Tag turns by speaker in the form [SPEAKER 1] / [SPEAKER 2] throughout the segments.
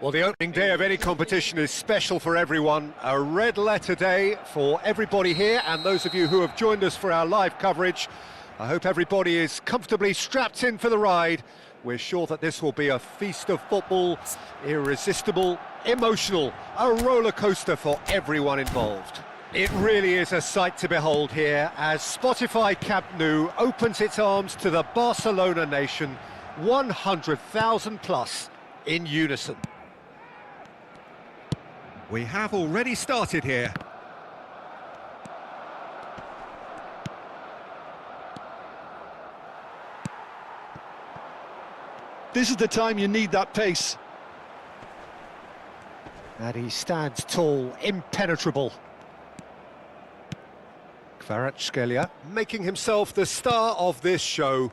[SPEAKER 1] Well, the opening day of any competition is special for everyone. A red letter day for everybody here, and those of you who have joined us for our live coverage. I hope everybody is comfortably strapped in for the ride. We're sure that this will be a feast of football, irresistible, emotional, a roller coaster for everyone involved. It really is a sight to behold here as Spotify Camp Nou opens its arms to the Barcelona nation, 100,000 plus in unison. We have already started here.
[SPEAKER 2] This is the time you need that pace.
[SPEAKER 1] And he stands tall, impenetrable. Kvaratskhelia making himself the star of this show.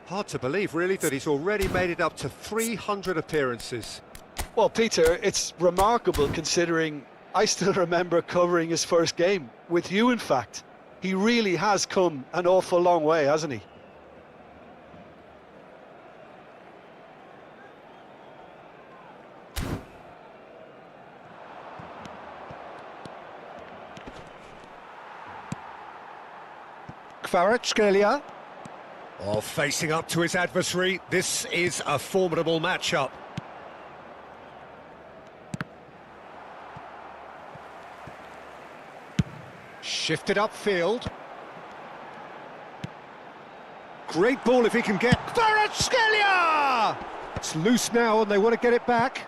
[SPEAKER 1] Hard to believe, really, that he's already made it up to 300 appearances.
[SPEAKER 2] Well, Peter, it's remarkable considering I still remember covering his first game, with you in fact. He really has come an awful long way, hasn't he?
[SPEAKER 1] Kvaratskhelia. Oh, facing up to his adversary, this is a formidable matchup. Shifted upfield. Great ball if he can get... Kvaratskhelia! It's loose now and they want to get it back.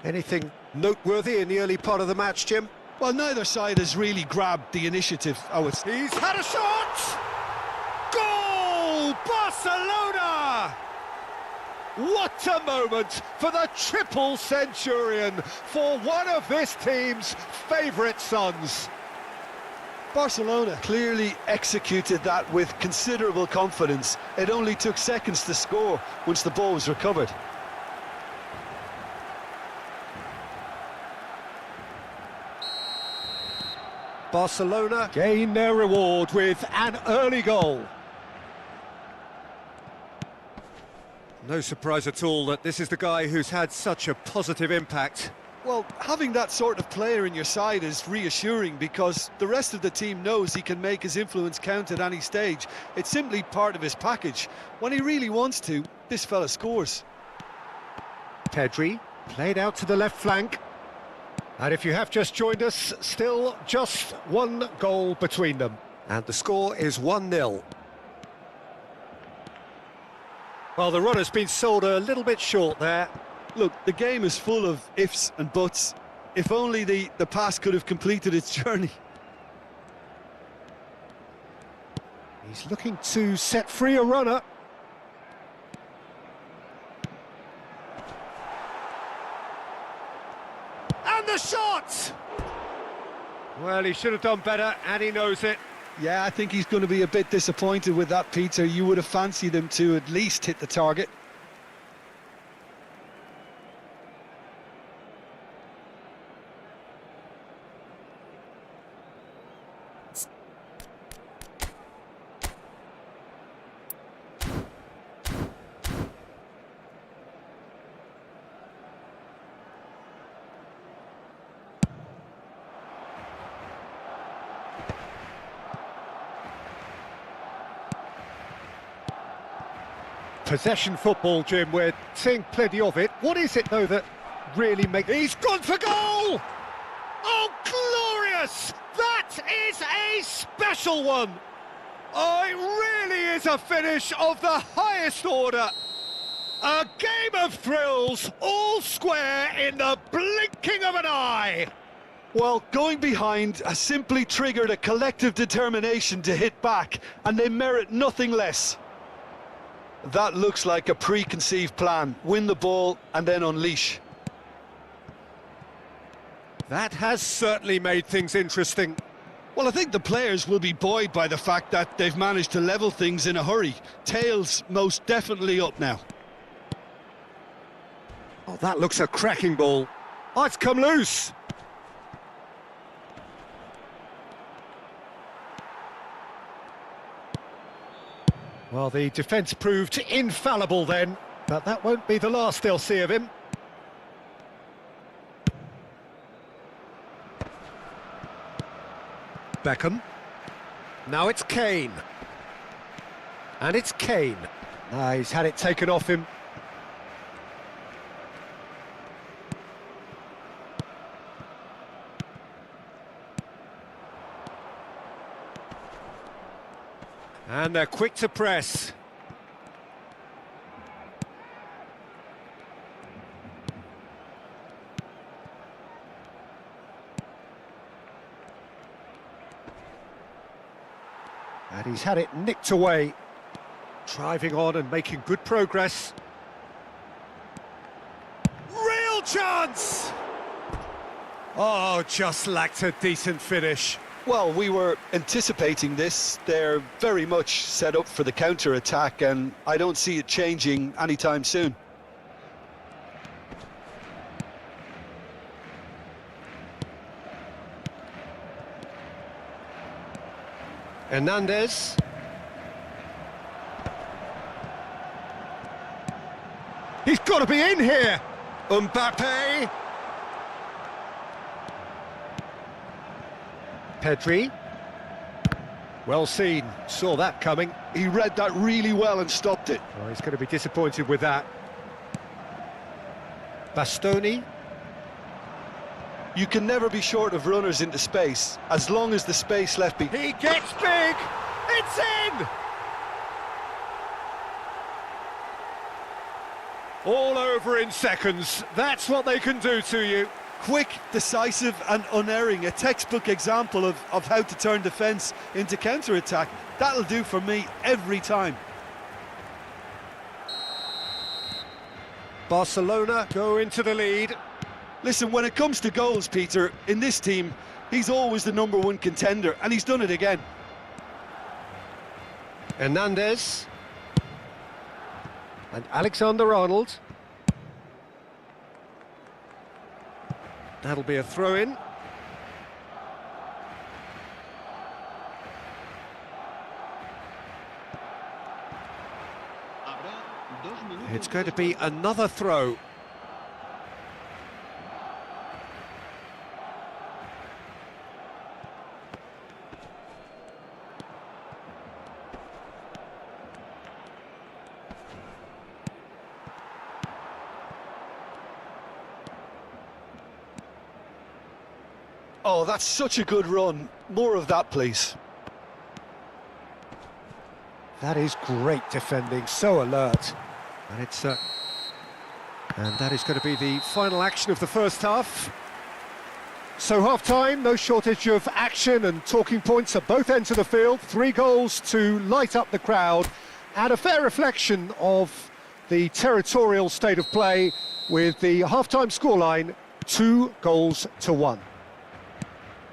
[SPEAKER 1] Anything noteworthy in the early part of the match, Jim?
[SPEAKER 2] Well, neither side has really grabbed the initiative.
[SPEAKER 1] He's had a shot! Goal! Barcelona! What a moment for the triple centurion, for one of this team's favourite sons.
[SPEAKER 2] Barcelona clearly executed that with considerable confidence. It only took seconds to score once the ball was recovered.
[SPEAKER 1] Barcelona gain their reward with an early goal. No surprise at all that this is the guy who's had such a positive impact.
[SPEAKER 2] Well, having that sort of player in your side is reassuring because the rest of the team knows he can make his influence count at any stage. It's simply part of his package. When he really wants to, this fella scores.
[SPEAKER 1] Pedri played out to the left flank. And if you have just joined us, still just one goal between them. And the score is 1-0. Well, the run has been sold a little bit short there.
[SPEAKER 2] Look, the game is full of ifs and buts. If only the pass could have completed its journey.
[SPEAKER 1] He's looking to set free a runner. And the shot! Well, he should have done better, and he knows it.
[SPEAKER 2] Yeah, I think he's going to be a bit disappointed with that, Peter. You would have fancied him to at least hit the target.
[SPEAKER 1] Possession football, Jim, we're seeing plenty of it. What is it, though, that really makes... He's gone for goal! Oh, glorious! That is a special one! Oh, it really is a finish of the highest order. A game of thrills, all square in the blinking of an eye.
[SPEAKER 2] Well, going behind has simply triggered a collective determination to hit back, and they merit nothing less. That looks like a preconceived plan. Win the ball and then unleash.
[SPEAKER 1] That has certainly made things interesting.
[SPEAKER 2] Well, I think the players will be buoyed by the fact that they've managed to level things in a hurry. Tails most definitely up now.
[SPEAKER 1] Oh, that looks a cracking ball. Oh, it's come loose. Well, the defence proved infallible then, but that won't be the last they'll see of him. Beckham. Now it's Kane. And it's Kane. He's had it taken off him. And they're quick to press. And he's had it nicked away. Driving on and making good progress. Real chance! Oh, just lacked a decent finish.
[SPEAKER 2] Well, we were anticipating this. They're very much set up for the counter-attack, and I don't see it changing anytime soon.
[SPEAKER 1] Hernandez. He's got to be in here! Mbappe. Pedri. Well seen, saw that coming.
[SPEAKER 2] He read that really well and stopped it.
[SPEAKER 1] Oh, he's going to be disappointed with that. Bastoni.
[SPEAKER 2] You can never be short of runners into space, as long as the space left behind.
[SPEAKER 1] He gets big! It's in! All over in seconds. That's what they can do to you.
[SPEAKER 2] Quick, decisive and unerring, a textbook example of how to turn defence into counter-attack. That'll do for me every time.
[SPEAKER 1] Barcelona go into the lead.
[SPEAKER 2] Listen, when it comes to goals, Peter, in this team, he's always the #1 contender, and he's done it again.
[SPEAKER 1] Hernandez. And Alexander-Arnold. That'll be a throw-in. It's going to be another throw.
[SPEAKER 2] Oh, that's such a good run. More of that, please.
[SPEAKER 1] That is great defending, so alert. And it's and that is going to be the final action of the first half. So half-time, no shortage of action and talking points at both ends of the field. 3 goals to light up the crowd, and a fair reflection of the territorial state of play, with the half-time scoreline 2-1.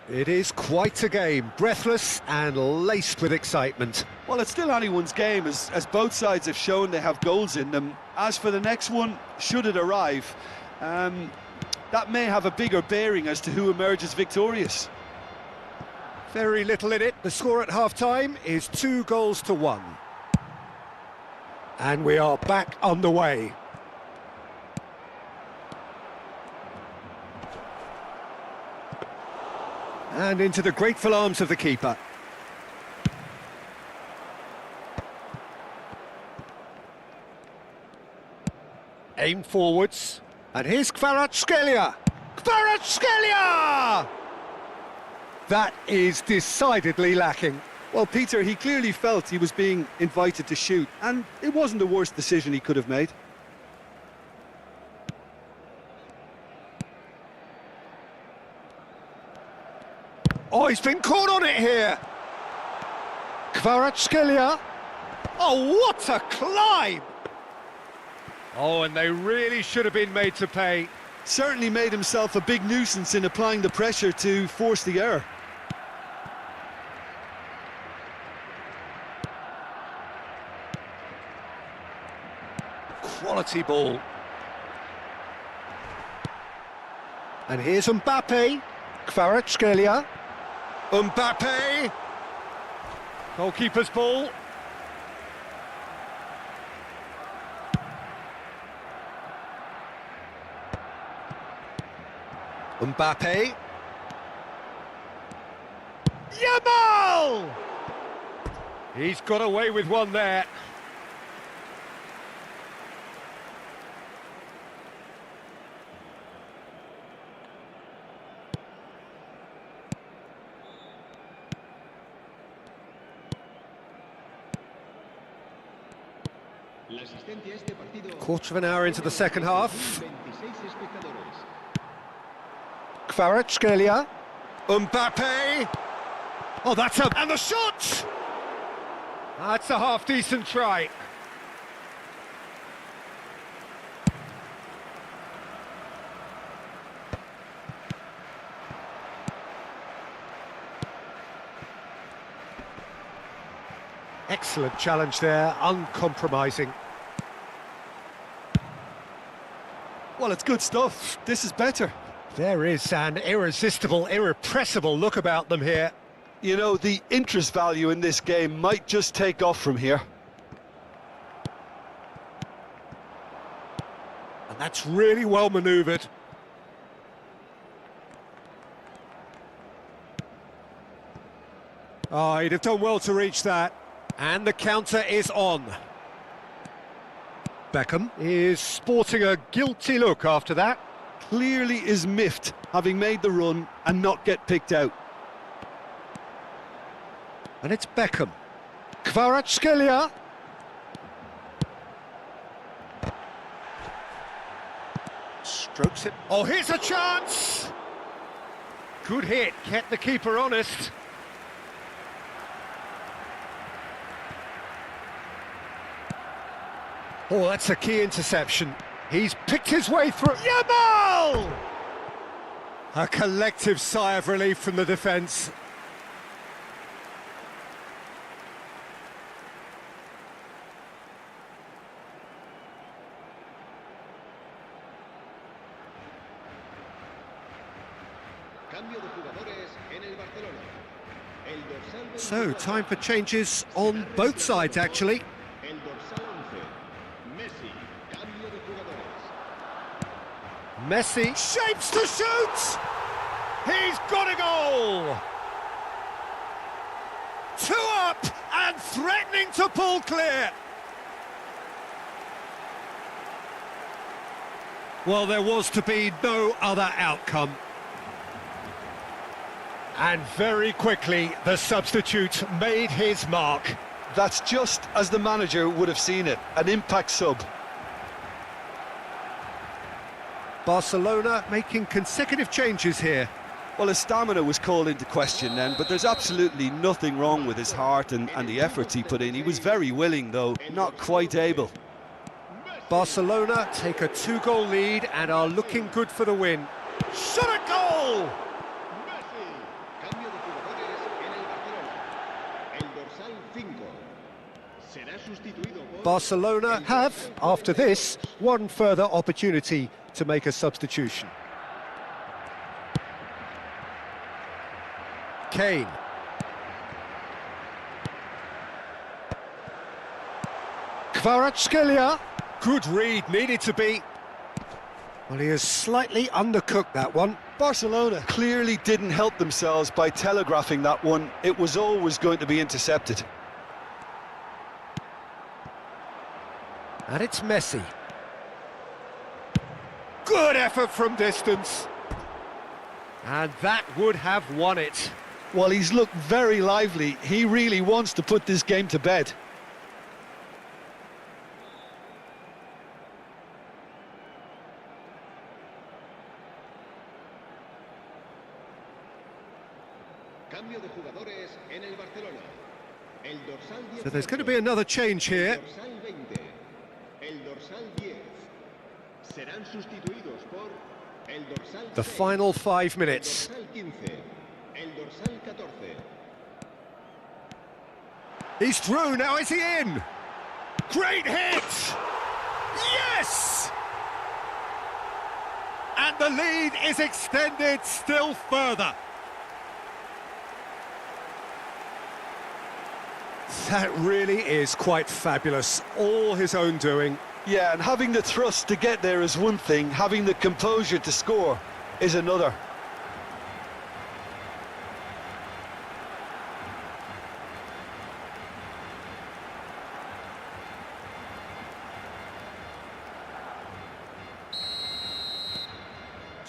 [SPEAKER 1] It is quite a game, breathless and laced with excitement.
[SPEAKER 2] Well, it's still anyone's game, as both sides have shown they have goals in them. As for the next one, should it arrive, that may have a bigger bearing as to who emerges victorious.
[SPEAKER 1] Very little in it. The score at half-time is 2-1. And we are back underway. And into the grateful arms of the keeper. Aim forwards. And here's Kvaratskhelia. Kvaratskhelia! That is decidedly lacking.
[SPEAKER 2] Well, Peter, he clearly felt he was being invited to shoot, and it wasn't the worst decision he could have made.
[SPEAKER 1] Oh, he's been caught on it here. Kvaratskhelia. Oh, what a climb! Oh, and they really should have been made to pay.
[SPEAKER 2] Certainly made himself a big nuisance in applying the pressure to force the error.
[SPEAKER 1] Quality ball. And here's Mbappe. Kvaratskhelia. Mbappe. Goalkeeper's ball. Mbappe. Yamal! He's got away with one there. Quarter of an hour into the second half. Kvaratskhelia. Mbappe. Oh, that's a... And the shot! That's a half-decent try. Excellent challenge there, uncompromising.
[SPEAKER 2] Well, it's good stuff. This is better.
[SPEAKER 1] There is an irresistible, irrepressible look about them here.
[SPEAKER 2] You know, the interest value in this game might just take off from here.
[SPEAKER 1] And that's really well manoeuvred. Oh, he'd have done well to reach that. And the counter is on. Beckham is sporting a guilty look after that.
[SPEAKER 2] Clearly is miffed, having made the run and not get picked out.
[SPEAKER 1] And it's Beckham. Kvaratskhelia. Strokes it. Oh, here's a chance! Good hit, kept the keeper honest. Oh, that's a key interception. He's picked his way through. Yamal! A collective sigh of relief from the defence. So, time for changes on both sides, actually. Messi shapes to shoot! He's got a goal! 2 up and threatening to pull clear. Well, there was to be no other outcome. And very quickly, the substitute made his mark.
[SPEAKER 2] That's just as the manager would have seen it, an impact sub.
[SPEAKER 1] Barcelona making consecutive changes here.
[SPEAKER 2] Well, his stamina was called into question then, but there's absolutely nothing wrong with his heart and the efforts he put in. He was very willing, though, not quite able.
[SPEAKER 1] Barcelona take a 2-goal lead and are looking good for the win. Shot a goal! Barcelona have, after this, one further opportunity to make a substitution. Kane. Kvaratskhelia. Good read, needed to be. Well, he has slightly undercooked that one.
[SPEAKER 2] Barcelona clearly didn't help themselves by telegraphing that one. It was always going to be intercepted.
[SPEAKER 1] And it's Messi. Good effort from distance. And that would have won it.
[SPEAKER 2] Well, he's looked very lively. He really wants to put this game to bed.
[SPEAKER 1] So there's going to be another change here. The final 5 minutes. He's through, now is he in? Great hit! Yes! And the lead is extended still further. That really is quite fabulous, all his own doing.
[SPEAKER 2] Yeah, and having the thrust to get there is one thing, having the composure to score is another.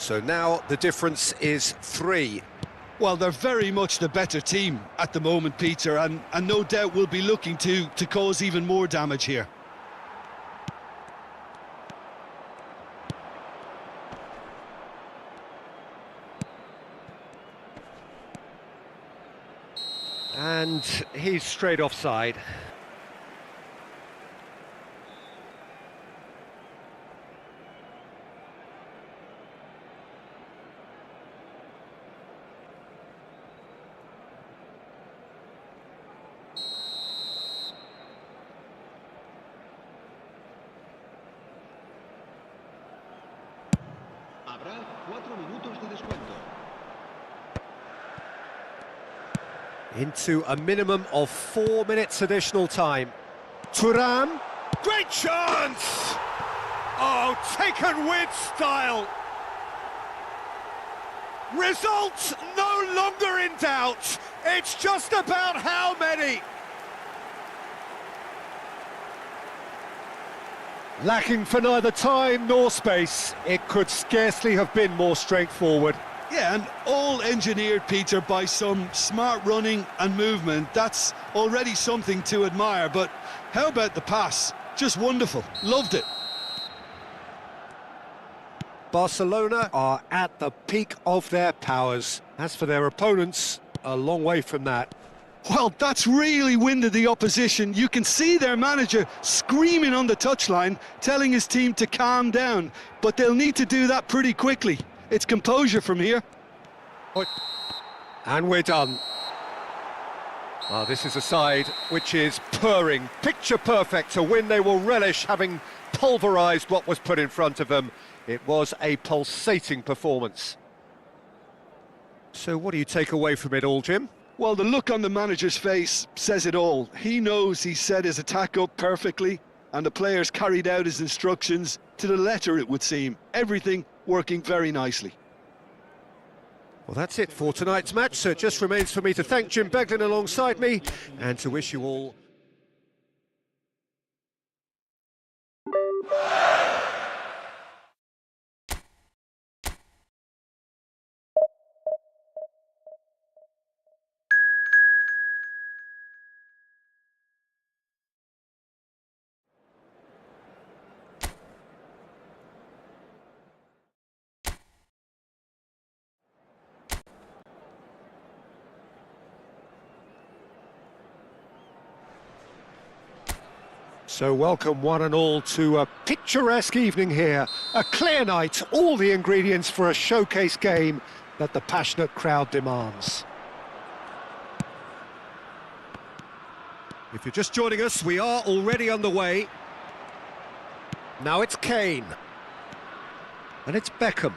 [SPEAKER 1] So now the difference is 3.
[SPEAKER 2] Well, they're very much the better team at the moment, Peter, and no doubt will be looking to cause even more damage here.
[SPEAKER 1] And he's straight offside.
[SPEAKER 3] Habrá 4 minutos de descuento.
[SPEAKER 1] Into a minimum of 4 minutes additional time. Thuram, great chance! Oh, taken with style. Results no longer in doubt. It's just about how many. Lacking for neither time nor space, it could scarcely have been more straightforward.
[SPEAKER 2] Yeah, and all engineered, Peter, by some smart running and movement. That's already something to admire, but how about the pass? Just wonderful. Loved it.
[SPEAKER 1] Barcelona are at the peak of their powers. As for their opponents, a long way from that.
[SPEAKER 2] Well, that's really winded the opposition. You can see their manager screaming on the touchline, telling his team to calm down, but they'll need to do that pretty quickly. It's composure from here.
[SPEAKER 1] And we're done. This is a side which is purring, picture perfect, to win they will relish, having pulverised what was put in front of them. It was a pulsating performance. So what do you take away from it all, Jim?
[SPEAKER 2] Well, the look on the manager's face says it all. He knows he set his attack up perfectly, and the players carried out his instructions to the letter, it would seem. Everything working very nicely.
[SPEAKER 1] Well, that's it for tonight's match, so it just remains for me to thank Jim Beglin alongside me and to wish you all... So welcome one and all to a picturesque evening here. A clear night, all the ingredients for a showcase game that the passionate crowd demands. If you're just joining us, we are already underway. Now it's Kane. And it's Beckham.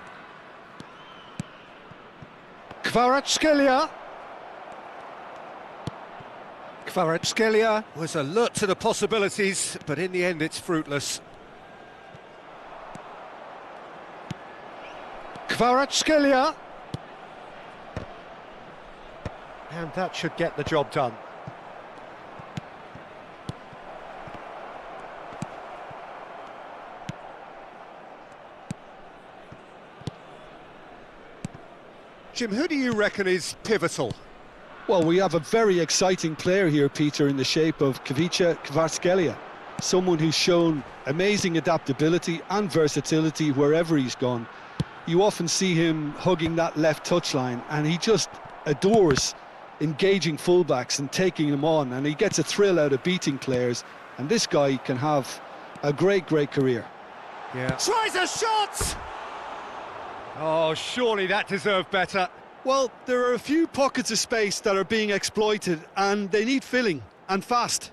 [SPEAKER 1] Kvaratskhelia. Kvaratskhelia was alert to the possibilities, but in the end it's fruitless. Kvaratskhelia. And that should get the job done. Jim, who do you reckon is pivotal?
[SPEAKER 2] Well, we have a very exciting player here, Peter, in the shape of Kvaratskhelia. Someone who's shown amazing adaptability and versatility wherever he's gone. You often see him hugging that left touchline, and he just adores engaging fullbacks and taking them on, and he gets a thrill out of beating players, and this guy can have a great career.
[SPEAKER 1] Yeah. Tries a shot! Oh, surely that deserved better.
[SPEAKER 2] Well, there are a few pockets of space that are being exploited, and they need filling, and fast.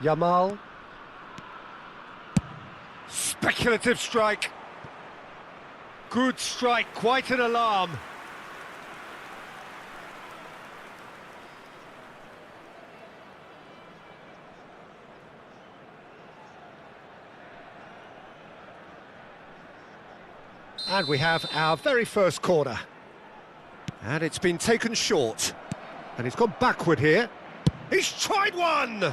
[SPEAKER 1] Yamal. Speculative strike. Good strike, quite an alarm. And we have our very first corner. And it's been taken short. And he's gone backward here. He's tried one!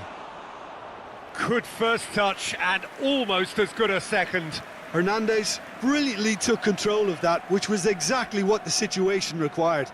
[SPEAKER 1] Good first touch and almost as good a second.
[SPEAKER 2] Hernandez brilliantly took control of that, which was exactly what the situation required.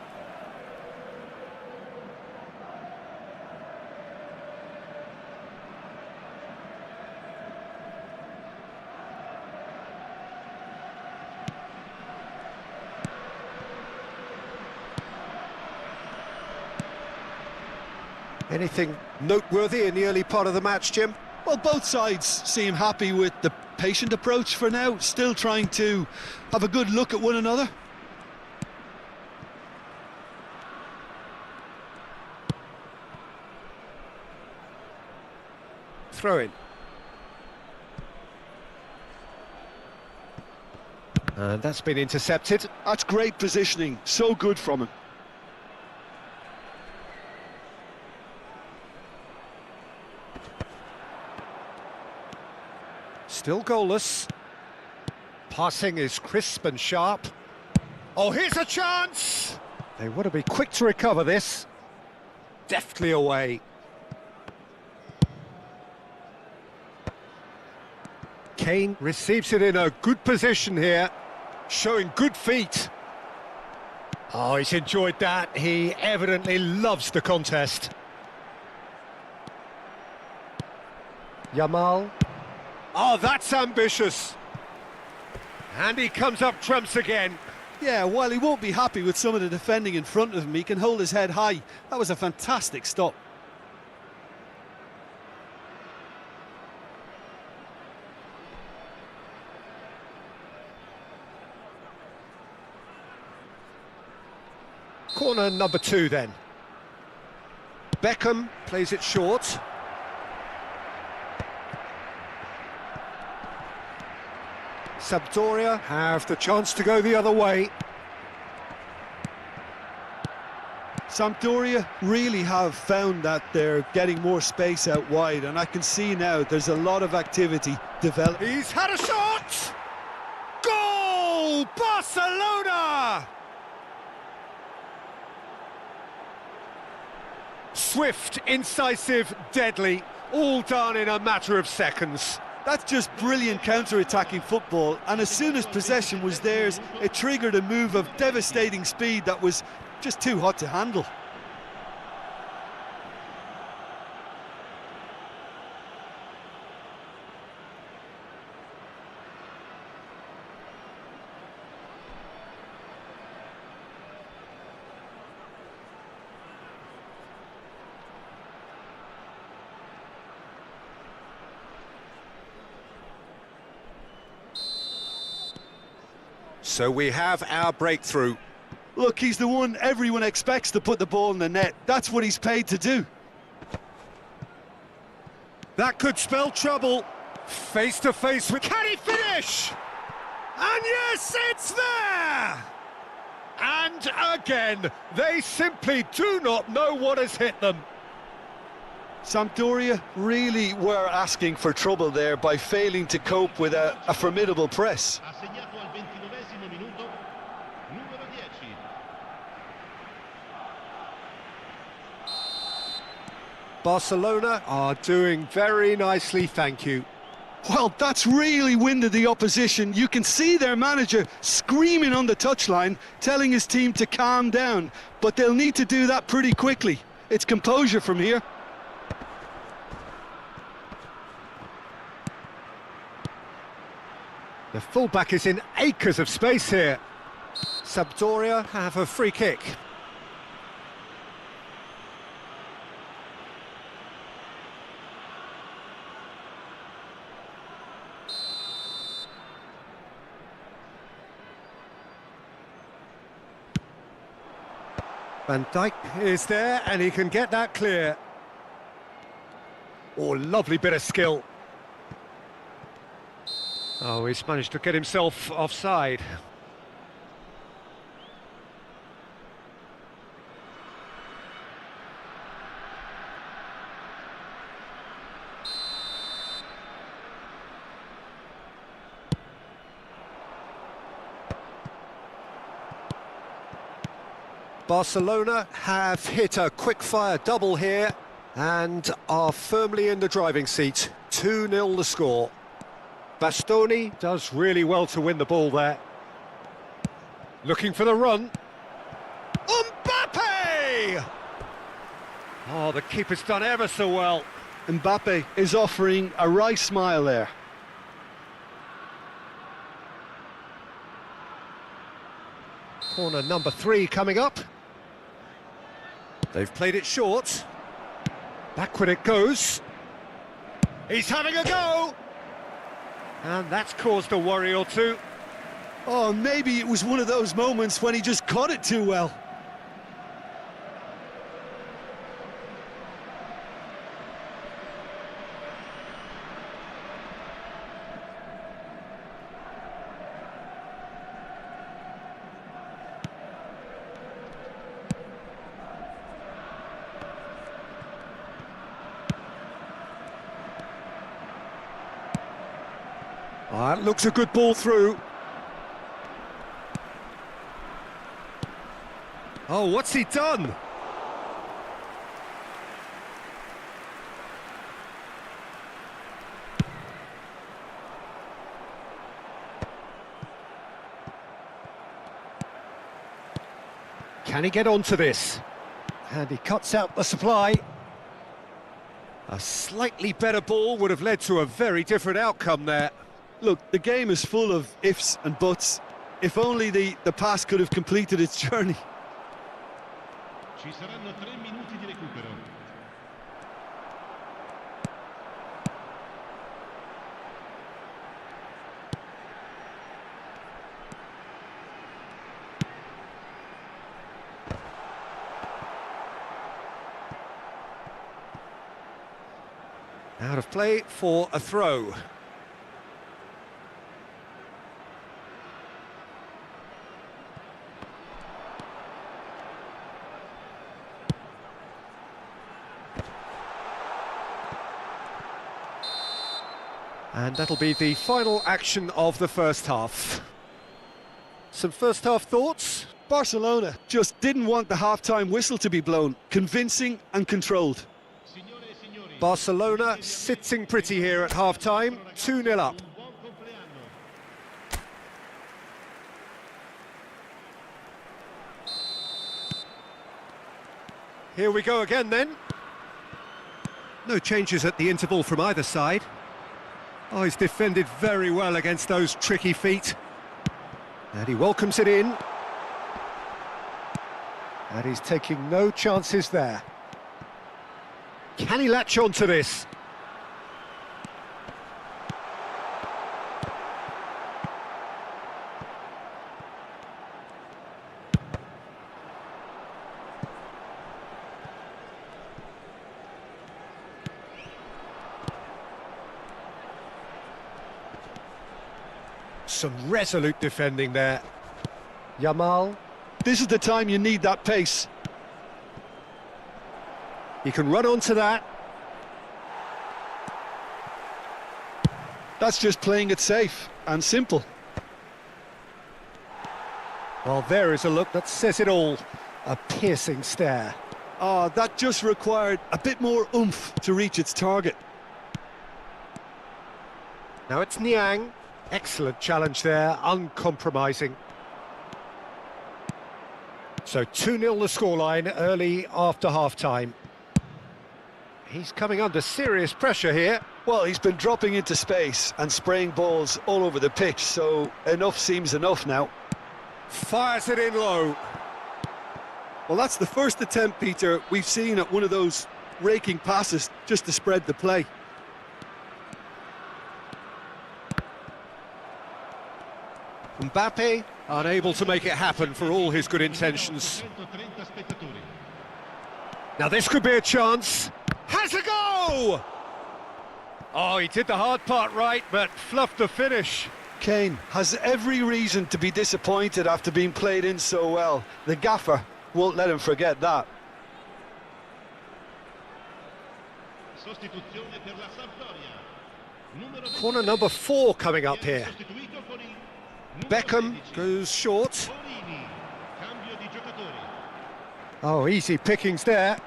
[SPEAKER 1] Anything noteworthy in the early part of the match, Jim?
[SPEAKER 2] Well, both sides seem happy with the patient approach for now, still trying to have a good look at one another.
[SPEAKER 1] Throw in. And that's been intercepted.
[SPEAKER 2] That's great positioning, so good from him.
[SPEAKER 1] Still goalless. Passing is crisp and sharp. Oh, here's a chance! They want to be quick to recover this. Deftly away. Kane receives it in a good position here, showing good feet. Oh, he's enjoyed that. He evidently loves the contest. Yamal. Oh, that's ambitious. And he comes up trumps again.
[SPEAKER 2] Yeah, while he won't be happy with some of the defending in front of him, he can hold his head high. That was a fantastic stop.
[SPEAKER 1] Corner number 2 then. Beckham plays it short. Sampdoria have the chance to go the other way.
[SPEAKER 2] Sampdoria really have found that they're getting more space out wide, and I can see now there's a lot of activity developing.
[SPEAKER 1] He's had a shot! Goal! Barcelona! Swift, incisive, deadly, all done in a matter of seconds.
[SPEAKER 2] That's just brilliant counter-attacking football, and as soon as possession was theirs, it triggered a move of devastating speed that was just too hot to handle.
[SPEAKER 1] So we have our breakthrough.
[SPEAKER 2] Look, he's the one everyone expects to put the ball in the net. That's what he's paid to do.
[SPEAKER 1] That could spell trouble. Face to face with... Can he finish? And yes, it's there! And again, they simply do not know what has hit them.
[SPEAKER 2] Sampdoria really were asking for trouble there by failing to cope with a formidable press.
[SPEAKER 3] Assegnato al 29esimo minuto, numero 10.
[SPEAKER 1] Barcelona are doing very nicely, thank you.
[SPEAKER 2] Well, that's really winded the opposition. You can see their manager screaming on the touchline, telling his team to calm down. But they'll need to do that pretty quickly. It's composure from here.
[SPEAKER 1] The fullback is in acres of space here. Sampdoria have a free kick. Van Dijk is there and he can get that clear. Oh, lovely bit of skill. Oh, he's managed to get himself offside. Barcelona have hit a quick-fire double here and are firmly in the driving seat. 2-0 the score. Bastoni does really well to win the ball there. Looking for the run. Mbappe! Oh, the keeper's done ever so well.
[SPEAKER 2] Mbappe is offering a wry smile there.
[SPEAKER 1] Corner number 3 coming up. They've played it short. Backward it goes. He's having a go! And that's caused a worry or two.
[SPEAKER 2] Oh, maybe it was one of those moments when he just caught it too well.
[SPEAKER 1] That looks a good ball through. Oh, what's he done? Can he get onto this? And he cuts out the supply. A slightly better ball would have led to a very different outcome there.
[SPEAKER 2] Look, the game is full of ifs and buts. If only the pass could have completed its journey.
[SPEAKER 3] Ci saranno 3 minuti di recupero.
[SPEAKER 1] Out of play for a throw. And that'll be the final action of the first half. Some first half thoughts?
[SPEAKER 2] Barcelona just didn't want the half-time whistle to be blown. Convincing and controlled.
[SPEAKER 1] Barcelona sitting pretty here at half-time, 2-0 up. Here we go again then. No changes at the interval from either side. Oh, he's defended very well against those tricky feet. And he welcomes it in. And he's taking no chances there. Can he latch on to this? Some resolute defending there. Yamal.
[SPEAKER 2] This is the time you need that pace.
[SPEAKER 1] He can run onto that.
[SPEAKER 2] That's just playing it safe and simple.
[SPEAKER 1] Well, there is a look that says it all. A piercing stare.
[SPEAKER 2] Oh, that just required a bit more oomph to reach its target.
[SPEAKER 1] Now it's Niang. Excellent challenge there, uncompromising. So 2-0 the scoreline early after half-time. He's coming under serious pressure here.
[SPEAKER 2] Well, he's been dropping into space and spraying balls all over the pitch, so enough seems enough now.
[SPEAKER 1] Fires it in low.
[SPEAKER 2] Well, that's the first attempt, Peter, we've seen at one of those raking passes just to spread the play.
[SPEAKER 1] Mbappe unable to make it happen for all his good intentions. Now this could be a chance. Has a go! Oh, he did the hard part right, but fluffed the finish.
[SPEAKER 2] Kane has every reason to be disappointed after being played in so well. The gaffer won't let him forget that.
[SPEAKER 1] Corner number 4 coming up here. Oh, easy pickings there.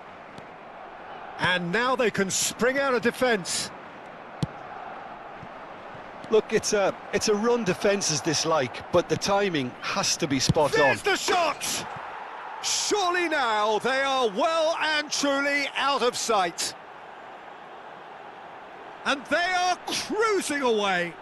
[SPEAKER 1] And now they can spring out of defence.
[SPEAKER 2] Look, it's a run defence is dislike, but the timing has to be spot on.
[SPEAKER 1] There's the shot! Surely now they are well and truly out of sight. And they are cruising away.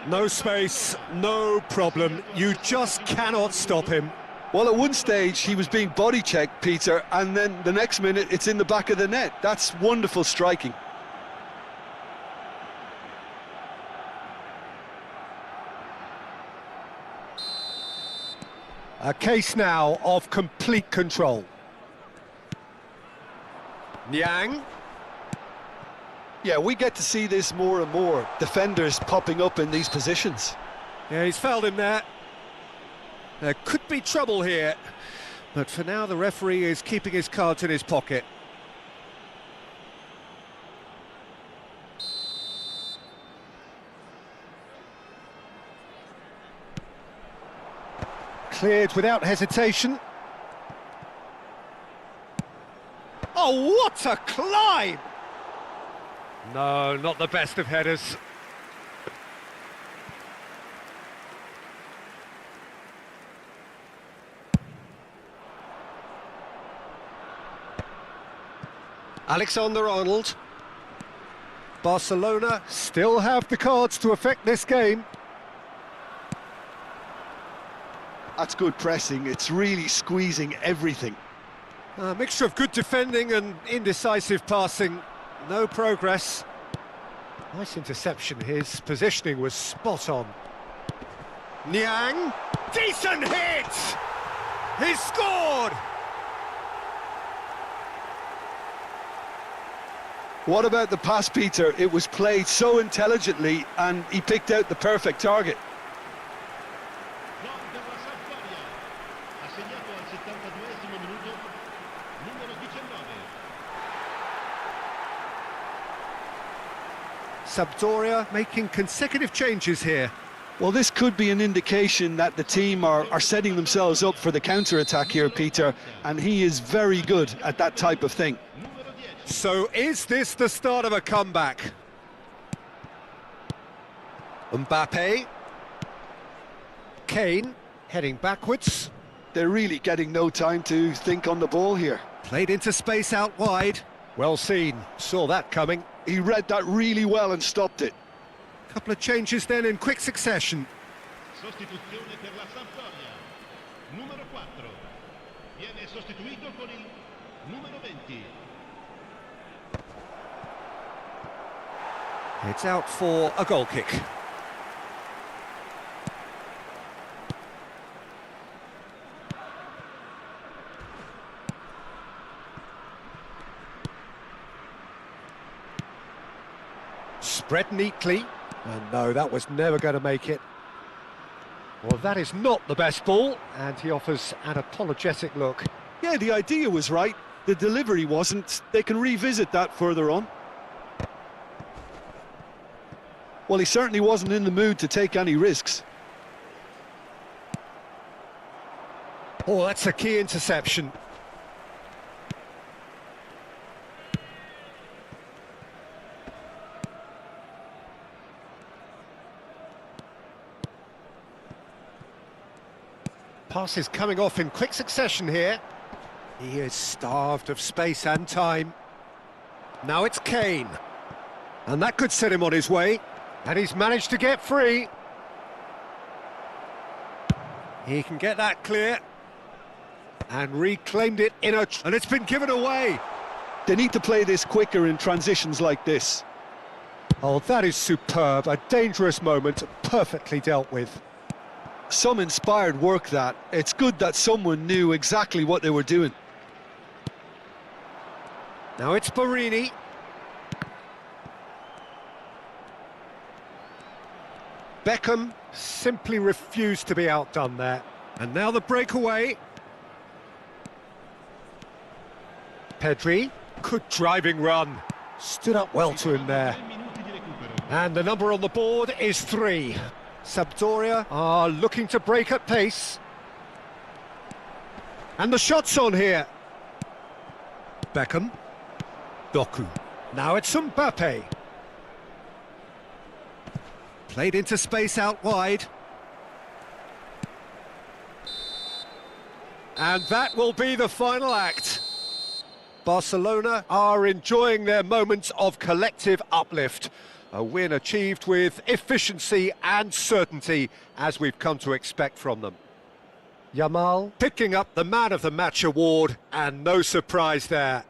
[SPEAKER 1] No space, no problem. You just cannot stop him.
[SPEAKER 2] Well, at one stage he was being body checked, Peter, and then the next minute it's in the back of the net. That's wonderful striking.
[SPEAKER 1] A case now of complete control. Niang.
[SPEAKER 2] Yeah, we get to see this more and more. Defenders popping up in these positions.
[SPEAKER 1] Yeah, he's fouled him there. There could be trouble here, but for now the referee is keeping his cards in his pocket. Cleared without hesitation. Oh, what a climb! No, not the best of headers. Alexander-Arnold. Barcelona still have the cards to affect this game.
[SPEAKER 2] That's good pressing. It's really squeezing everything.
[SPEAKER 1] A mixture of good defending and indecisive passing. No progress. Nice interception. His positioning was spot on. Niang. Decent hit! He's scored!
[SPEAKER 2] What about the pass, Peter? It was played so intelligently and he picked out the perfect target.
[SPEAKER 3] Gol per la Sampdoria. Ha segnato al 72esimo minuto numero 19.
[SPEAKER 1] Sampdoria making consecutive changes here.
[SPEAKER 2] Well, this could be an indication that the team are setting themselves up for the counter-attack here, Peter, and he is very good at that type of thing.
[SPEAKER 1] So is this the start of a comeback? Mbappe. Kane heading backwards.
[SPEAKER 2] They're really getting no time to think on the ball here.
[SPEAKER 1] Played into space out wide. Well seen, saw that coming.
[SPEAKER 2] He read that really well and stopped it.
[SPEAKER 1] Couple of changes then in quick succession.
[SPEAKER 3] Sostituzione per la Sampdoria. Numero 4. Viene sostituito con il numero 20.
[SPEAKER 1] It's out for a goal kick. Spread neatly. And no, that was never going to make it. Well, that is not the best ball, and he offers an apologetic look.
[SPEAKER 2] Yeah, the idea was right. The delivery wasn't. They can revisit that further on. Well, he certainly wasn't in the mood to take any risks.
[SPEAKER 1] Oh, that's a key interception. Passes coming off in quick succession here. He is starved of space and time. Now it's Kane. And that could set him on his way. And he's managed to get free. He can get that clear. And reclaimed it in a... And it's been given away.
[SPEAKER 2] They need to play this quicker in transitions like this.
[SPEAKER 1] Oh, that is superb. A dangerous moment, perfectly dealt with.
[SPEAKER 2] Some inspired work that. It's good that someone knew exactly what they were doing.
[SPEAKER 1] Now it's Barini. Beckham simply refused to be outdone there. And now the breakaway. Pedri, good driving run. Stood up well to him there. And the number on the board is 3. Sampdoria are looking to break at pace. And the shot's on here. Beckham. Doku. Now it's Mbappe. Played into space out wide. And that will be the final act. Barcelona are enjoying their moments of collective uplift. A win achieved with efficiency and certainty, as we've come to expect from them. Yamal picking up the Man of the Match award, and no surprise there.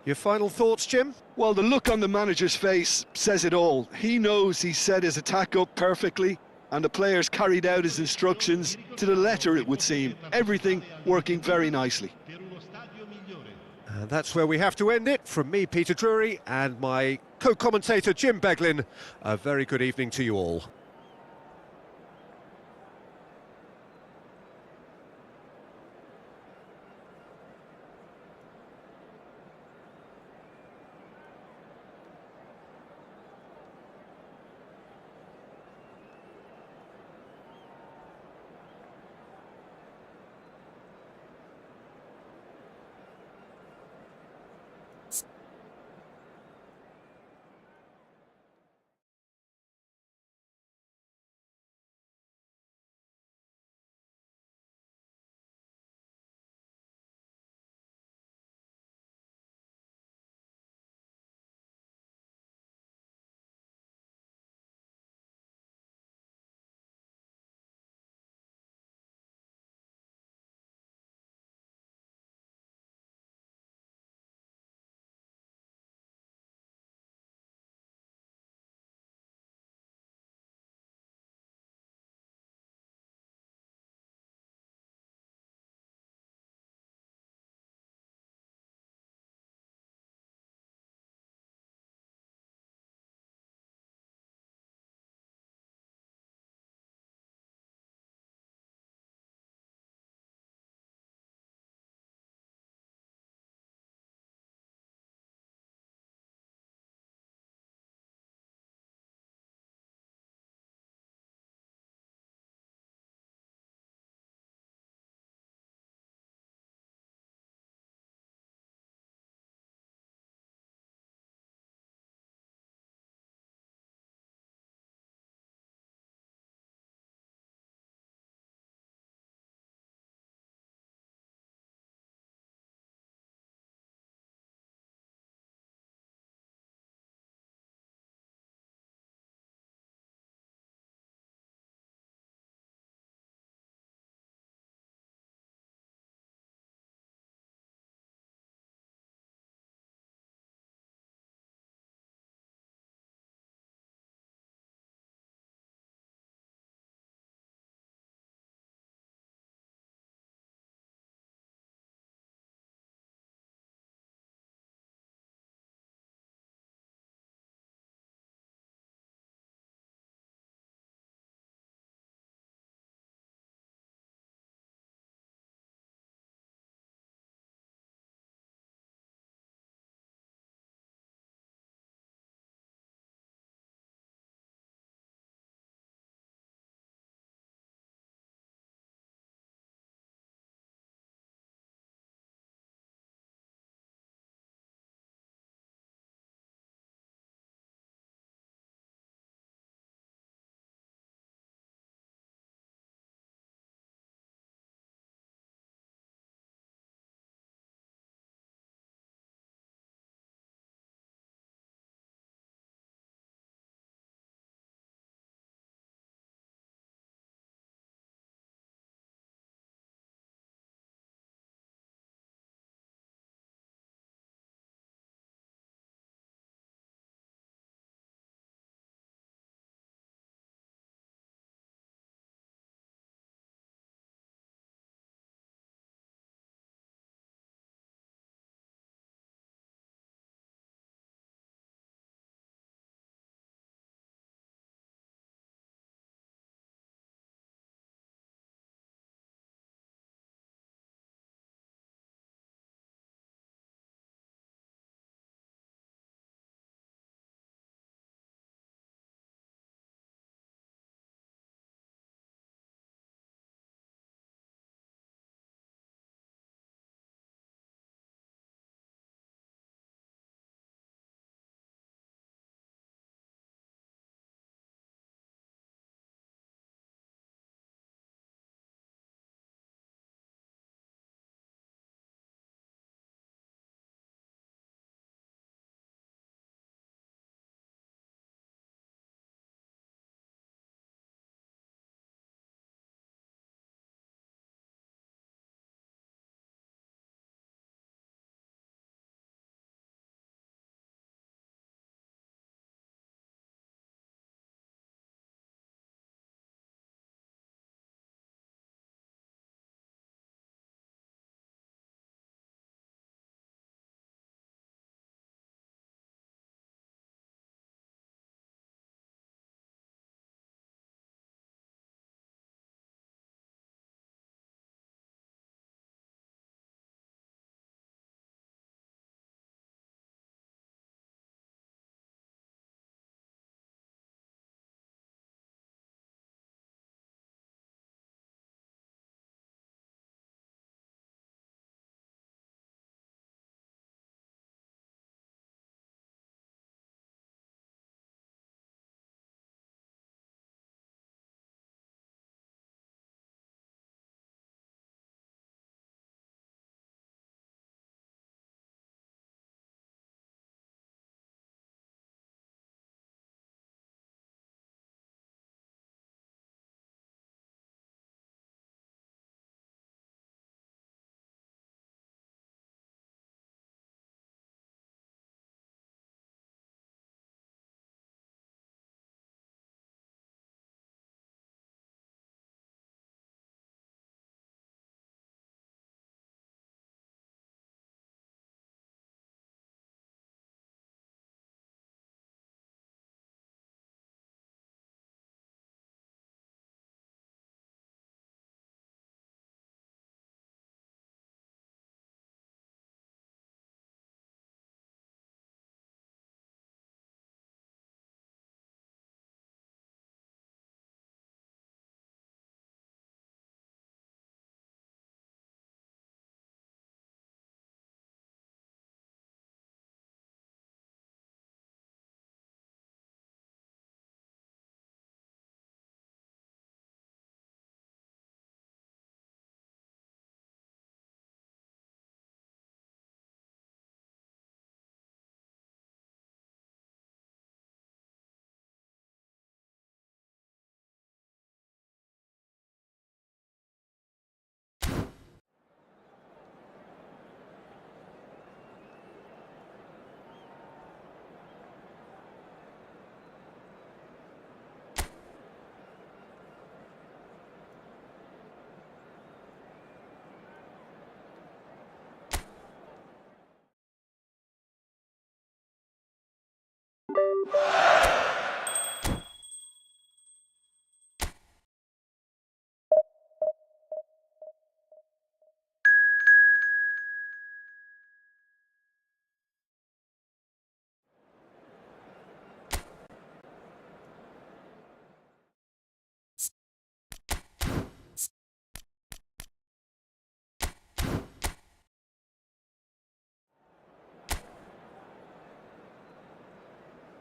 [SPEAKER 1] Your final thoughts, Jim?
[SPEAKER 2] Well, the look on the manager's face says it all. He knows he set his attack up perfectly, and the players carried out his instructions to the letter, it would seem. Everything working very nicely.
[SPEAKER 1] And that's where we have to end it. From me, Peter Drury, and my co-commentator, Jim Beglin, a very good evening to you all.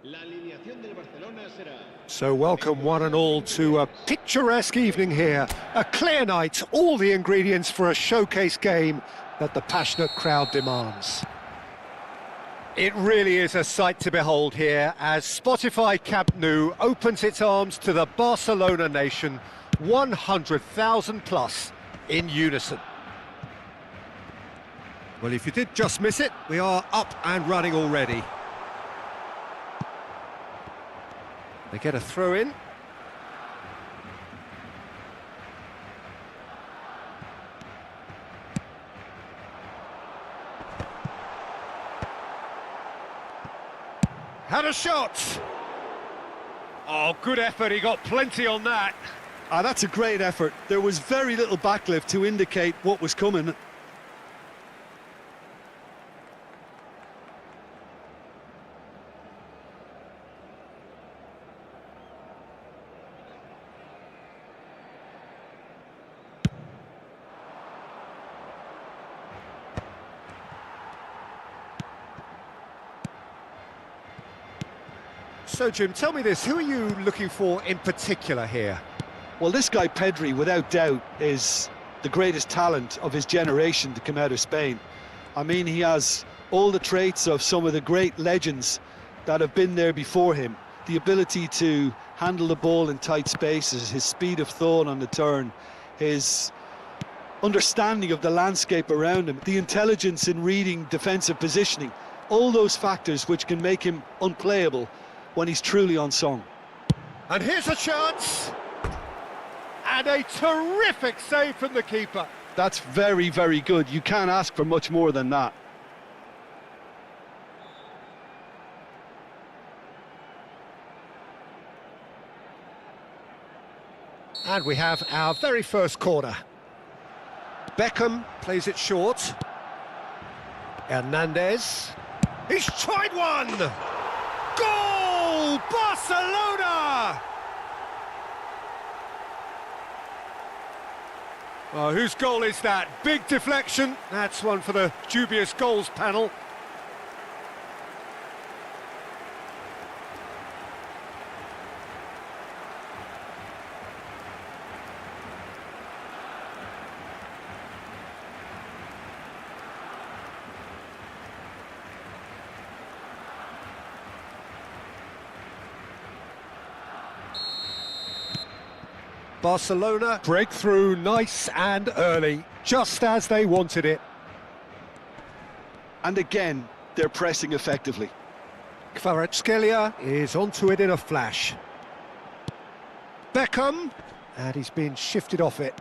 [SPEAKER 3] La alineación del Barcelona será...
[SPEAKER 1] So welcome one and all to a picturesque evening here. A clear night, all the ingredients for a showcase game that the passionate crowd demands. It really is a sight to behold here as Spotify Camp Nou opens its arms to the Barcelona nation, 100,000 plus in unison. Well, if you did just miss it, we are up and running already. They get a throw in. Had a shot. Oh, good effort. He got plenty on that.
[SPEAKER 2] That's a great effort. There was very little backlift to indicate what was coming.
[SPEAKER 1] So, Jim, tell me this, who are you looking for in particular here?
[SPEAKER 2] Well, this guy Pedri, without doubt, is the greatest talent of his generation to come out of Spain. I mean, he has all the traits of some of the great legends that have been there before him. The ability to handle the ball in tight spaces, his speed of thought on the turn, his understanding of the landscape around him, the intelligence in reading defensive positioning, all those factors which can make him unplayable when he's truly on song.
[SPEAKER 1] And here's a chance! And a terrific save from the keeper.
[SPEAKER 2] That's very, very good. You can't ask for much more than that.
[SPEAKER 1] And we have our very first corner. Beckham plays it short. Hernandez. He's tried one! Goal! Barcelona! Oh, whose goal is that? Big deflection. That's one for the dubious goals panel. Barcelona break through nice and early, just as they wanted it.
[SPEAKER 2] And again, they're pressing effectively.
[SPEAKER 1] Kvaratskhelia is onto it in a flash. Beckham, and he's been shifted off it.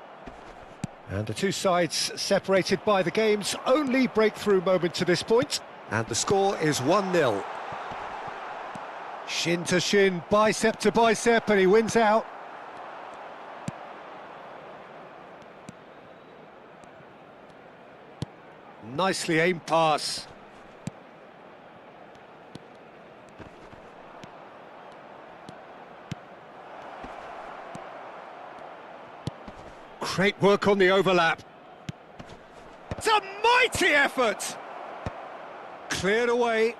[SPEAKER 1] And the two sides separated by the game's only breakthrough moment to this point. And the score is 1-0. Shin to shin, bicep to bicep, and he wins out. Nicely aimed pass. Great work on the overlap. It's a mighty effort! Cleared away.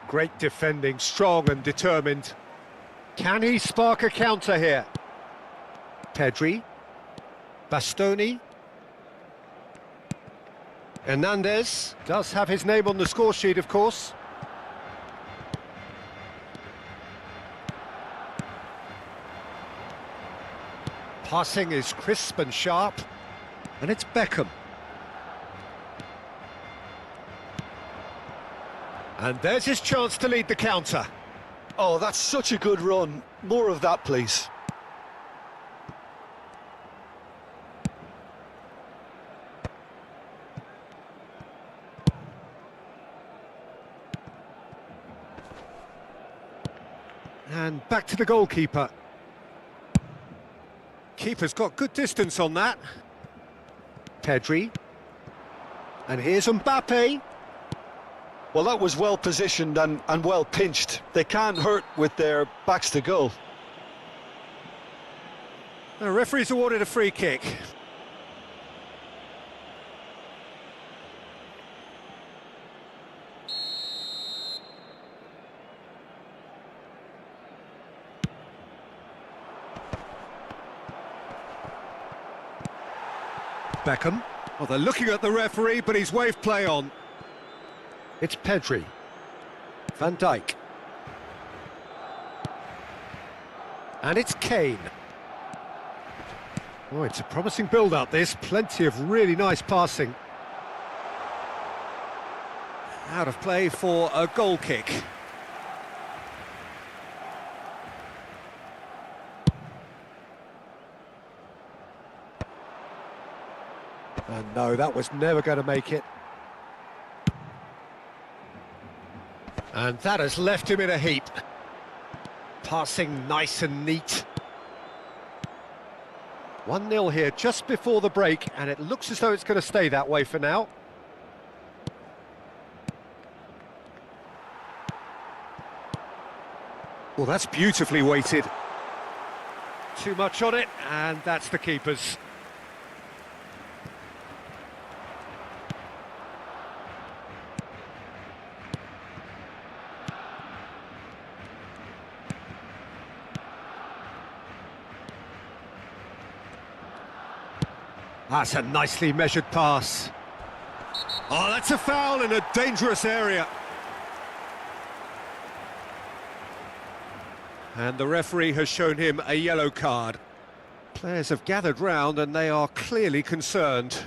[SPEAKER 1] Great defending, strong and determined. Can he spark a counter here? Pedri, Bastoni, Hernandez does have his name on the score sheet, of course. Passing is crisp and sharp, and it's Beckham. And there's his chance to lead the counter.
[SPEAKER 2] Oh, that's such a good run. More of that, please.
[SPEAKER 1] And back to the goalkeeper. Keeper's got good distance on that. Pedri. And here's Mbappe.
[SPEAKER 2] Well, that was well positioned and well pinched. They can't hurt with their backs to goal.
[SPEAKER 1] The referee's awarded a free kick. Beckham. Well, they're looking at the referee, but he's waved play on. It's Pedri. Van Dijk. And it's Kane. Oh, it's a promising build-up, this. Plenty of really nice passing. Out of play for a goal kick. And no, that was never going to make it. And that has left him in a heap. Passing nice and neat. 1-0 here just before the break, and it looks as though it's going to stay that way for now. Well, that's beautifully weighted. Too much on it, and that's the keeper's. That's a nicely measured pass. Oh, that's a foul in a dangerous area. And the referee has shown him a yellow card. Players have gathered round and they are clearly concerned.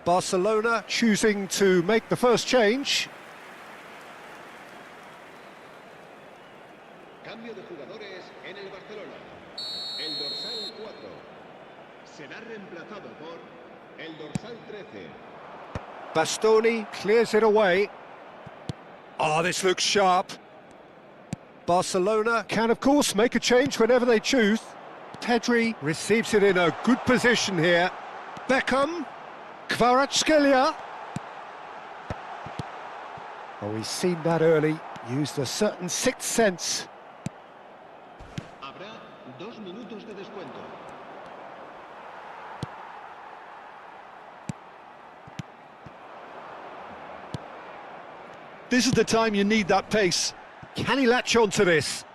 [SPEAKER 1] Barcelona choosing to make the first change.
[SPEAKER 4] Cambio de jugadores en el Barcelona. El dorsal 4 será reemplazado por el dorsal 13.
[SPEAKER 1] Bastoni clears it away. Oh, this looks sharp. Barcelona can, of course, make a change whenever they choose. Pedri receives it in a good position here. Beckham. Kvaratskhelia. Oh, he's seen that early, used a certain sixth sense.
[SPEAKER 4] Habrá 2 minutos de descuento.
[SPEAKER 2] This is the time you need that pace.
[SPEAKER 1] Can he latch on to this?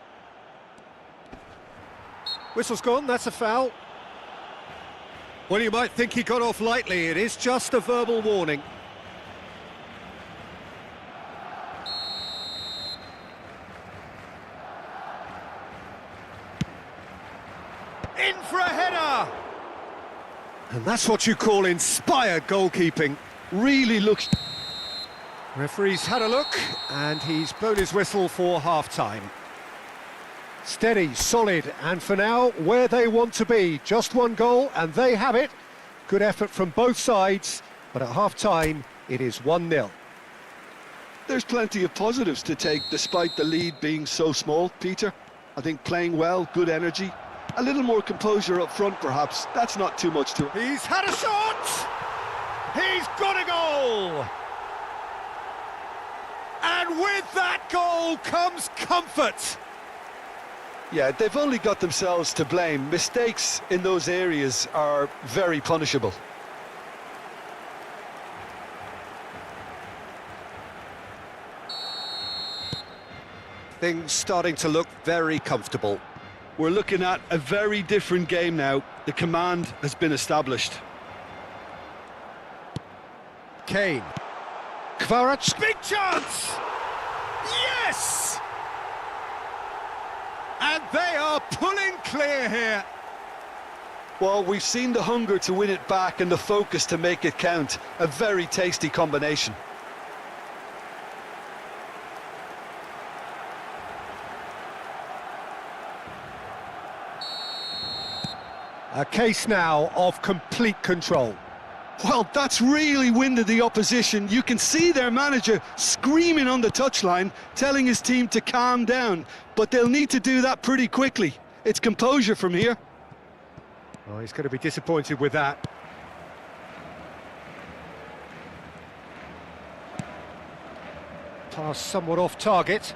[SPEAKER 1] Whistle's gone, that's a foul. Well, you might think he got off lightly. It is just a verbal warning. In for a header! And that's what you call inspired goalkeeping.
[SPEAKER 2] Really looks...
[SPEAKER 1] Referee's had a look, and he's blown his whistle for half-time. Steady, solid, and for now, where they want to be. Just one goal, and they have it. Good effort from both sides, but at half-time, it is 1-0.
[SPEAKER 2] There's plenty of positives to take, despite the lead being so small, Peter. I think playing well, good energy. A little more composure up front, perhaps. That's not too much to...
[SPEAKER 1] He's had a shot! He's got a goal! And with that goal comes comfort!
[SPEAKER 2] Yeah, they've only got themselves to blame. Mistakes in those areas are very punishable.
[SPEAKER 1] Things starting to look very comfortable.
[SPEAKER 2] We're looking at a very different game now. The command has been established.
[SPEAKER 1] Kane. Kvaratskhelia. Big chance! Yes! And they are pulling clear here.
[SPEAKER 2] Well, we've seen the hunger to win it back and the focus to make it count. A very tasty combination.
[SPEAKER 1] A case now of complete control.
[SPEAKER 2] Well, that's really winded the opposition. You can see their manager screaming on the touchline, telling his team to calm down. But they'll need to do that pretty quickly. It's composure from here.
[SPEAKER 1] Oh, he's going to be disappointed with that. Pass somewhat off target.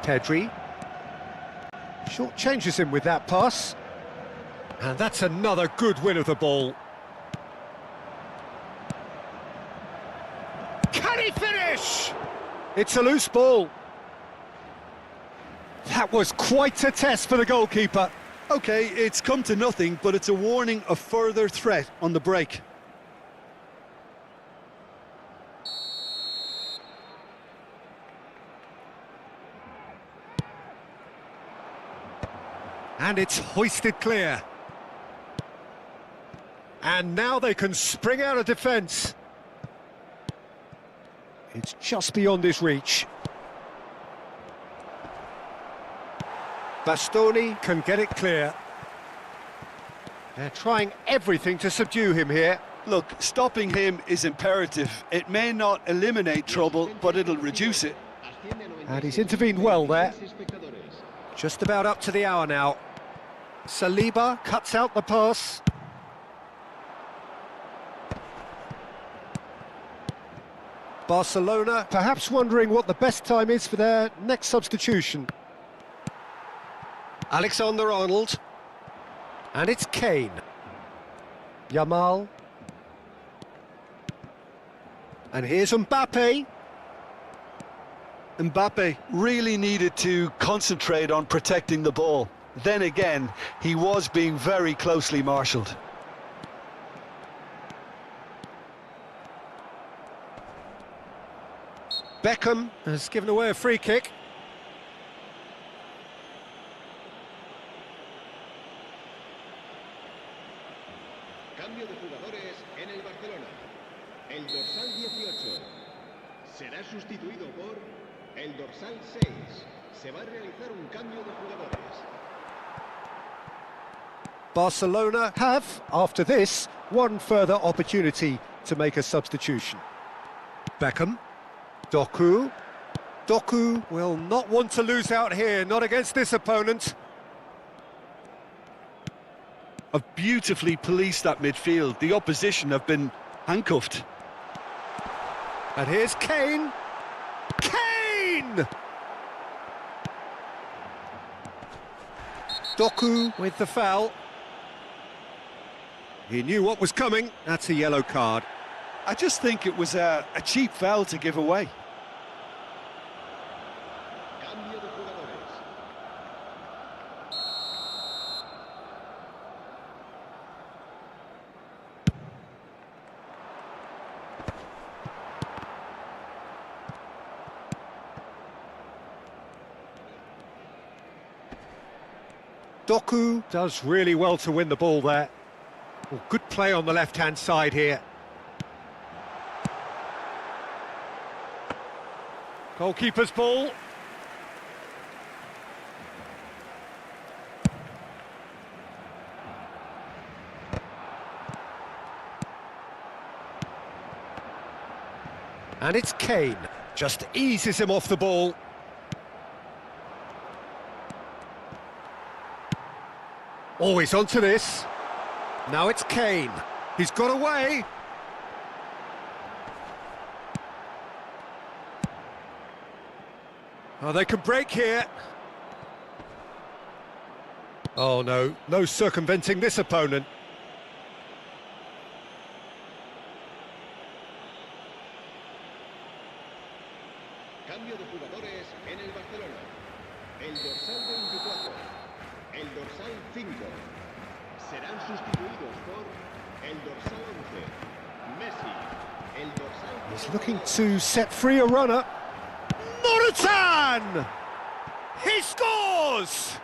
[SPEAKER 1] Pedri. Short changes him with that pass. And that's another good win of the ball. Can he finish? It's a loose ball. That was quite a test for the goalkeeper.
[SPEAKER 2] Okay, it's come to nothing, but it's a warning of further threat on the break.
[SPEAKER 1] And it's hoisted clear. And now they can spring out of defence. It's just beyond his reach. Bastoni can get it clear. They're trying everything to subdue him here.
[SPEAKER 2] Look, stopping him is imperative. It may not eliminate trouble, but it'll reduce it.
[SPEAKER 1] And he's intervened well there. Just about up to the hour now. Saliba cuts out the pass. Barcelona perhaps wondering what the best time is for their next substitution. Alexander-Arnold. And it's Kane. Yamal. And here's Mbappe.
[SPEAKER 2] Mbappe really needed to concentrate on protecting the ball. Then again, he was being very closely marshalled.
[SPEAKER 1] Beckham has given away a free kick.
[SPEAKER 4] Cambio de jugadores en el Barcelona. El dorsal 18 será sustituido por el dorsal 6. Se va a realizar un cambio de jugadores.
[SPEAKER 1] Barcelona have, after this, one further opportunity to make a substitution. Beckham. Doku. Doku will not want to lose out here, not against this opponent.
[SPEAKER 2] Have beautifully policed that midfield. The opposition have been handcuffed.
[SPEAKER 1] And here's Kane. Kane! Doku with the foul. He knew what was coming. That's a yellow card.
[SPEAKER 2] I just think it was a cheap foul to give away.
[SPEAKER 4] Cambio de jugadores.
[SPEAKER 1] Doku does really well to win the ball there. Well, good play on the left-hand side here. Goalkeeper's ball. And it's Kane. Just eases him off the ball. Always onto this. Now it's Kane. He's got away. Oh, they can break here. Oh, no. No circumventing this opponent.
[SPEAKER 4] Cambio de jugadores en el Barcelona. El dorsal 24. El dorsal 5. Serán sustituidos por el dorsal 11. Messi. El dorsal...
[SPEAKER 1] He's looking to set free a runner. Moratan! He scores!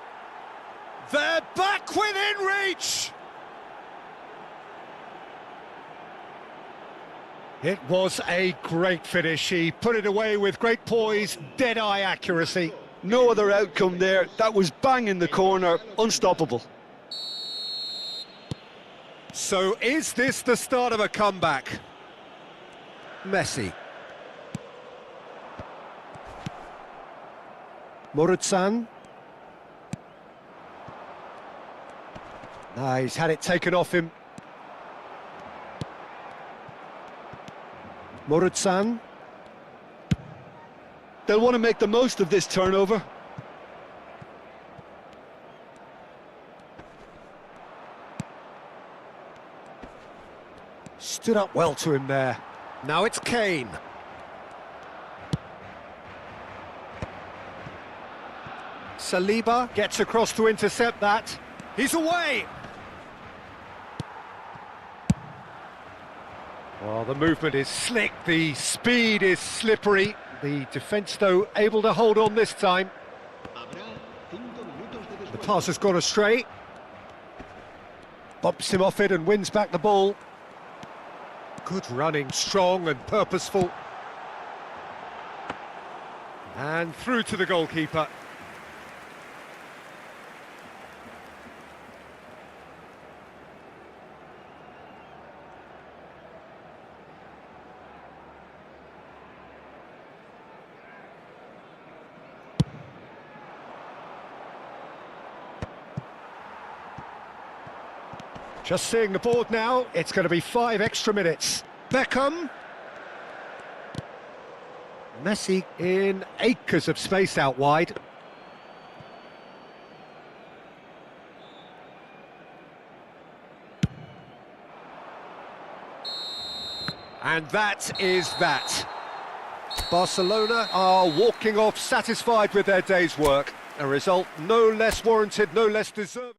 [SPEAKER 1] They're back within reach! It was a great finish. He put it away with great poise, dead-eye accuracy.
[SPEAKER 2] No other outcome there. That was bang in the corner, unstoppable.
[SPEAKER 1] So is this the start of a comeback? Messi. Murutsan. No, he's had it taken off him. Murutsan.
[SPEAKER 2] They'll want to make the most of this turnover.
[SPEAKER 1] Stood up well to him there. Now it's Kane. Saliba gets across to intercept that. He's away! Well, the movement is slick, the speed is slippery. The defence, though, able to hold on this time. The pass has gone astray. Bumps him off it and wins back the ball. Good running, strong and purposeful. And through to the goalkeeper. Just seeing the board now, it's going to be 5 extra minutes. Beckham. Messi in acres of space out wide. And that is that. Barcelona are walking off satisfied with their day's work. A result no less warranted, no less deserved.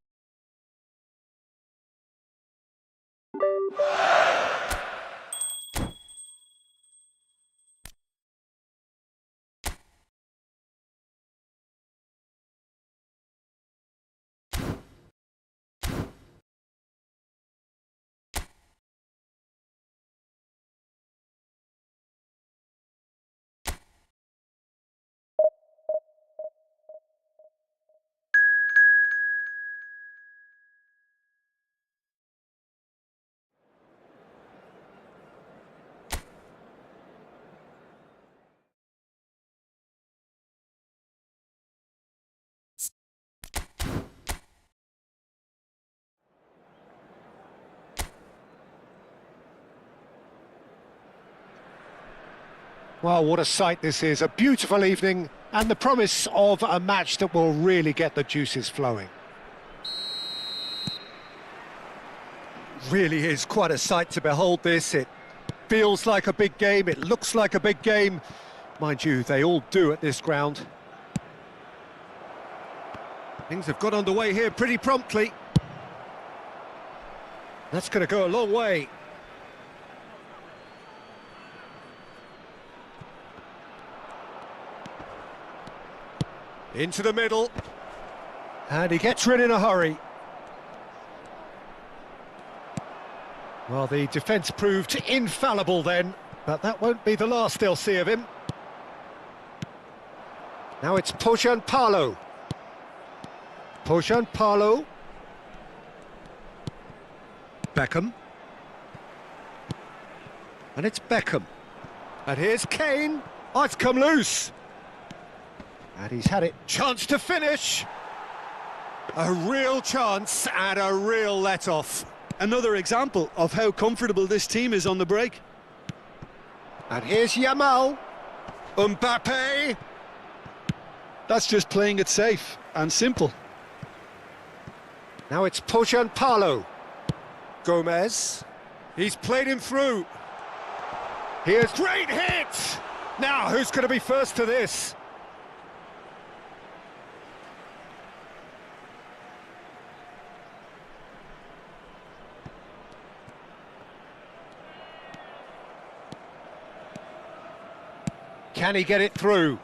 [SPEAKER 1] Well, what a sight this is, a beautiful evening and the promise of a match that will really get the juices flowing. Really is quite a sight to behold this. It feels like a big game, it looks like a big game. Mind you, they all do at this ground. Things have got underway here pretty promptly. That's going to go a long way. Into the middle, and he gets rid in a hurry. Well, the defence proved infallible then, but that won't be the last they'll see of him. Now it's Pohjanpalo. Pohjanpalo. Beckham. And it's Beckham. And here's Kane. Oh, it's come loose. And he's had it. Chance to finish. A real chance and a real let-off.
[SPEAKER 2] Another example of how comfortable this team is on the break.
[SPEAKER 1] And here's Yamal. Mbappe.
[SPEAKER 2] That's just playing it safe and simple.
[SPEAKER 1] Now it's Pohjanpalo. Gomez. He's played him through. Here's great hit. Now, who's going to be first to this? Can he get it through?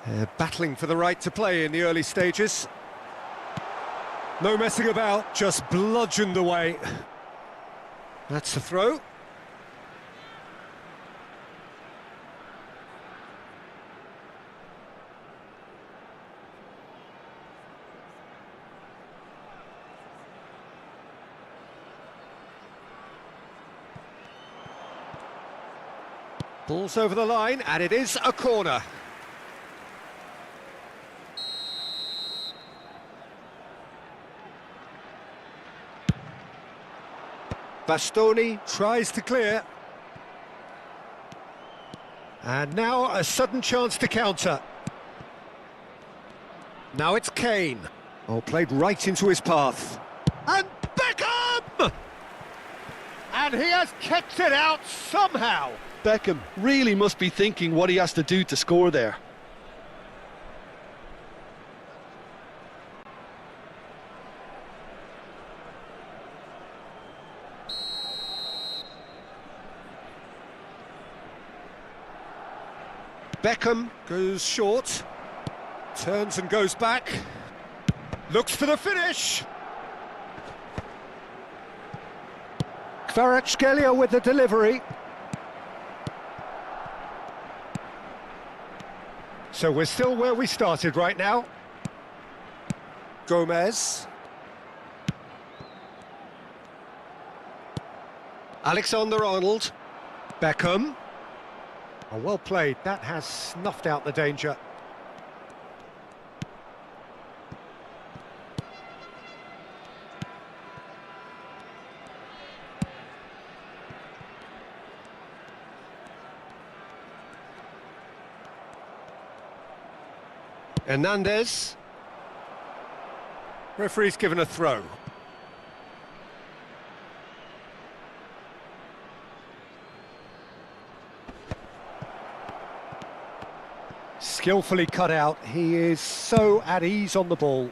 [SPEAKER 1] They're battling for the right to play in the early stages. No messing about, just bludgeoned away. That's the throw. Ball's over the line, and it is a corner. Bastoni tries to clear. And now a sudden chance to counter. Now it's Kane. Oh, played right into his path. And Beckham! And he has kept it out somehow.
[SPEAKER 2] Beckham really must be thinking what he has to do to score there.
[SPEAKER 1] Beckham goes short, turns and goes back, looks for the finish. Kvaratskhelia with the delivery. So we're still where we started right now. Gomez. Alexander-Arnold. Beckham. Oh, well played, that has snuffed out the danger. Hernandez. Referee's given a throw. Skillfully cut out, he is so at ease on the ball.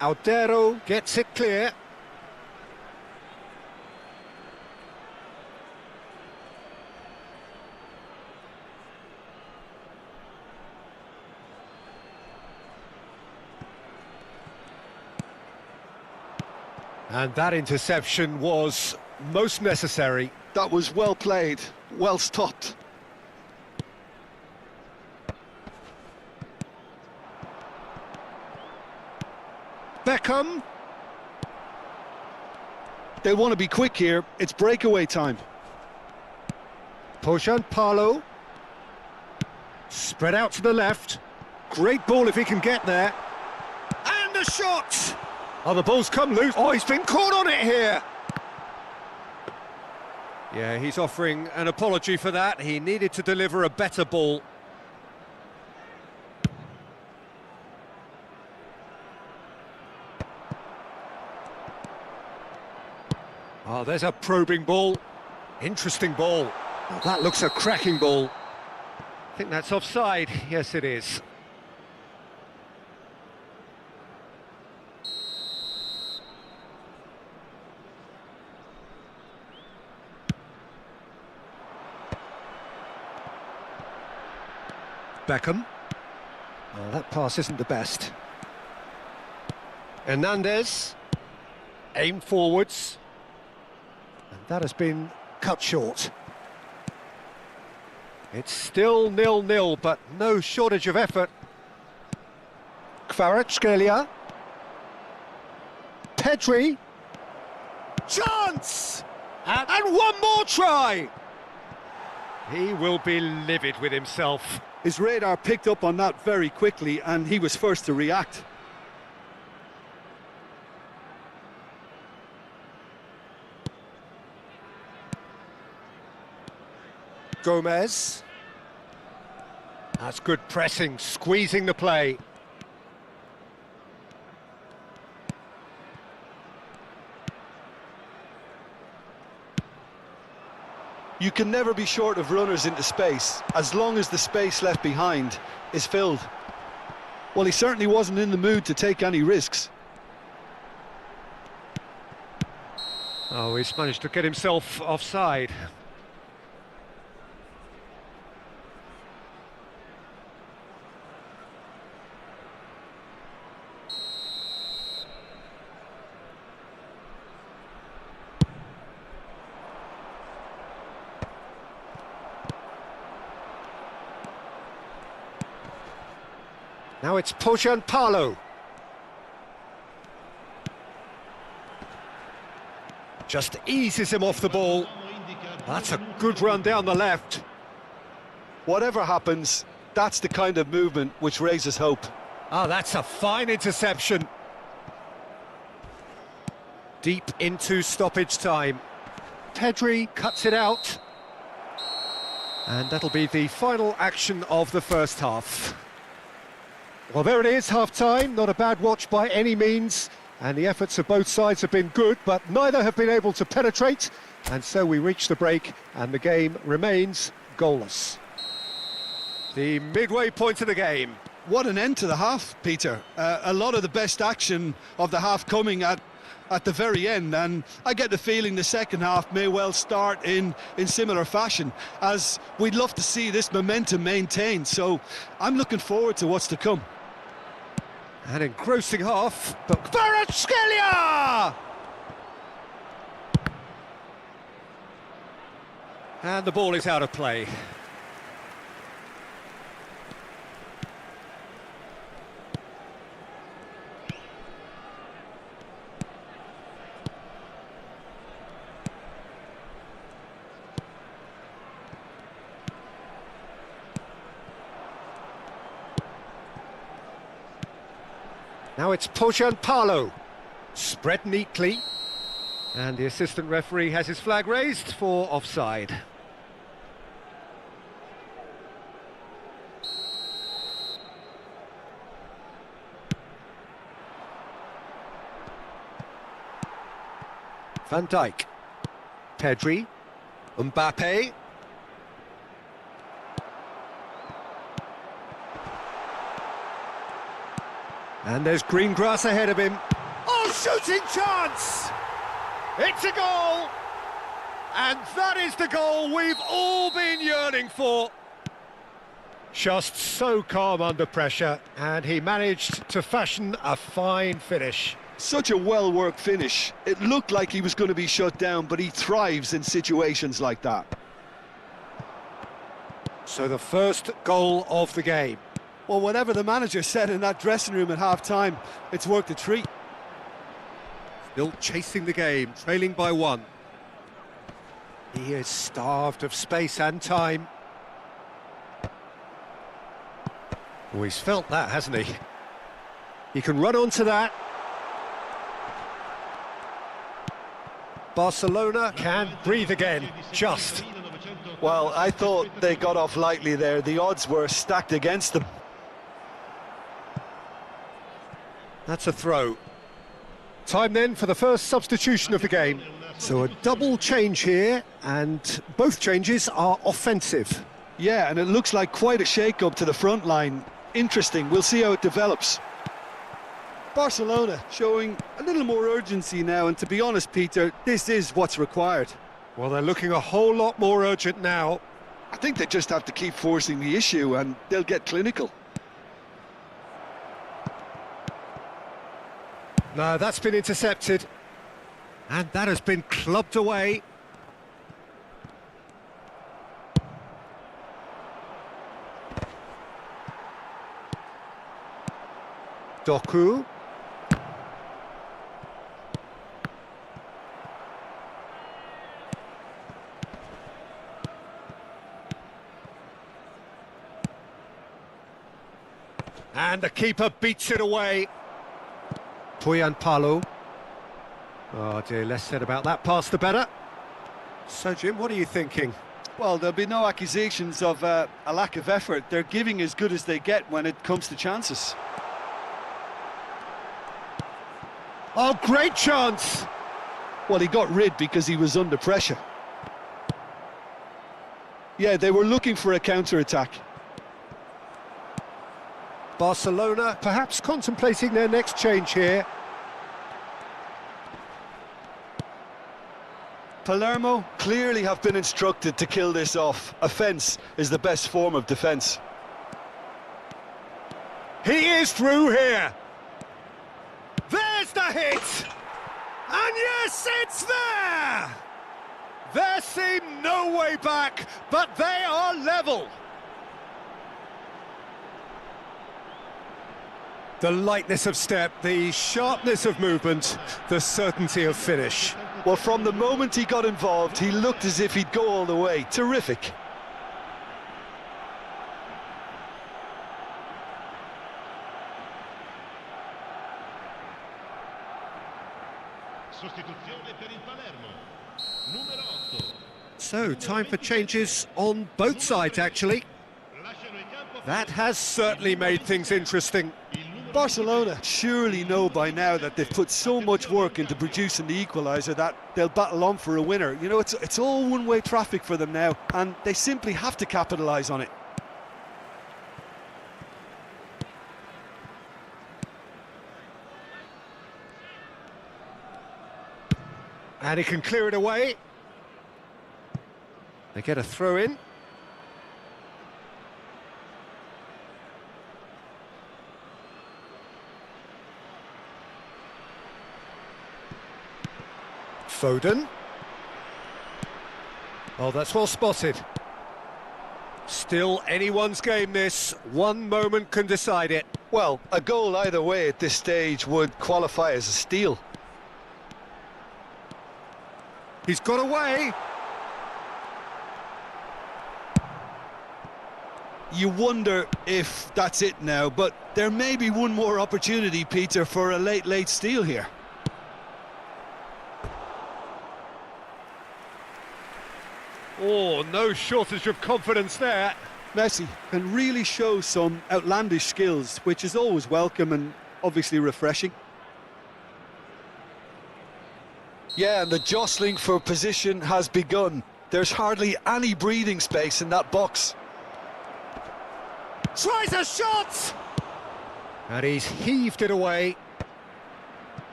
[SPEAKER 1] Aldero gets it clear. And that interception was most necessary.
[SPEAKER 2] That was well played, well stopped.
[SPEAKER 1] Beckham.
[SPEAKER 2] They want to be quick here, it's breakaway time.
[SPEAKER 1] Pojan Palo. Spread out to the left. Great ball if he can get there. And a shot! Oh, the ball's come loose. Oh, he's been caught on it here. Yeah, he's offering an apology for that. He needed to deliver a better ball. Oh, there's a probing ball. Interesting ball. Oh, that looks a cracking ball. I think that's offside. Yes, it is. Beckham. Oh, that pass isn't the best. Hernandez. Aim forwards. And that has been cut short. It's still 0-0, but no shortage of effort. Kvaratskhelia. Pedri. Chance! And one more try! He will be livid with himself.
[SPEAKER 2] His radar picked up on that very quickly and he was first to react.
[SPEAKER 1] Gomez. That's good pressing, squeezing the play.
[SPEAKER 2] You can never be short of runners into space, as long as the space left behind is filled. Well, he certainly wasn't in the mood to take any risks.
[SPEAKER 1] Oh, he's managed to get himself offside. Now it's Palo. Just eases him off the ball. That's a good run down the left.
[SPEAKER 2] Whatever happens, that's the kind of movement which raises hope.
[SPEAKER 1] Ah, that's a fine interception. Deep into stoppage time. Pedri cuts it out. And that'll be the final action of the first half. Well, there it is, half-time. Not a bad watch by any means. And the efforts of both sides have been good, but neither have been able to penetrate. And so we reach the break, and the game remains goalless. The midway point of the game.
[SPEAKER 2] What an end to the half, Peter. A lot of the best action of the half coming at the very end, and I get the feeling the second half may well start in similar fashion, as we'd love to see this momentum maintained. So I'm looking forward to what's to come.
[SPEAKER 1] An engrossing half, but Kvaratskhelia! And the ball is out of play. Now it's Palo. Spread neatly. And the assistant referee has his flag raised for offside. Van Dijk. Pedri. Mbappe. And there's green grass ahead of him. Oh, shooting chance! It's a goal! And that is the goal we've all been yearning for. Just so calm under pressure, and he managed to fashion a fine finish.
[SPEAKER 2] Such a well-worked finish. It looked like he was going to be shut down, but he thrives in situations like that.
[SPEAKER 1] So the first goal of the game.
[SPEAKER 2] Well, whatever the manager said in that dressing room at half-time, it's worked a treat.
[SPEAKER 1] Still chasing the game, trailing by one. He is starved of space and time. Oh, he's felt that, hasn't he? He can run onto that. Barcelona can breathe again, just.
[SPEAKER 2] Well, I thought they got off lightly there. The odds were stacked against them.
[SPEAKER 1] That's a throw. Time then for the first substitution of the game. So a double change here, and both changes are offensive.
[SPEAKER 2] Yeah, and it looks like quite a shake-up to the front line. Interesting, we'll see how it develops. Barcelona showing a little more urgency now, and to be honest, Peter, this is what's required.
[SPEAKER 1] Well, they're looking a whole lot more urgent now.
[SPEAKER 2] I think they just have to keep forcing the issue, and they'll get clinical.
[SPEAKER 1] No, that's been intercepted. And that has been clubbed away. Doku. And the keeper beats it away. Palo. Oh dear, less said about that pass the better. So Jim, what are you thinking?
[SPEAKER 2] Well, there'll be no accusations of a lack of effort. They're giving as good as they get when it comes to chances.
[SPEAKER 1] Oh, great chance!
[SPEAKER 2] Well, he got rid because he was under pressure. Yeah, they were looking for a counter-attack.
[SPEAKER 1] Barcelona perhaps contemplating their next change here.
[SPEAKER 2] Palermo clearly have been instructed to kill this off. Offence is the best form of defence.
[SPEAKER 1] He is through here. There's the hit! And yes, it's there! There seemed no way back, but they are level. The lightness of step, the sharpness of movement, the certainty of finish.
[SPEAKER 2] Well, from the moment he got involved, he looked as if he'd go all the way. Terrific.
[SPEAKER 3] Sostituzione per il Palermo. Numero 8.
[SPEAKER 1] So, time for changes on both sides, actually.
[SPEAKER 3] Lasciano il campo.
[SPEAKER 1] That has certainly made things interesting.
[SPEAKER 2] Barcelona surely know by now that they've put so much work into producing the equaliser that they'll battle on for a winner. You know, it's all one-way traffic for them now, and they simply have to capitalise on it.
[SPEAKER 1] And he can clear it away. They get a throw in. Foden. Oh, that's well spotted. Still anyone's game, this. One moment can decide it.
[SPEAKER 2] Well, a goal either way at this stage would qualify as a steal.
[SPEAKER 1] He's got away.
[SPEAKER 2] You wonder if that's it now, but there may be one more opportunity, Peter, for a late steal here.
[SPEAKER 1] Oh, no shortage of confidence there.
[SPEAKER 2] Messi can really show some outlandish skills, which is always welcome and obviously refreshing. Yeah, and the jostling for position has begun. There's hardly any breathing space in that box.
[SPEAKER 1] Tries a shot! And he's heaved it away.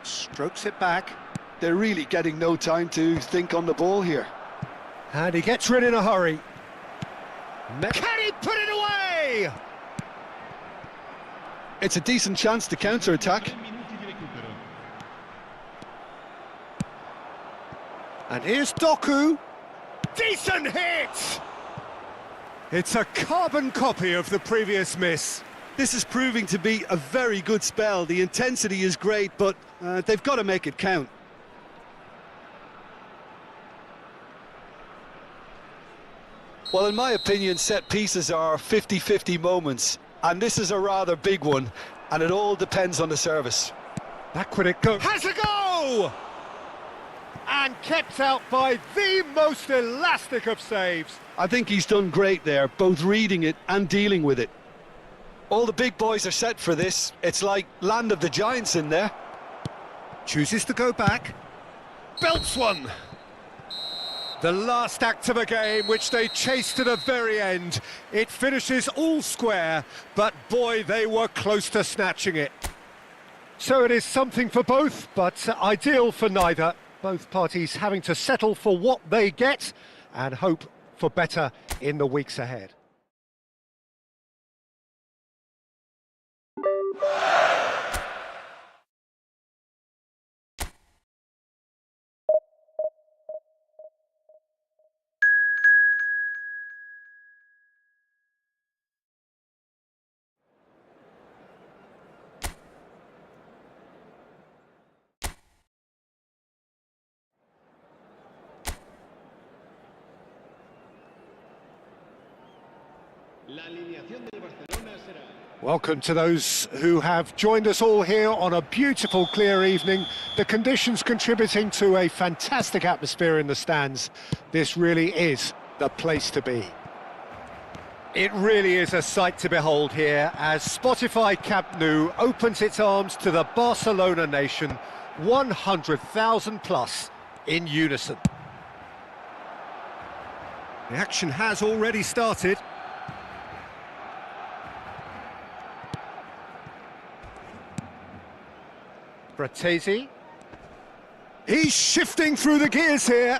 [SPEAKER 1] Strokes it back.
[SPEAKER 2] They're really getting no time to think on the ball here.
[SPEAKER 1] And he gets rid in a hurry. Can he put it away?
[SPEAKER 2] It's a decent chance to counter-attack.
[SPEAKER 3] 3 minuti di recupero.
[SPEAKER 1] And here's Doku. Decent hit! It's a carbon copy of the previous miss.
[SPEAKER 2] This is proving to be a very good spell. The intensity is great, but they've got to make it count. Well, in my opinion, set pieces are 50-50 moments, and this is a rather big one, and it all depends on the service.
[SPEAKER 1] Back when it goes. Has a go! And kept out by the most elastic of saves.
[SPEAKER 2] I think he's done great there, both reading it and dealing with it. All the big boys are set for this. It's like Land of the Giants in there.
[SPEAKER 1] Chooses to go back. Belts one. The last act of a game, which they chased to the very end. It finishes all square, but boy, they were close to snatching it. So it is something for both, but ideal for neither. Both parties having to settle for what they get and hope for better in the weeks ahead.
[SPEAKER 4] La alineación del Barcelona será...
[SPEAKER 1] Welcome to those who have joined us all here on a beautiful, clear evening. The conditions contributing to a fantastic atmosphere in the stands. This really is the place to be. It really is a sight to behold here as Spotify Camp Nou opens its arms to the Barcelona nation, 100,000 plus in unison. The action has already started. Bratesi. He's shifting through the gears here.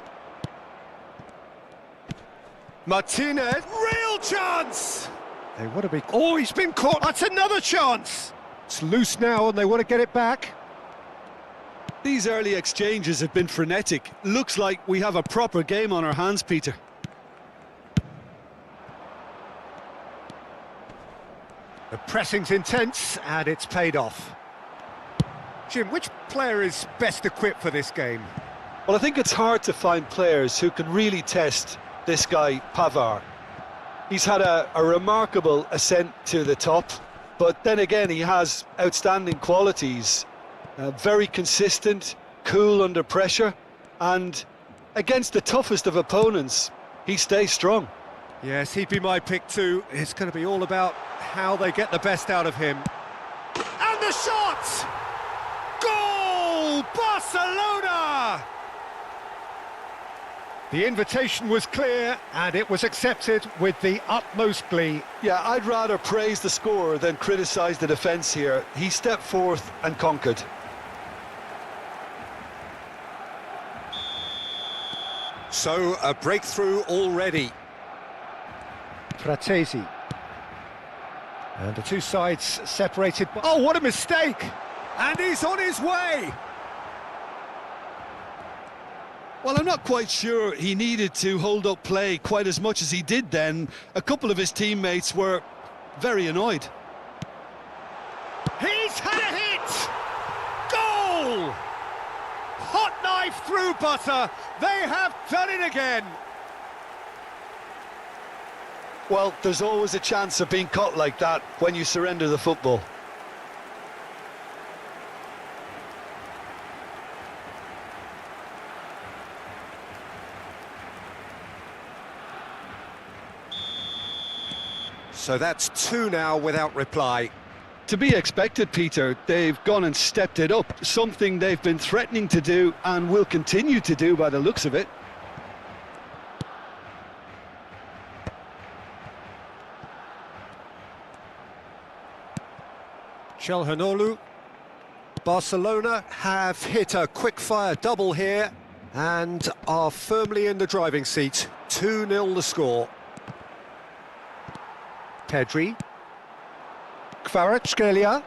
[SPEAKER 1] Martinez, real chance! They want to be... Oh, he's been caught. That's another chance! It's loose now and they want to get it back.
[SPEAKER 2] These early exchanges have been frenetic. Looks like we have a proper game on our hands, Peter.
[SPEAKER 1] The pressing's intense, and it's paid off. Jim, which player is best equipped for this game?
[SPEAKER 2] Well, I think it's hard to find players who can really test this guy, Pavard. He's had a remarkable ascent to the top, but then again, he has outstanding qualities. Very consistent, cool under pressure, and against the toughest of opponents, he stays strong.
[SPEAKER 1] Yes, he'd be my pick too. It's going to be all about how they get the best out of him. And the shot! Goal! Barcelona! The invitation was clear, and it was accepted with the utmost glee.
[SPEAKER 2] Yeah, I'd rather praise the scorer than criticise the defence here. He stepped forth and conquered.
[SPEAKER 1] So, a breakthrough already. Fratesi. And the two sides separated by... Oh, what a mistake! And he's on his way!
[SPEAKER 2] Well, I'm not quite sure he needed to hold up play quite as much as he did then. A couple of his teammates were very annoyed.
[SPEAKER 1] He's had a hit! Goal! Hot knife through butter. They have done it again.
[SPEAKER 2] Well, there's always a chance of being caught like that when you surrender the football.
[SPEAKER 1] So that's two now without reply.
[SPEAKER 2] To be expected, Peter. They've gone and stepped it up, something they've been threatening to do and will continue to do by the looks of it.
[SPEAKER 1] Çalhanoğlu. Barcelona have hit a quick-fire double here and are firmly in the driving seat. 2-0 the score. Pedri. Kvaratskhelia.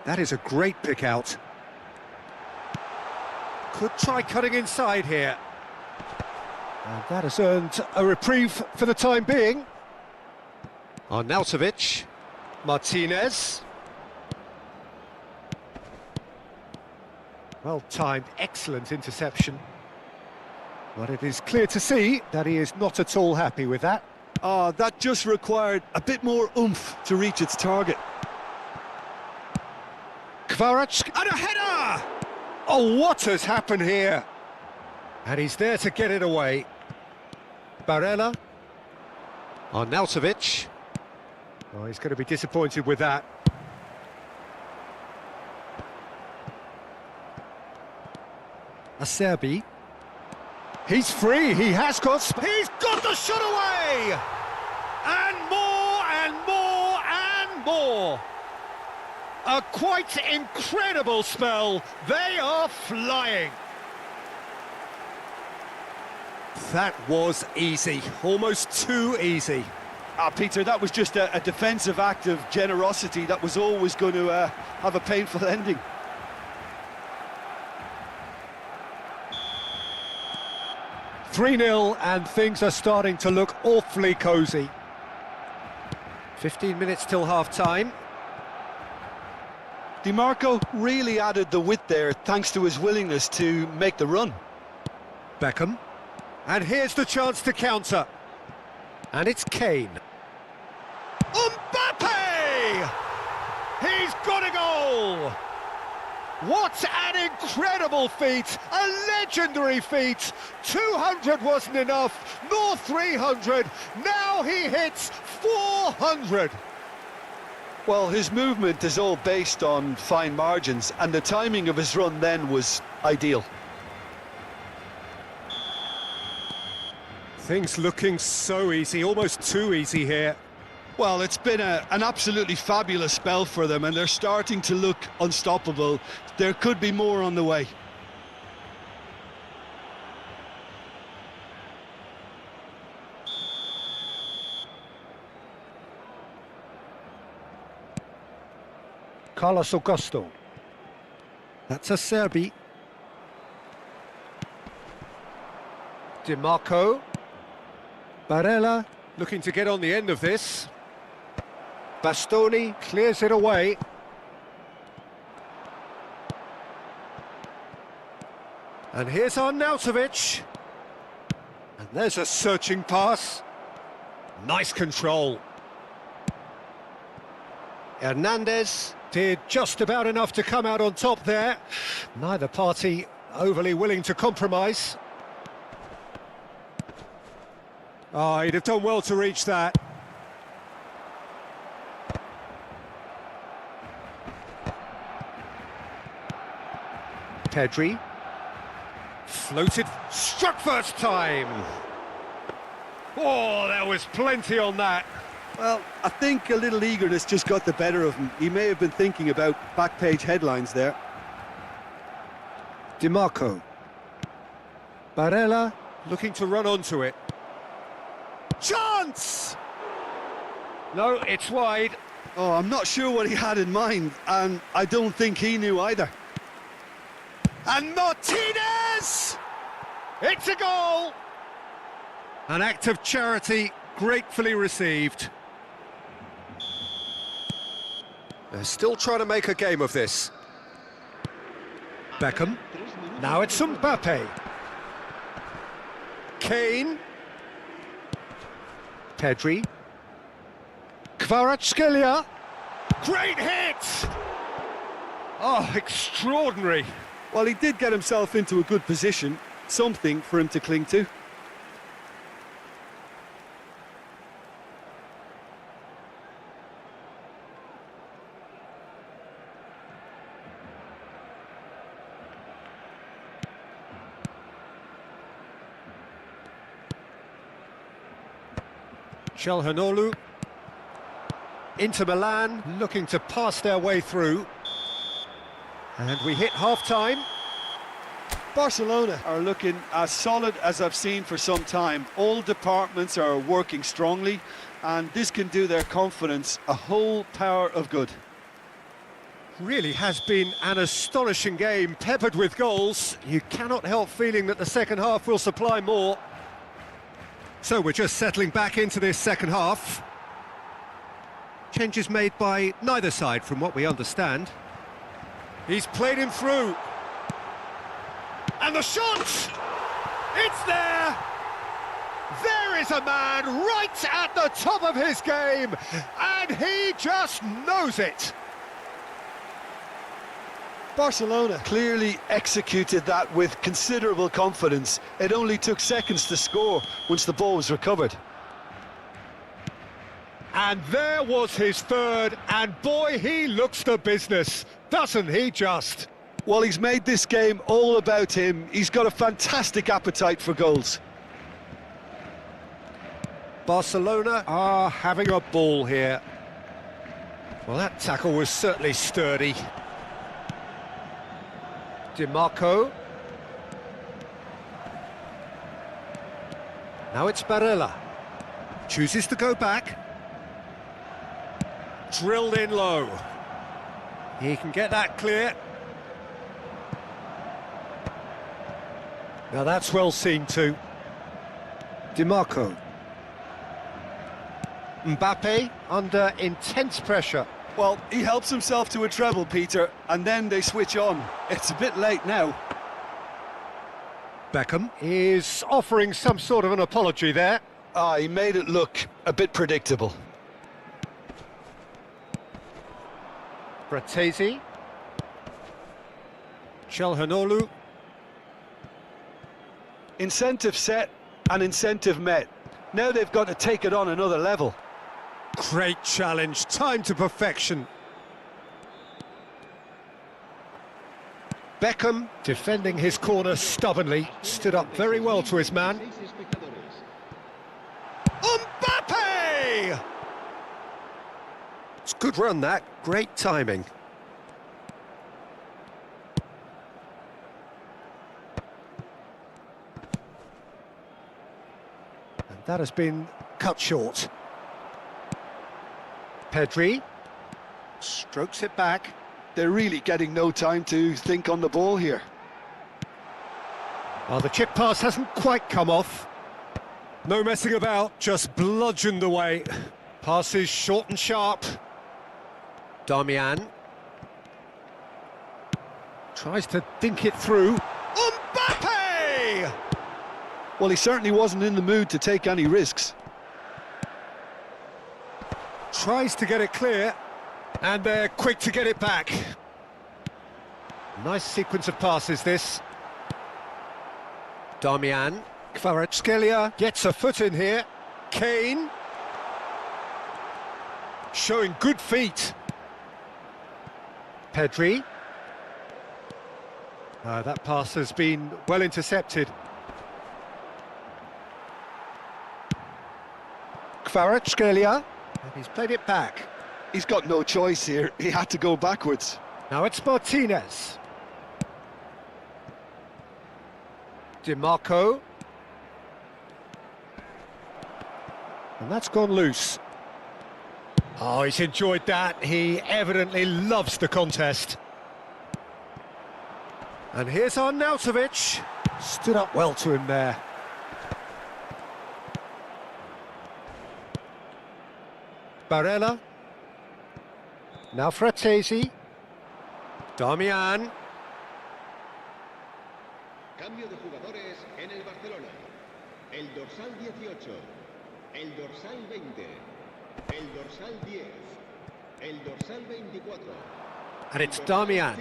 [SPEAKER 1] That is a great pick out. Could try cutting inside here. And that has earned a reprieve for the time being. Arnautovic. Martinez. Well-timed, excellent interception. But it is clear to see that he is not at all happy with that.
[SPEAKER 2] That just required a bit more oomph to reach its target.
[SPEAKER 1] Kvaratskhelia, and a header! Oh, what has happened here? And he's there to get it away. Barella. Arnautovic. Oh, he's going to be disappointed with that. Acerbi. He's free, he has got... He's got the shot away! And more, and more, and more! A quite incredible spell. They are flying. That was easy, almost too easy.
[SPEAKER 2] Peter, that was just a defensive act of generosity that was always going to have a painful ending.
[SPEAKER 1] (3-0) and things are starting to look awfully cosy. 15 minutes till half-time.
[SPEAKER 2] Di Marco really added the width there thanks to his willingness to make the run.
[SPEAKER 1] Beckham. And here's the chance to counter. And it's Kane. Mbappe! He's got a goal! What an incredible feat, a legendary feat. 200 wasn't enough, nor 300. Now he hits 400.
[SPEAKER 2] Well, his movement is all based on fine margins, and the timing of his run then was ideal.
[SPEAKER 1] Things looking so easy, almost too easy here.
[SPEAKER 2] Well, it's been an absolutely fabulous spell for them, and they're starting to look unstoppable. There could be more on the way.
[SPEAKER 1] Carlos Augusto. That's Acerbi. Di Marco. Barella looking to get on the end of this. Bastoni clears it away. And here's Arnautovic. And there's a searching pass. Nice control. Hernandez did just about enough to come out on top there. Neither party overly willing to compromise. Oh, he'd have done well to reach that. Pedri. Floated, struck first time. Oh, there was plenty on that.
[SPEAKER 2] Well, I think a little eagerness just got the better of him. He may have been thinking about back-page headlines there.
[SPEAKER 1] DiMarco. Barella looking to run onto it. Chance! No, it's wide.
[SPEAKER 2] Oh, I'm not sure what he had in mind, and I don't think he knew either.
[SPEAKER 1] And Martinez! It's a goal! An act of charity gratefully received. They're still trying to make a game of this. Beckham. Now it's Mbappe. Kane. Pedri. Kvaratskhelia. Great hit! Oh, extraordinary.
[SPEAKER 2] Well, he did get himself into a good position, something for him to cling to.
[SPEAKER 1] Calhanoglu. Inter Milan looking to pass their way through. And we hit half-time.
[SPEAKER 2] Barcelona are looking as solid as I've seen for some time. All departments are working strongly, and this can do their confidence a whole power of good.
[SPEAKER 1] Really has been an astonishing game, peppered with goals. You cannot help feeling that the second half will supply more. So we're just settling back into this second half. Changes made by neither side, from what we understand. He's played him through. And the shot! It's there! There is a man right at the top of his game, and he just knows it.
[SPEAKER 2] Barcelona clearly executed that with considerable confidence. It only took seconds to score once the ball was recovered.
[SPEAKER 1] And there was his third, and boy, he looks the business, doesn't he just?
[SPEAKER 2] Well, he's made this game all about him. He's got a fantastic appetite for goals.
[SPEAKER 1] Barcelona are having a ball here. Well, that tackle was certainly sturdy. DiMarco. Now it's Barella. Chooses to go back. Drilled in low. He can get that clear. Now that's well seen too. DiMarco. Mbappe under intense pressure.
[SPEAKER 2] Well, he helps himself to a treble, Peter, and then they switch on. It's a bit late now.
[SPEAKER 1] Beckham is offering some sort of an apology there.
[SPEAKER 2] He made it look a bit predictable.
[SPEAKER 1] Bratesi. Calhanoglu.
[SPEAKER 2] Incentive set and incentive met. Now they've got to take it on another level.
[SPEAKER 1] Great challenge, time to perfection. Beckham, defending his corner stubbornly, stood up very well to his man. Mbappe! It's a good run that, great timing. And that has been cut short. Pedri strokes it back.
[SPEAKER 2] They're really getting no time to think on the ball here.
[SPEAKER 1] Oh, the chip pass hasn't quite come off. No messing about, just bludgeoned away. Passes short and sharp. Darmian. Tries to dink it through. Mbappe!
[SPEAKER 2] Well, he certainly wasn't in the mood to take any risks.
[SPEAKER 1] Tries to get it clear, and they're quick to get it back. Nice sequence of passes, this. Darmian. Kvaratskhelia gets a foot in here. Kane. Showing good feet. Pedri. That pass has been well intercepted. Kvaratskhelia. And he's played it back.
[SPEAKER 2] He's got no choice here. He had to go backwards.
[SPEAKER 1] Now it's Martinez. DiMarco. And that's gone loose. Oh, he's enjoyed that. He evidently loves the contest. And here's Arnautovic. Stood up well to him there. Barella. Now Fratesi. Darmian.
[SPEAKER 4] Cambio de jugadores en el Barcelona. El dorsal 18, el dorsal 20, el dorsal 10, el dorsal 24.
[SPEAKER 1] And it's Darmian.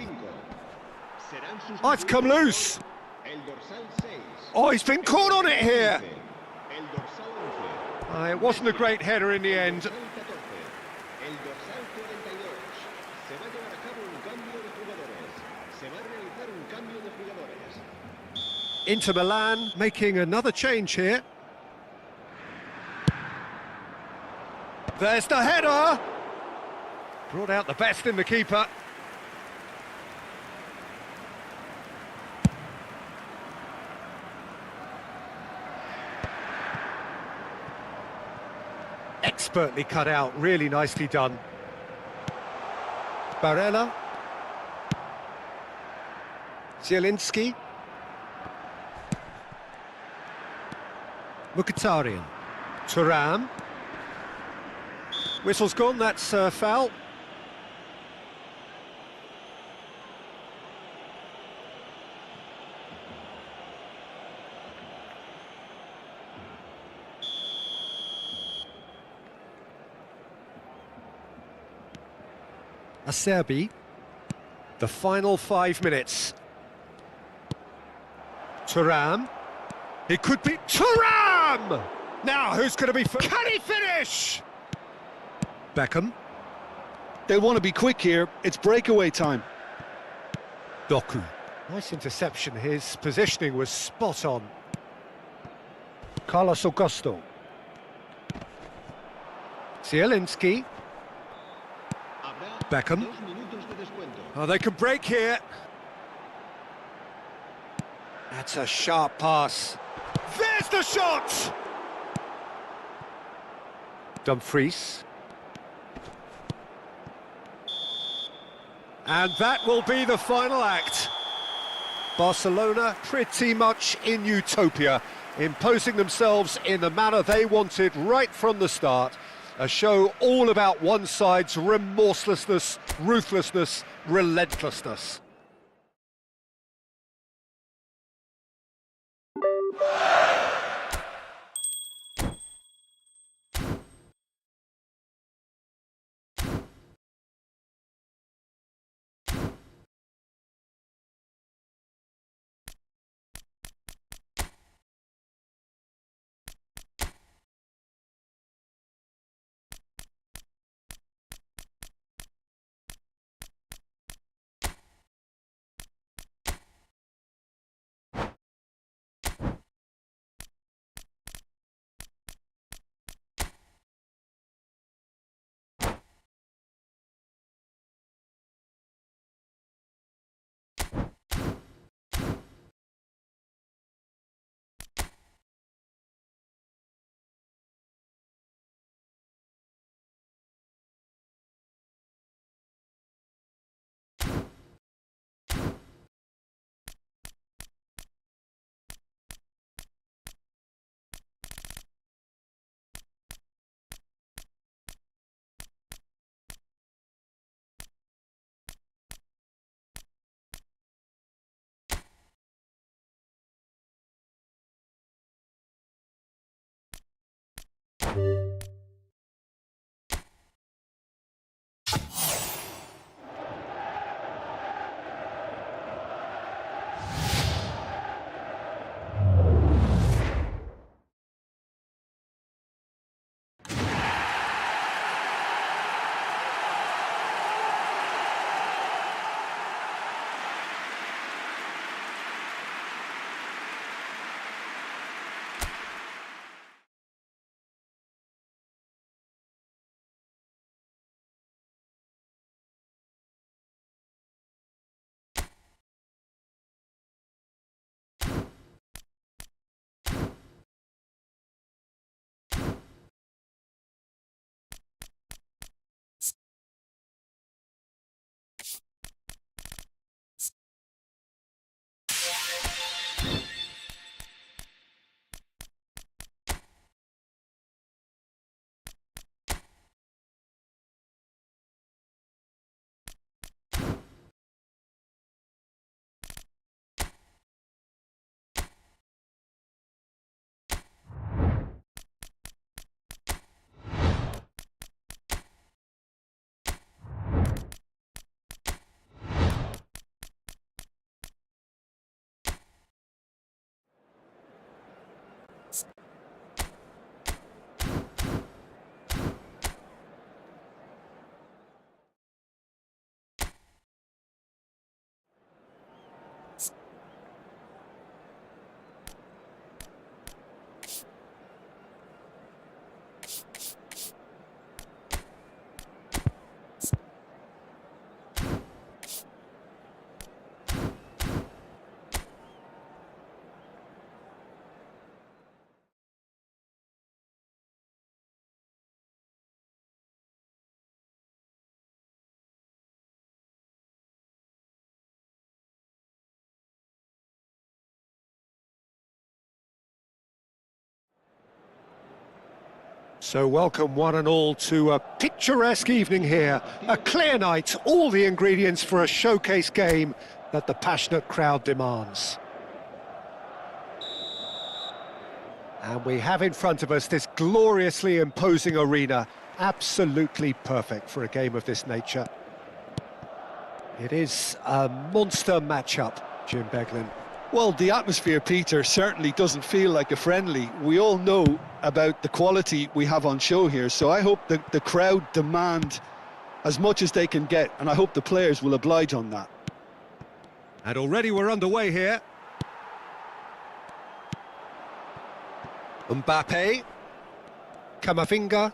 [SPEAKER 4] Serán
[SPEAKER 1] Oh, it's come loose.
[SPEAKER 4] El dorsal 6.
[SPEAKER 1] Oh, he's been caught on it here.
[SPEAKER 4] El dorsal 11.
[SPEAKER 1] It wasn't a great header in the end.
[SPEAKER 4] El 14. El dorsal 42. Se va a llevar a cabo un cambio de jugadores. Se va a realizar un cambio de jugadores.
[SPEAKER 1] Inter Milan making another change here. There's the header. Brought out the best in the keeper. Expertly cut out, really nicely done. Barella. Zielinski. Mkhitaryan. Thuram. Whistle's gone, that's foul. Acerbi. The final 5 minutes. Thuram. It could be Thuram! Now, who's going to be... Can he finish? Beckham.
[SPEAKER 2] They want to be quick here. It's breakaway time.
[SPEAKER 1] Doku. Nice interception. His positioning was spot on. Carlos Augusto. Zielinski. Beckham. Oh, they can break here. That's a sharp pass. There's the shot! Dumfries. And that will be the final act. Barcelona pretty much in utopia, imposing themselves in the manner they wanted right from the start. A show all about one side's remorselessness, ruthlessness, relentlessness. So welcome one and all to a picturesque evening here, a clear night, all the ingredients for a showcase game that the passionate crowd demands. And we have in front of us this gloriously imposing arena, absolutely perfect for a game of this nature. It is a monster matchup, Jim Beglin.
[SPEAKER 2] Well, the atmosphere, Peter, certainly doesn't feel like a friendly. We all know about the quality we have on show here, so I hope that the crowd demand as much as they can get, and I hope the players will oblige on that.
[SPEAKER 1] And already we're underway here. Mbappe, Camavinga.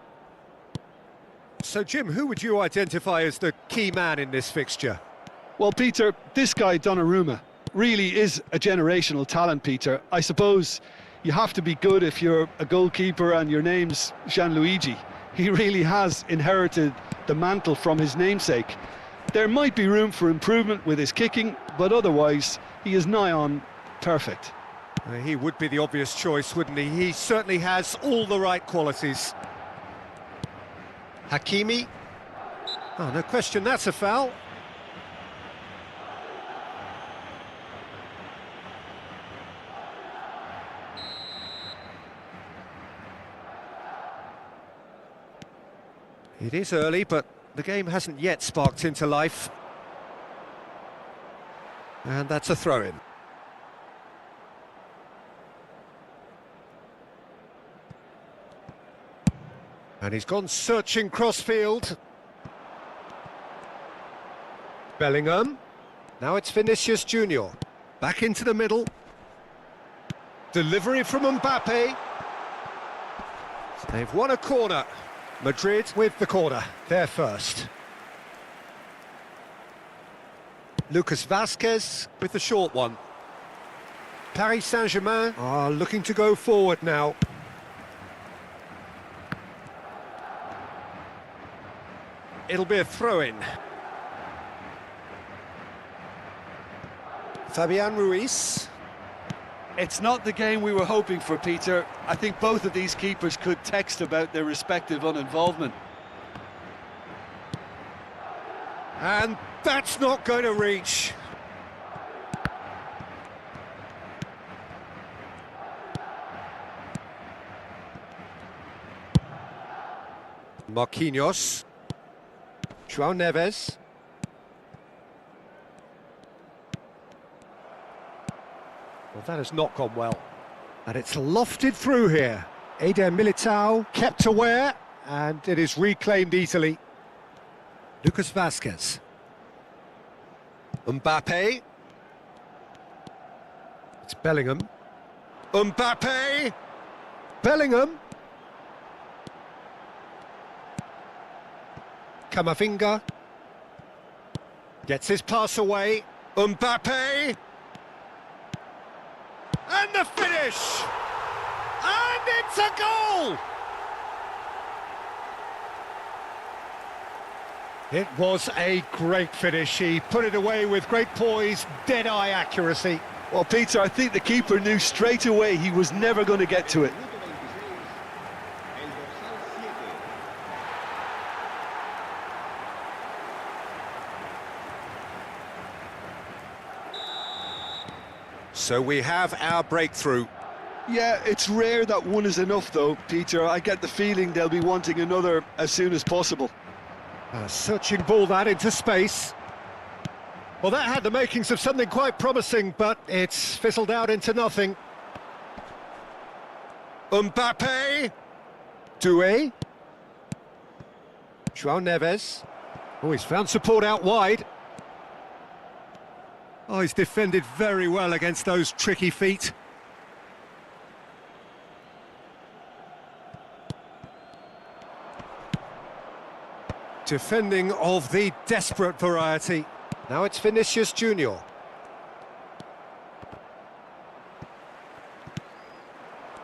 [SPEAKER 1] So, Jim, who would you identify as the key man in this fixture?
[SPEAKER 2] Well, Peter, this guy, Donnarumma, really is a generational talent, Peter. I suppose you have to be good if you're a goalkeeper and your name's Gianluigi. He really has inherited the mantle from his namesake. There might be room for improvement with his kicking, but otherwise, he is nigh on perfect.
[SPEAKER 1] He would be the obvious choice, wouldn't he? He certainly has all the right qualities. Hakimi. Oh, no question, that's a foul. It is early, but the game hasn't yet sparked into life. And that's a throw-in. And he's gone searching cross-field. Bellingham. Now it's Vinicius Junior. Back into the middle. Delivery from Mbappe. They've won a corner. Madrid with the corner, they're first. Lucas Vazquez with the short one. Paris Saint-Germain are looking to go forward now. It'll be a throw-in. Fabian Ruiz.
[SPEAKER 2] It's not the game we were hoping for, Peter. I think both of these keepers could text about their respective uninvolvement.
[SPEAKER 1] And that's not going to reach. Marquinhos. João Neves. Well, that has not gone well. And it's lofted through here. Eder Militao kept aware, and it is reclaimed easily. Lucas Vazquez. Mbappe. It's Bellingham. Mbappe! Bellingham! Camavinga. Gets his pass away. Mbappe! And the finish! And it's a goal! It was a great finish. He put it away with great poise, dead-eye accuracy.
[SPEAKER 2] Well, Peter, I think the keeper knew straight away he was never going to get to it.
[SPEAKER 1] So we have our breakthrough.
[SPEAKER 2] Yeah, it's rare that one is enough, though, Peter. I get the feeling they'll be wanting another as soon as possible.
[SPEAKER 1] A searching ball that into space. Well, that had the makings of something quite promising, but it's fizzled out into nothing. Mbappe! Doué. João Neves. Oh, he's found support out wide. Oh, he's defended very well against those tricky feet. Defending of the desperate variety. Now it's Vinicius Junior.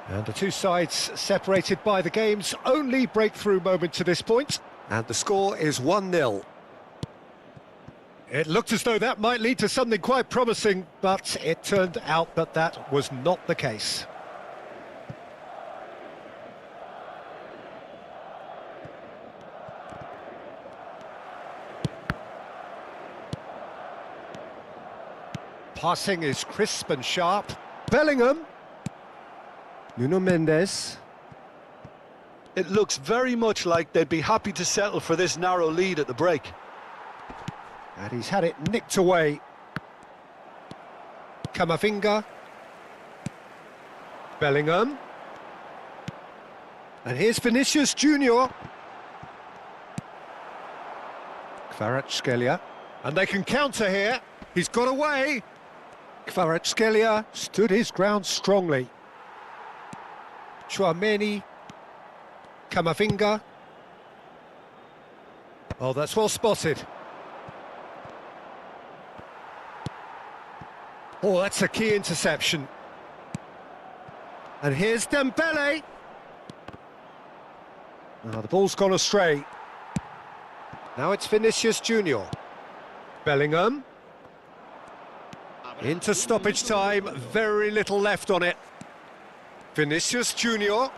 [SPEAKER 1] And the two sides separated by the game's only breakthrough moment to this point. And the score is 1-0. It looked as though that might lead to something quite promising, but it turned out that that was not the case. Passing is crisp and sharp. Bellingham. Nuno Mendes.
[SPEAKER 2] It looks very much like they'd be happy to settle for this narrow lead at the break.
[SPEAKER 1] And he's had it nicked away. Camavinga. Bellingham. And here's Vinicius Junior. Kvaratskhelia. And they can counter here. He's got away. Kvaratskhelia stood his ground strongly. Tchouaméni. Camavinga. Oh, that's well spotted. Oh, that's a key interception. And here's Dembele. Now the ball's gone astray. Now it's Vinicius Junior. Bellingham. Into stoppage time, very little left on it. Vinicius Junior.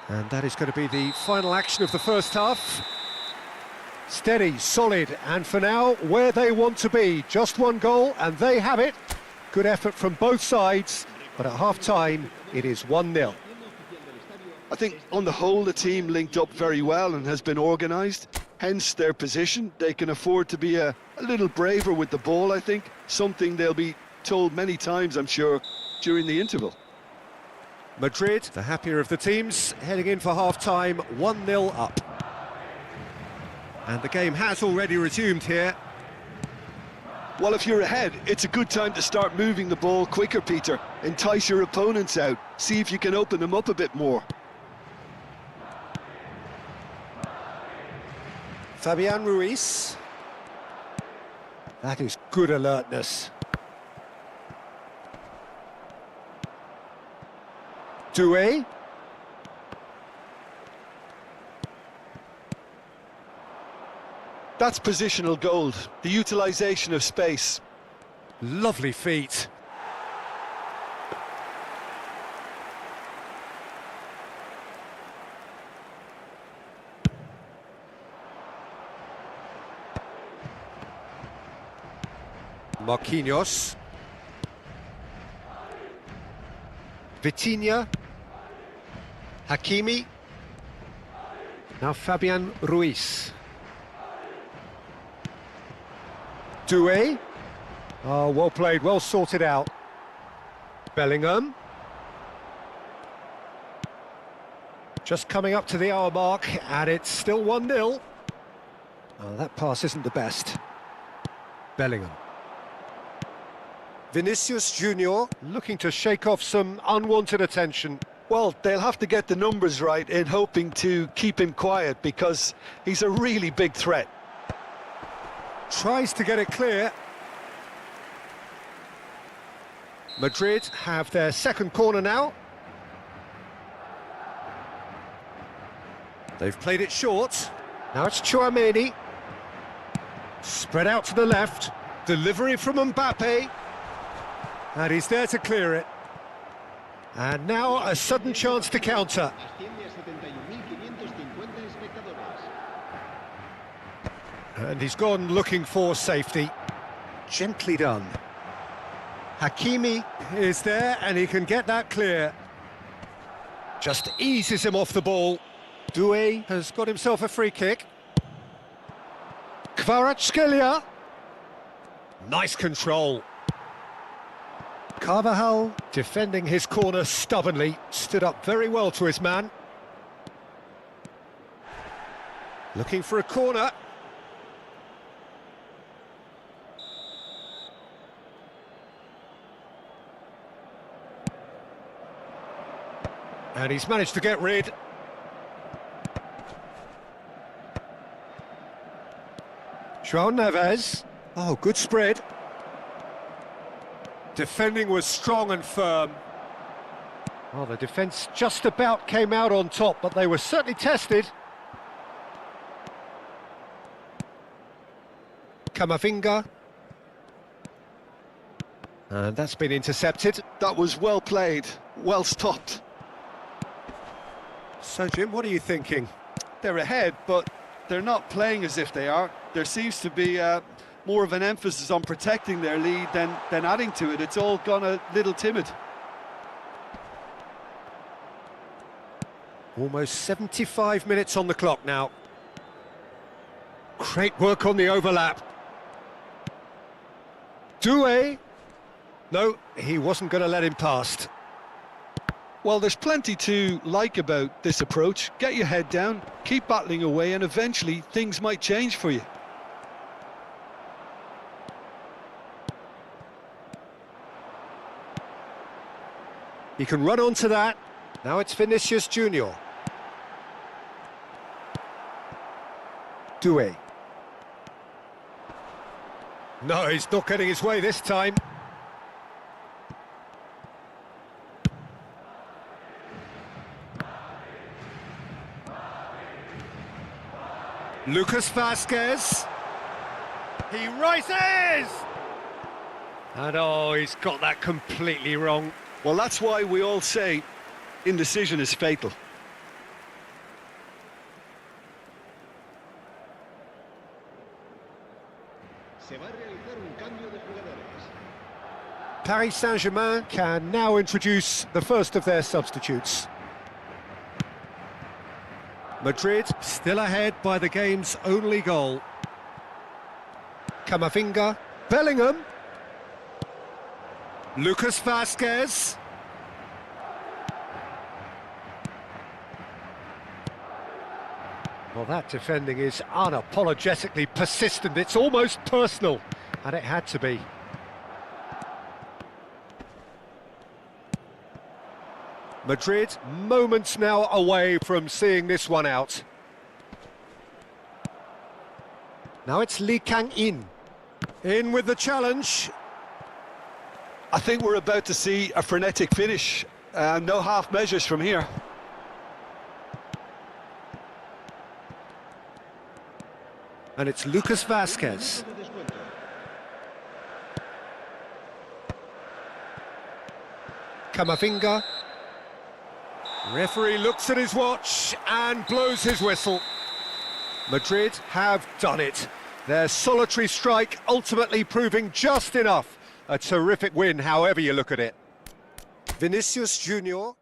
[SPEAKER 1] And that is going to be the final action of the first half. Steady, solid, and for now, where they want to be. Just one goal, and they have it. Good effort from both sides, but at half-time, it is 1-0.
[SPEAKER 2] I think, on the whole, the team linked up very well and has been organised. Hence their position. They can afford to be a little braver with the ball, I think. Something they'll be told many times, I'm sure, during the interval.
[SPEAKER 1] Madrid, the happier of the teams, heading in for half-time, 1-0 up. And the game has already resumed here.
[SPEAKER 2] Well, if you're ahead, it's a good time to start moving the ball quicker, Peter. Entice your opponents out. See if you can open them up a bit more.
[SPEAKER 1] Fabian Ruiz. That is good alertness. Doué.
[SPEAKER 2] That's positional gold, the utilisation of space.
[SPEAKER 1] Lovely feet. Marquinhos. Vitinha. Hakimi. Now Fabian Ruiz. Doué. Oh, well played, well sorted out. Bellingham. Just coming up to the hour mark, and it's still 1-0. Oh, that pass isn't the best. Bellingham. Vinicius Junior looking to shake off some unwanted attention.
[SPEAKER 2] Well, they'll have to get the numbers right in hoping to keep him quiet because he's a really big threat.
[SPEAKER 1] Tries to get it clear. Madrid have their second corner now. They've played it short. Now it's Tchouaméni. Spread out to the left. Delivery from Mbappe. And he's there to clear it. And now a sudden chance to counter.
[SPEAKER 4] Asciende a 71.550 espectadores.
[SPEAKER 1] And he's gone looking for safety. Gently done. Hakimi is there and he can get that clear. Just eases him off the ball. Doué has got himself a free kick. Kvaratskhelia. Nice control. Carvajal, defending his corner stubbornly, stood up very well to his man. Looking for a corner. And he's managed to get rid. João Neves. Oh, good spread. Defending was strong and firm. Well, the defence just about came out on top, but they were certainly tested. Camavinga. And that's been intercepted.
[SPEAKER 2] That was well played, well stopped.
[SPEAKER 1] So, Jim, what are you thinking?
[SPEAKER 2] They're ahead, but they're not playing as if they are. There seems to be more of an emphasis on protecting their lead than adding to it. It's all gone a little timid.
[SPEAKER 1] Almost 75 minutes on the clock now. Great work on the overlap. Doué. No, he wasn't going to let him past.
[SPEAKER 2] Well, there's plenty to like about this approach. Get your head down, keep battling away, and eventually things might change for you.
[SPEAKER 1] He can run onto that. Now it's Vinicius Junior. Doué. No, he's not getting his way this time. Lucas Vazquez. He rises! And oh, he's got that completely wrong.
[SPEAKER 2] Well, that's why we all say indecision is fatal.
[SPEAKER 4] Se va a realizar un cambio de jugadores.
[SPEAKER 1] Paris Saint-Germain can now introduce the first of their substitutes. Madrid still ahead by the game's only goal. Camavinga. Bellingham. Lucas Vazquez. Well, that defending is unapologetically persistent. It's almost personal, and it had to be. Madrid moments now away from seeing this one out. Now it's Lee Kang-in. In with the challenge.
[SPEAKER 2] I think we're about to see a frenetic finish. No half measures from here.
[SPEAKER 1] And it's Lucas Vazquez. Camavinga. Referee looks at his watch and blows his whistle. Madrid have done it. Their solitary strike ultimately proving just enough. A terrific win, however you look at it. Vinicius Junior.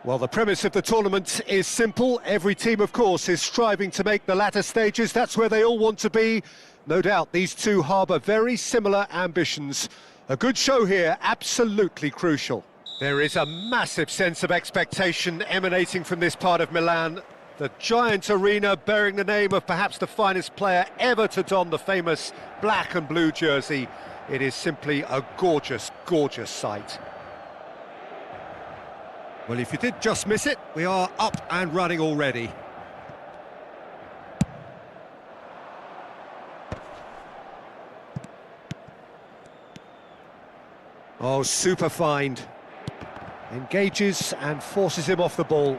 [SPEAKER 1] Well, the premise of the tournament is simple. Every team, of course, is striving to make the latter stages. That's where they all want to be. No doubt these two harbour very similar ambitions. A good show here, absolutely crucial. There is a massive sense of expectation emanating from this part of Milan. The giant arena bearing the name of perhaps the finest player ever to don the famous black and blue jersey. It is simply a gorgeous, gorgeous sight. Well, if you did just miss it, we are up and running already. Oh, super find. Engages and forces him off the ball.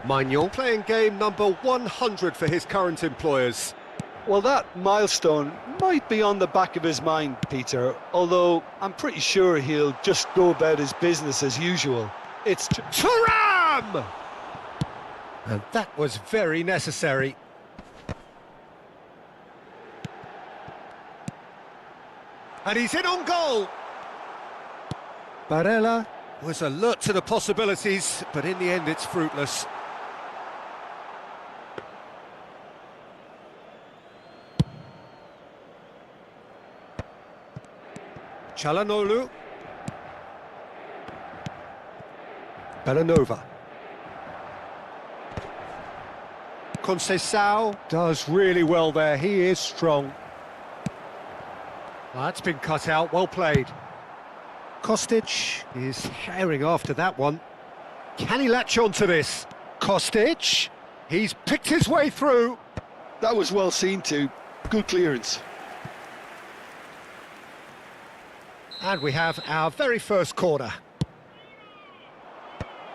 [SPEAKER 1] Manuel playing game number 100 for his current employers.
[SPEAKER 2] Well, that milestone might be on the back of his mind, Peter, although I'm pretty sure he'll just go about his business as usual. It's
[SPEAKER 1] Thuram! And that was very necessary. And he's in on goal. Barella was alert to the possibilities, but in the end it's fruitless. Çalhanoğlu. Belanova. Conceição does really well there, he is strong. Well, that's been cut out, well played. Kostic is sharing after that one. Can he latch on to this? Kostic, he's picked his way through.
[SPEAKER 2] That was well seen too. Good clearance.
[SPEAKER 1] And we have our very first corner.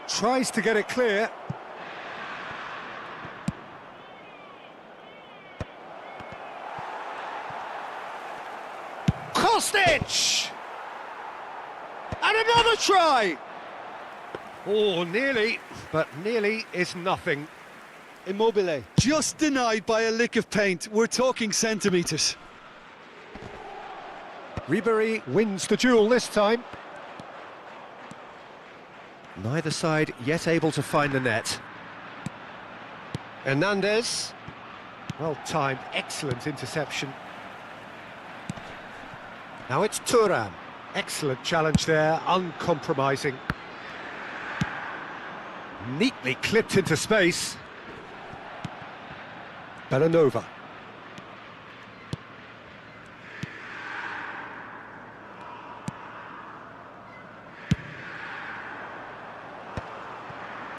[SPEAKER 1] Tries to get it clear. Kostic! And another try! Oh, nearly, but nearly is nothing.
[SPEAKER 2] Immobile. Just denied by a lick of paint. We're talking centimetres.
[SPEAKER 1] Ribery wins the duel this time. Neither side yet able to find the net. Hernandez. Well timed, excellent interception. Now it's Thuram. Excellent challenge there, uncompromising. Neatly clipped into space. Belanova.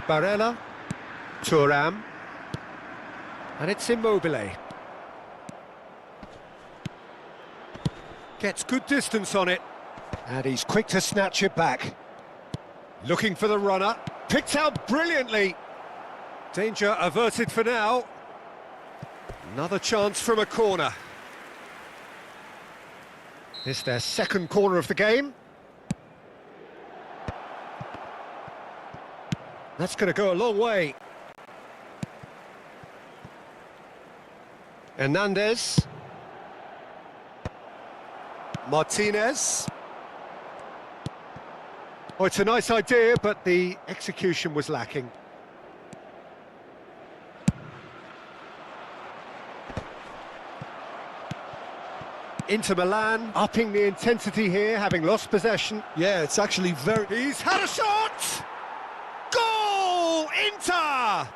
[SPEAKER 1] Barella, Thuram, and it's Immobile. Gets good distance on it, and he's quick to snatch it back. Looking for the runner, picked out brilliantly. Danger averted for now. Another chance from a corner. This their second corner of the game. That's going to go a long way. Hernandez. Martinez. Oh, it's a nice idea, but the execution was lacking. Inter Milan upping the intensity here, having lost possession.
[SPEAKER 2] Yeah, it's actually very...
[SPEAKER 1] He's had a shot! Goal! Inter!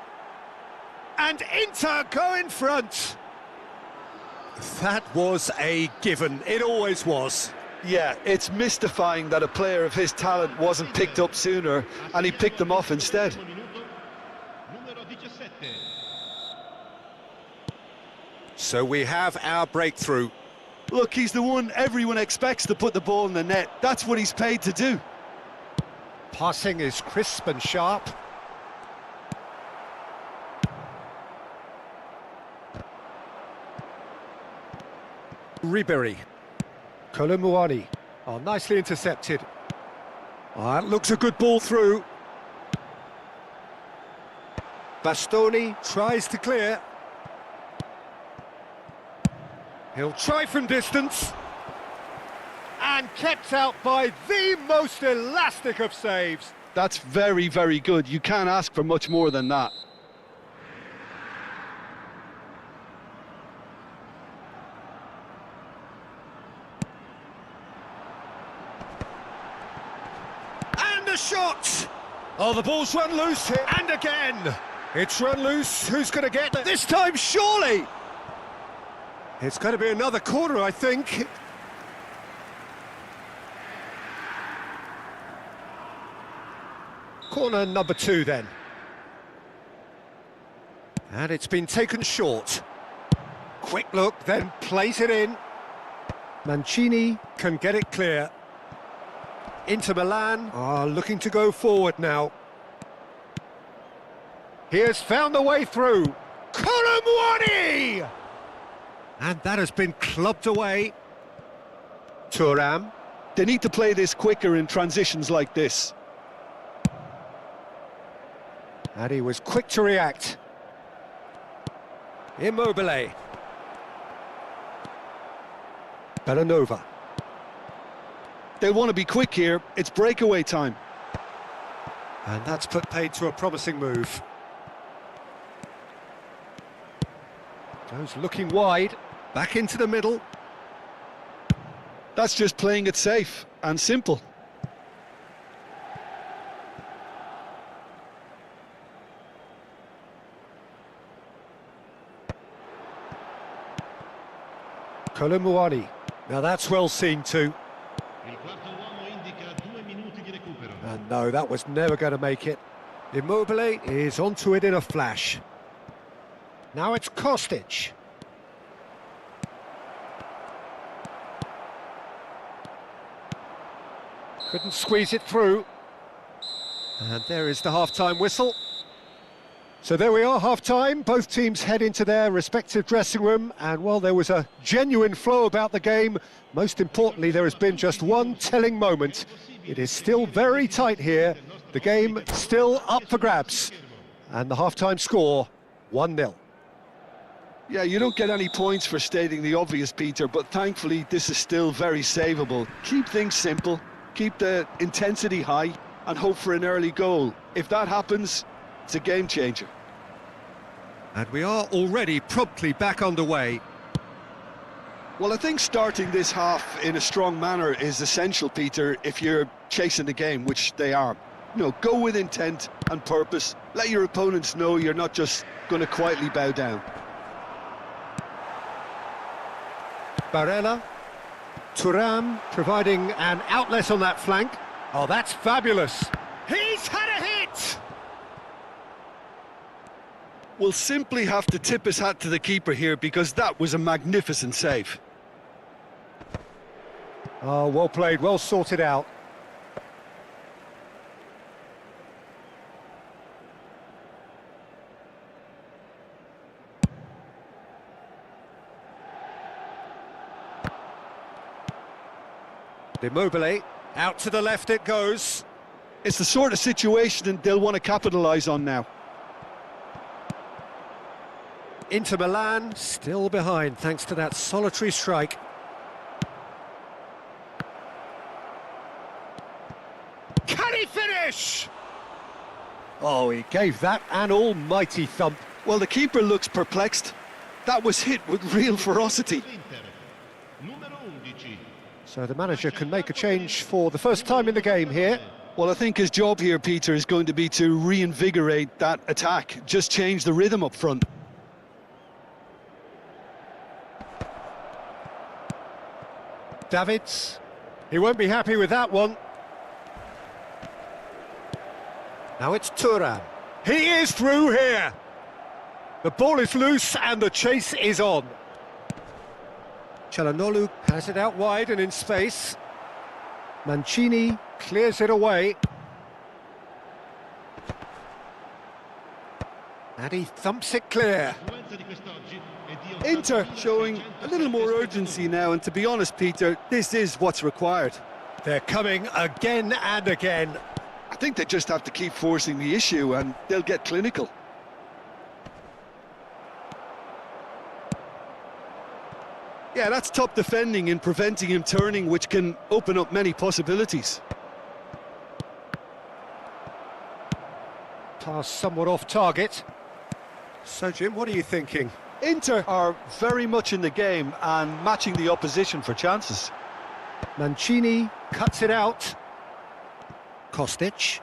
[SPEAKER 1] And Inter go in front. That was a given. It always was.
[SPEAKER 2] Yeah, it's mystifying that a player of his talent wasn't picked up sooner, and he picked them off instead.
[SPEAKER 1] So we have our breakthrough.
[SPEAKER 2] Look, he's the one everyone expects to put the ball in the net. That's what he's paid to do.
[SPEAKER 1] Passing is crisp and sharp. Ribery. Kolomuani. Oh, nicely intercepted. Oh, that looks a good ball through. Bastoni tries to clear. He'll try from distance. And kept out by the most elastic of saves.
[SPEAKER 2] That's very, very good. You can't ask for much more than that.
[SPEAKER 1] And a shot! Oh, the ball's run loose here. And again! It's run loose. Who's going to get it? This time, surely! It's going to be another corner, I think. Corner number 2, then. And it's been taken short. Quick look, then plays it in. Mancini can get it clear. Inter Milan are looking to go forward now. He has found the way through. Kolomuani! And that has been clubbed away. Thuram.
[SPEAKER 2] They need to play this quicker in transitions like this.
[SPEAKER 1] And he was quick to react. Immobile. Belanova.
[SPEAKER 2] They'll want to be quick here. It's breakaway time.
[SPEAKER 1] And that's put paid to a promising move. Goes looking wide, back into the middle.
[SPEAKER 2] That's just playing it safe and simple.
[SPEAKER 1] Colomboani. Now that's well seen too.
[SPEAKER 3] Il quarto uomo indica 2 minuti di recupero.
[SPEAKER 1] And no, that was never going to make it. Immobile is onto it in a flash. Now it's Kostic. Couldn't squeeze it through. And there is the half-time whistle. So there we are, half-time. Both teams head into their respective dressing room. And while there was a genuine flow about the game, most importantly, there has been just one telling moment. It is still very tight here. The game still up for grabs. And the half-time score, 1-0.
[SPEAKER 2] Yeah, you don't get any points for stating the obvious, Peter, but thankfully this is still very savable. Keep things simple, keep the intensity high, and hope for an early goal. If that happens, it's a game changer.
[SPEAKER 1] And we are already promptly back underway.
[SPEAKER 2] Well, I think starting this half in a strong manner is essential, Peter, if you're chasing the game, which they are. You know, go with intent and purpose. Let your opponents know you're not just going to quietly bow down.
[SPEAKER 1] Barella, Thuram providing an outlet on that flank. Oh, that's fabulous. He's had a hit!
[SPEAKER 2] We'll simply have to tip his hat to the keeper here because that was a magnificent save.
[SPEAKER 1] Oh, well played, well sorted out. Immobile, out to the left it goes.
[SPEAKER 2] It's the sort of situation they'll want to capitalise on now.
[SPEAKER 1] Inter Milan still behind thanks to that solitary strike. Can he finish? Oh, he gave that an almighty thump.
[SPEAKER 2] Well, the keeper looks perplexed. That was hit with real ferocity.
[SPEAKER 3] Numero 11.
[SPEAKER 1] So the manager can make a change for the first time in the game here.
[SPEAKER 2] Well, I think his job here, Peter, is going to be to reinvigorate that attack. Just change the rhythm up front.
[SPEAKER 1] Davids, he won't be happy with that one. Now it's Thuram. He is through here. The ball is loose and the chase is on. Çalhanoğlu has it out wide and in space. Mancini clears it away. And he thumps it clear.
[SPEAKER 2] Inter showing a little more urgency now, and to be honest, Peter, this is what's required.
[SPEAKER 1] They're coming again and again.
[SPEAKER 2] I think they just have to keep forcing the issue and they'll get clinical. Yeah, that's top defending and preventing him turning, which can open up many possibilities.
[SPEAKER 1] Pass somewhat off target. So, Jim, what are you thinking?
[SPEAKER 2] Inter are very much in the game and matching the opposition for chances.
[SPEAKER 1] Mancini cuts it out. Kostic.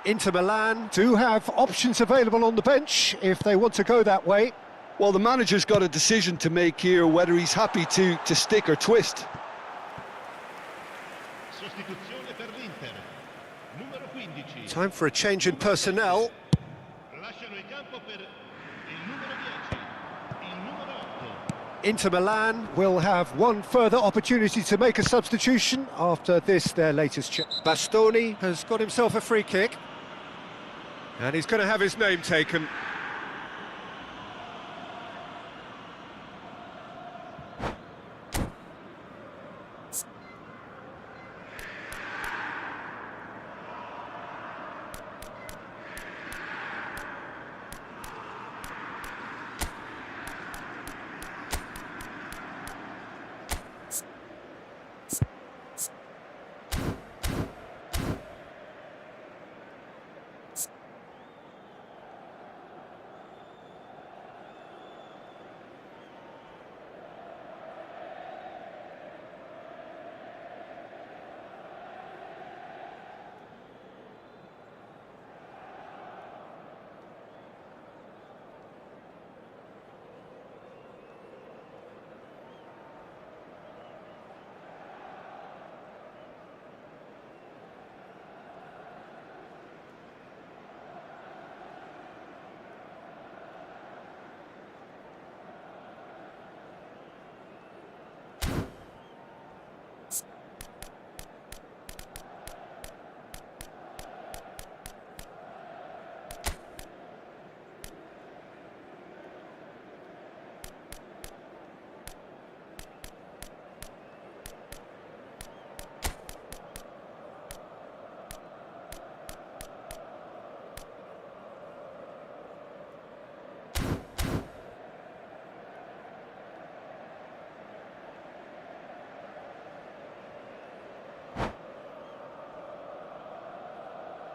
[SPEAKER 1] Inter Milan do have options available on the bench if they want to go that way.
[SPEAKER 2] Well, the manager's got a decision to make here, whether he's happy to stick or twist.
[SPEAKER 3] Sostituzione per l'Inter. Numero 15.
[SPEAKER 1] Time for a change in personnel.
[SPEAKER 3] Lasciano il campo per il numero 10. Il numero 8.
[SPEAKER 1] Inter Milan will have one further opportunity to make a substitution after this, their latest check. Bastoni has got himself a free kick. And he's going to have his name taken.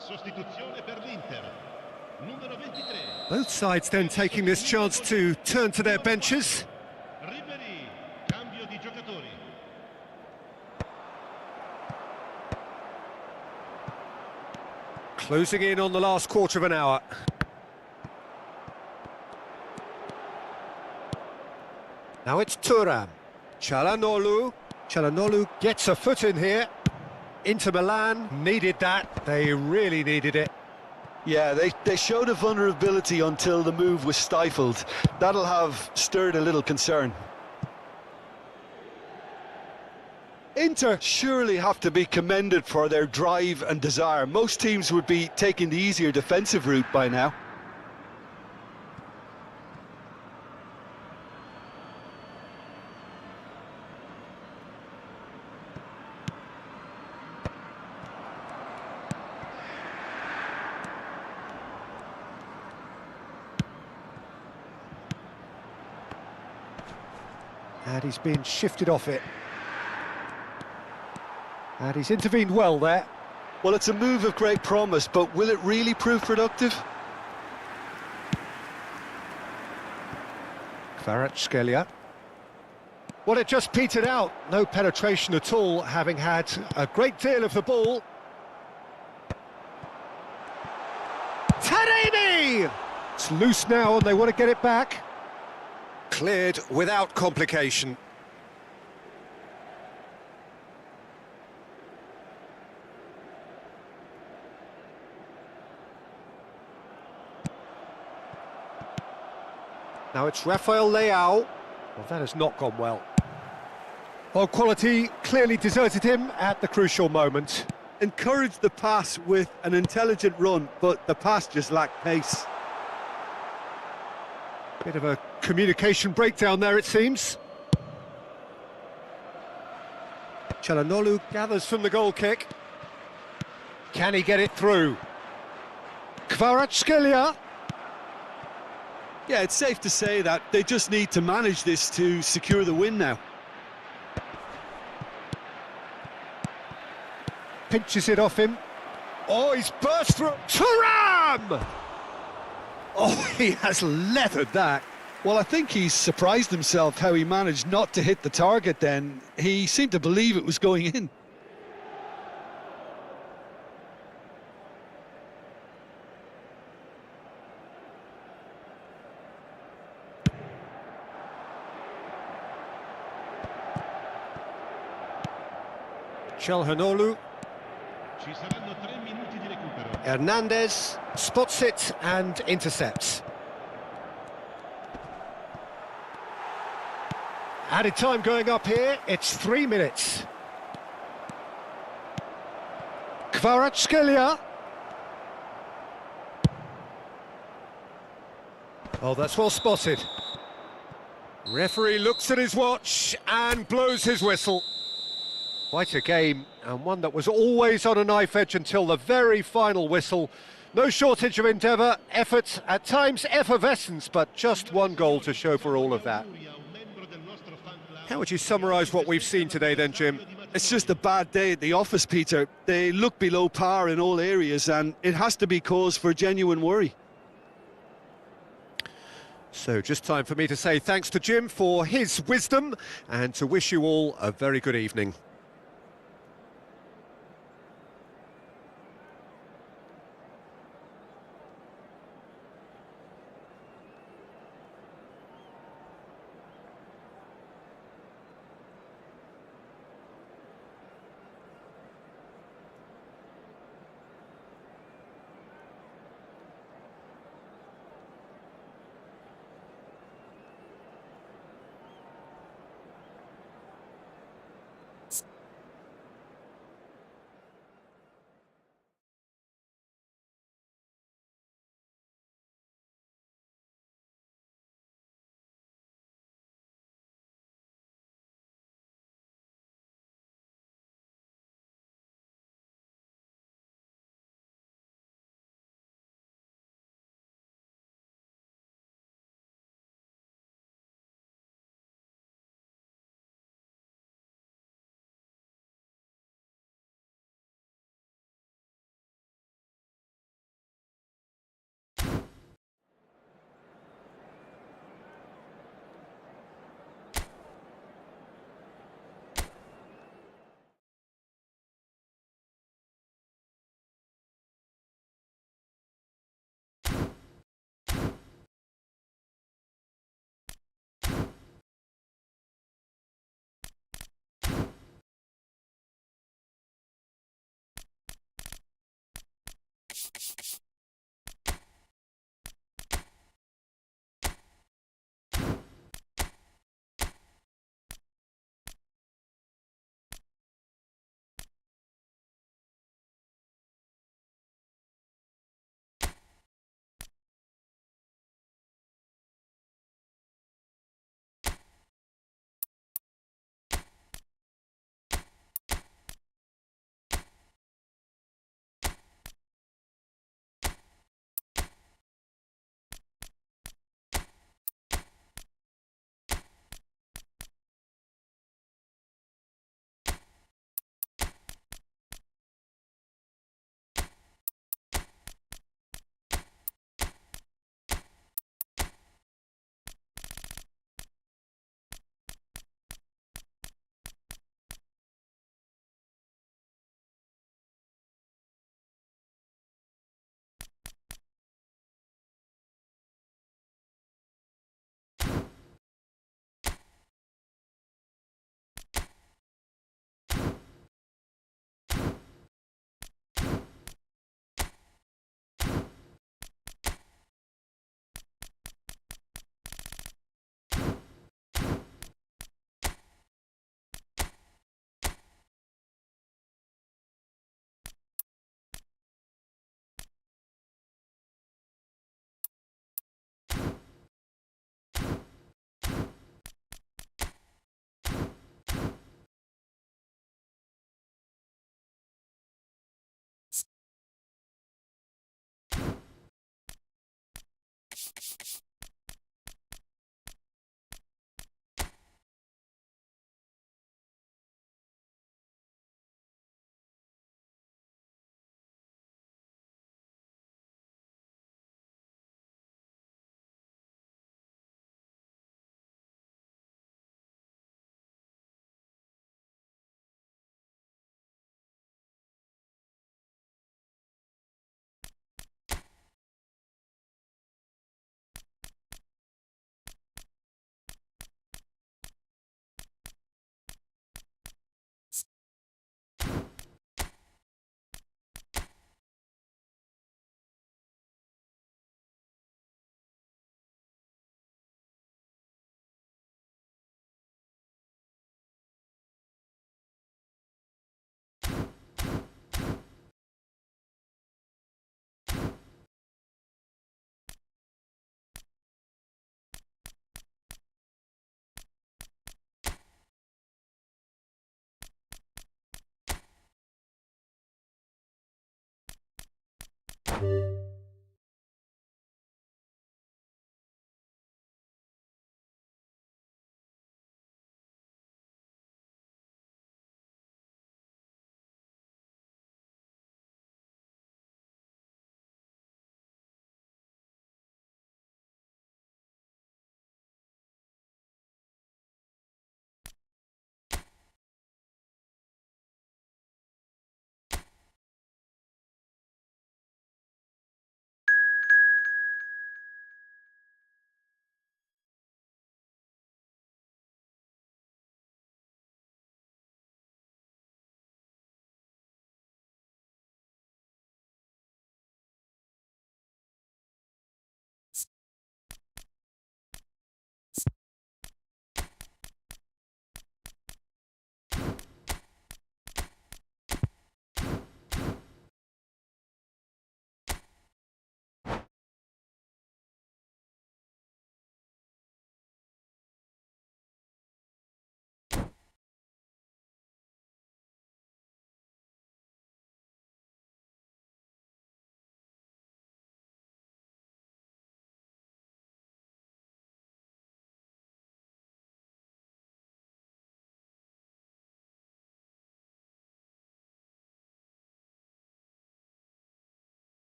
[SPEAKER 3] Sostituzione per l'Inter. Numero 23.
[SPEAKER 1] Both sides then taking this chance to turn to their benches.
[SPEAKER 3] Ribery. Cambio di giocatori.
[SPEAKER 1] Closing in on the last quarter of an hour. Now it's Thuram. Çalhanoğlu. Çalhanoğlu gets a foot in here. Inter Milan needed that. They really needed it.
[SPEAKER 2] Yeah, they showed a vulnerability until the move was stifled. That'll have stirred a little concern. Inter surely have to be commended for their drive and desire. Most teams would be taking the easier defensive route by now.
[SPEAKER 1] And he's been shifted off it. And he's intervened well there.
[SPEAKER 2] Well, it's a move of great promise, but will it really prove productive?
[SPEAKER 1] Kvaratskhelia. Well, it just petered out. No penetration at all, having had a great deal of the ball. Taremi! It's loose now and they want to get it back. Cleared without complication. Now it's Rafael Leao. Well, that has not gone well. Well, quality clearly deserted him at the crucial moment.
[SPEAKER 5] Encouraged the pass with an intelligent run, but the pass just lacked pace.
[SPEAKER 1] Bit of a communication breakdown there, it seems. Çalhanoğlu gathers from the goal kick. Can he get it through? Kvaratskhelia.
[SPEAKER 5] Yeah, it's safe to say that they just need to manage this to secure the win now.
[SPEAKER 1] Pinches it off him. Oh, he's burst through. Thuram! Oh, he has leathered that.
[SPEAKER 2] Well, I think he's surprised himself how he managed not to hit the target then. He seemed to believe it was going in.
[SPEAKER 1] Çalhanoğlu.
[SPEAKER 3] Ci saranno 3 minuti di recupero.
[SPEAKER 1] Hernandez spots it and intercepts. Added time going up here, it's 3 minutes. Kvaratskhelia. Oh, that's well spotted. Referee looks at his watch and blows his whistle. Quite a game, and one that was always on a knife edge until the very final whistle. No shortage of endeavour, effort, at times effervescence, but just one goal to show for all of that. How would you summarise what we've seen today then, Jim?
[SPEAKER 5] It's just a bad day at the office, Peter. They look below par in all areas, and it has to be cause for genuine worry.
[SPEAKER 1] So just time for me to say thanks to Jim for his wisdom and to wish you all a very good evening.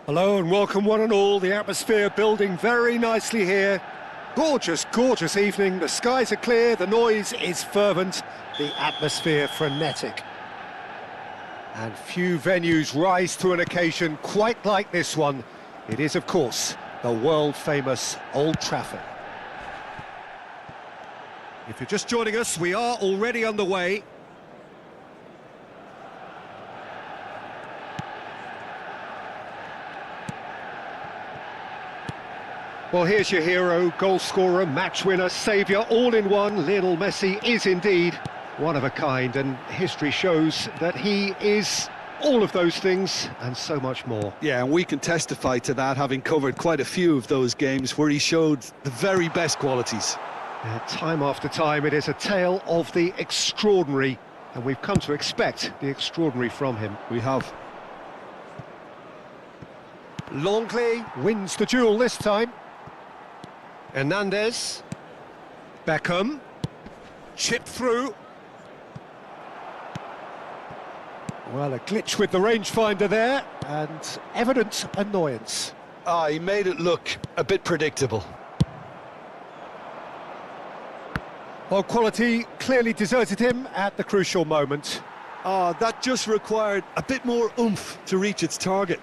[SPEAKER 1] Hello and welcome one and all. The atmosphere building very nicely here. Gorgeous, gorgeous evening. The skies are clear, the noise is fervent, the atmosphere frenetic. And few venues rise to an occasion quite like this one. It is, of course, the world-famous Old Trafford. If you're just joining us, we are already underway. Well, here's your hero, goal scorer, match winner, saviour, all in one. Lionel Messi is indeed one of a kind, and history shows that he is all of those things and so much more.
[SPEAKER 5] Yeah, and we can testify to that, having covered quite a few of those games where he showed the very best qualities.
[SPEAKER 1] Time after time, it is a tale of the extraordinary, and we've come to expect the extraordinary from him.
[SPEAKER 5] We have.
[SPEAKER 1] Longley wins the duel this time. Hernandez, Beckham, chip through. Well, a glitch with the rangefinder there, and evident annoyance.
[SPEAKER 2] He made it look a bit predictable.
[SPEAKER 1] Well, quality clearly deserted him at the crucial moment.
[SPEAKER 5] Oh, that just required a bit more oomph to reach its target.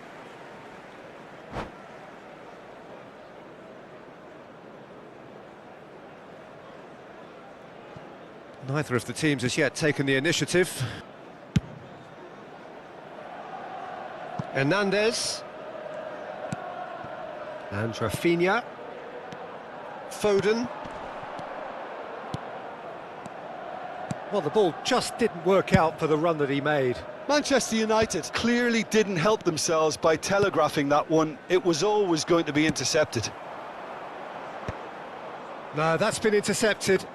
[SPEAKER 1] Neither of the teams has yet taken the initiative. Hernandez. And Rafinha. Foden. Well, the ball just didn't work out for the run that he made.
[SPEAKER 5] Manchester United clearly didn't help themselves by telegraphing that one. It was always going to be intercepted.
[SPEAKER 1] No, that's been intercepted.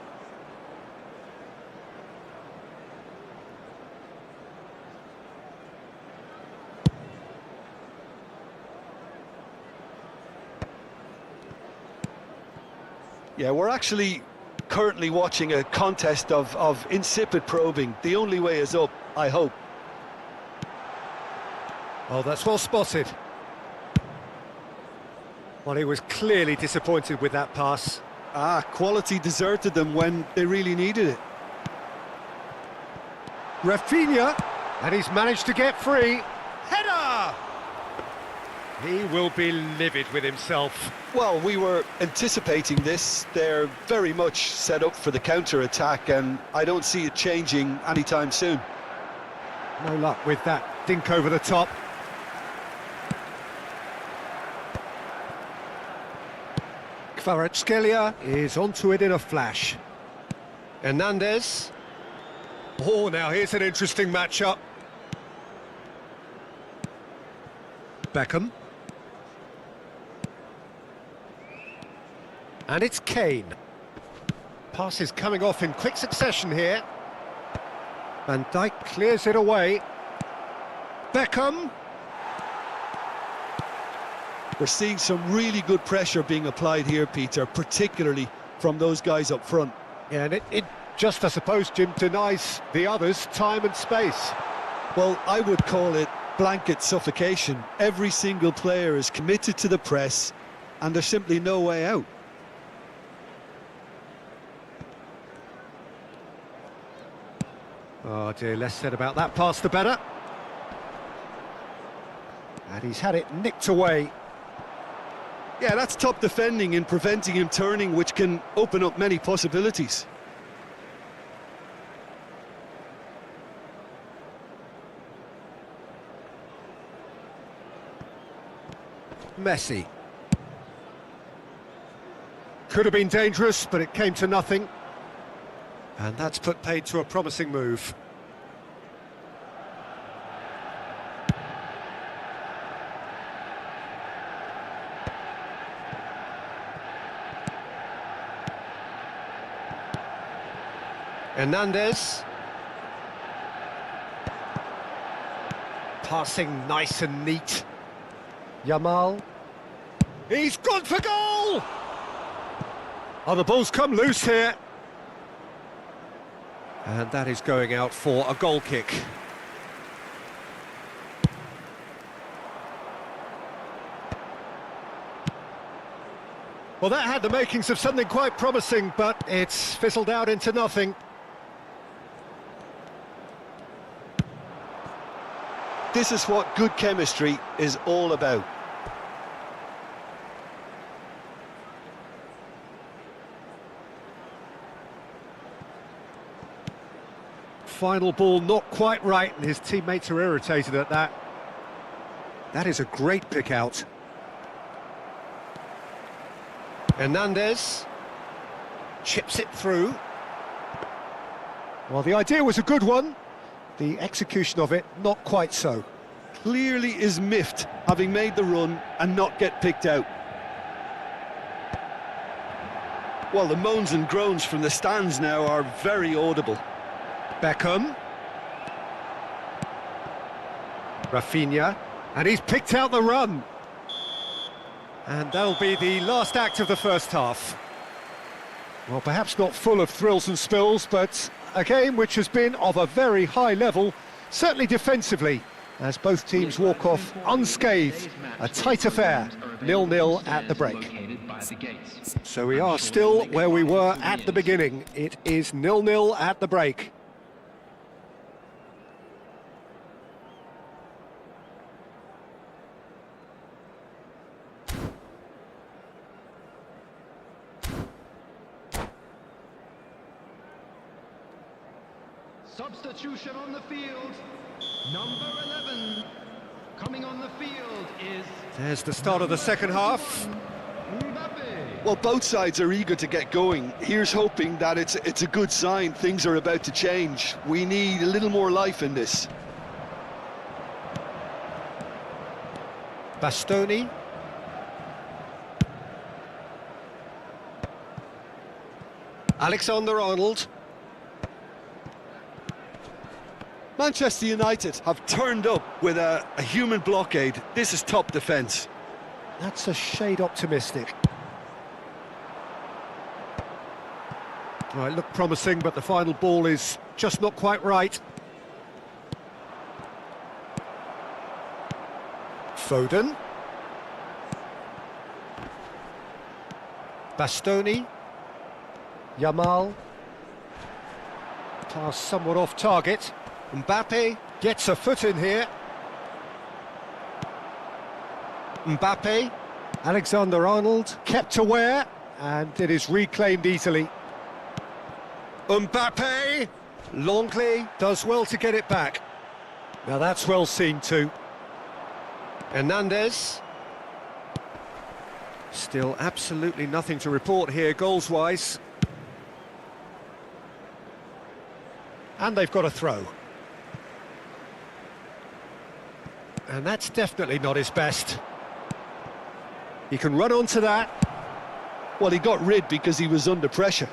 [SPEAKER 5] Yeah, we're actually currently watching a contest of insipid probing. The only way is up, I hope.
[SPEAKER 1] Oh, that's well spotted. Well, he was clearly disappointed with that pass.
[SPEAKER 5] Quality deserted them when they really needed it.
[SPEAKER 1] Rafinha, and he's managed to get free. Header! He will be livid with himself.
[SPEAKER 5] Well, we were anticipating this. They're very much set up for the counter-attack, and I don't see it changing anytime soon.
[SPEAKER 1] No luck with that dink over the top. Kvaratskhelia is onto it in a flash. Hernandez. Oh, now here's an interesting matchup. Beckham. And it's Kane. Passes coming off in quick succession here. Van Dijk clears it away. Beckham.
[SPEAKER 5] We're seeing some really good pressure being applied here, Peter, particularly from those guys up front.
[SPEAKER 1] Yeah, and it just, I suppose, Jim, denies the others time and space.
[SPEAKER 5] Well, I would call it blanket suffocation. Every single player is committed to the press, and there's simply no way out.
[SPEAKER 1] Oh dear, less said about that pass the better. And he's had it nicked away.
[SPEAKER 5] Yeah, that's top defending and preventing him turning, which can open up many possibilities.
[SPEAKER 1] Messi. Could have been dangerous, but it came to nothing. And that's put paid to a promising move. Hernandez. Passing nice and neat. Yamal. He's gone for goal! Oh, the ball's come loose here. And that is going out for a goal kick. Well, that had the makings of something quite promising, but it's fizzled out into nothing.
[SPEAKER 5] This is what good chemistry is all about.
[SPEAKER 1] Final ball not quite right, and his teammates are irritated at that. That is a great pick out. Hernandez chips it through. Well, the idea was a good one. The execution of it, not quite so.
[SPEAKER 5] Clearly is miffed, having made the run and not get picked out. Well, the moans and groans from the stands now are very audible.
[SPEAKER 1] Beckham. Rafinha. And he's picked out the run. And that'll be the last act of the first half. Well, perhaps not full of thrills and spills, but a game which has been of a very high level, certainly defensively, as both teams walk off unscathed. A tight affair, 0-0 at the break.
[SPEAKER 6] by the gates.
[SPEAKER 1] So we are still where we were at the beginning. It is 0-0 at the break.
[SPEAKER 6] Substitution on the field. Number 11 coming on the field is...
[SPEAKER 1] There's the start of the second half.
[SPEAKER 2] Well, both sides are eager to get going. Here's hoping that it's a good sign. Things are about to change. We need a little more life in this.
[SPEAKER 1] Bastoni. Alexander-Arnold.
[SPEAKER 2] Manchester United have turned up with a human blockade. This is top defence.
[SPEAKER 1] That's a shade optimistic. Well, it looked promising, but the final ball is just not quite right. Foden. Bastoni. Yamal. Pass somewhat off target. Mbappe gets a foot in here. Mbappe. Alexander-Arnold kept aware, and it is reclaimed easily. Mbappe! Longley does well to get it back. Now that's well seen too. Hernandez. Still absolutely nothing to report here goals-wise. And they've got a throw. And that's definitely not his best. He can run onto that.
[SPEAKER 2] Well, he got rid because he was under pressure.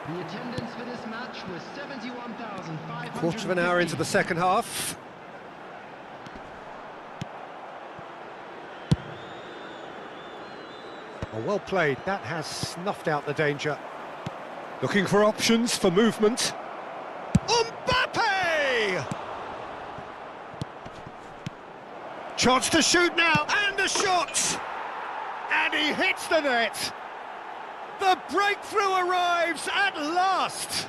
[SPEAKER 6] The attendance for this match was 71,500.
[SPEAKER 1] Quarter of an hour into the second half. Oh, well played. That has snuffed out the danger. Looking for options for movement. Mbappe! Chance to shoot now, and a shot! And he hits the net! The breakthrough arrives at last!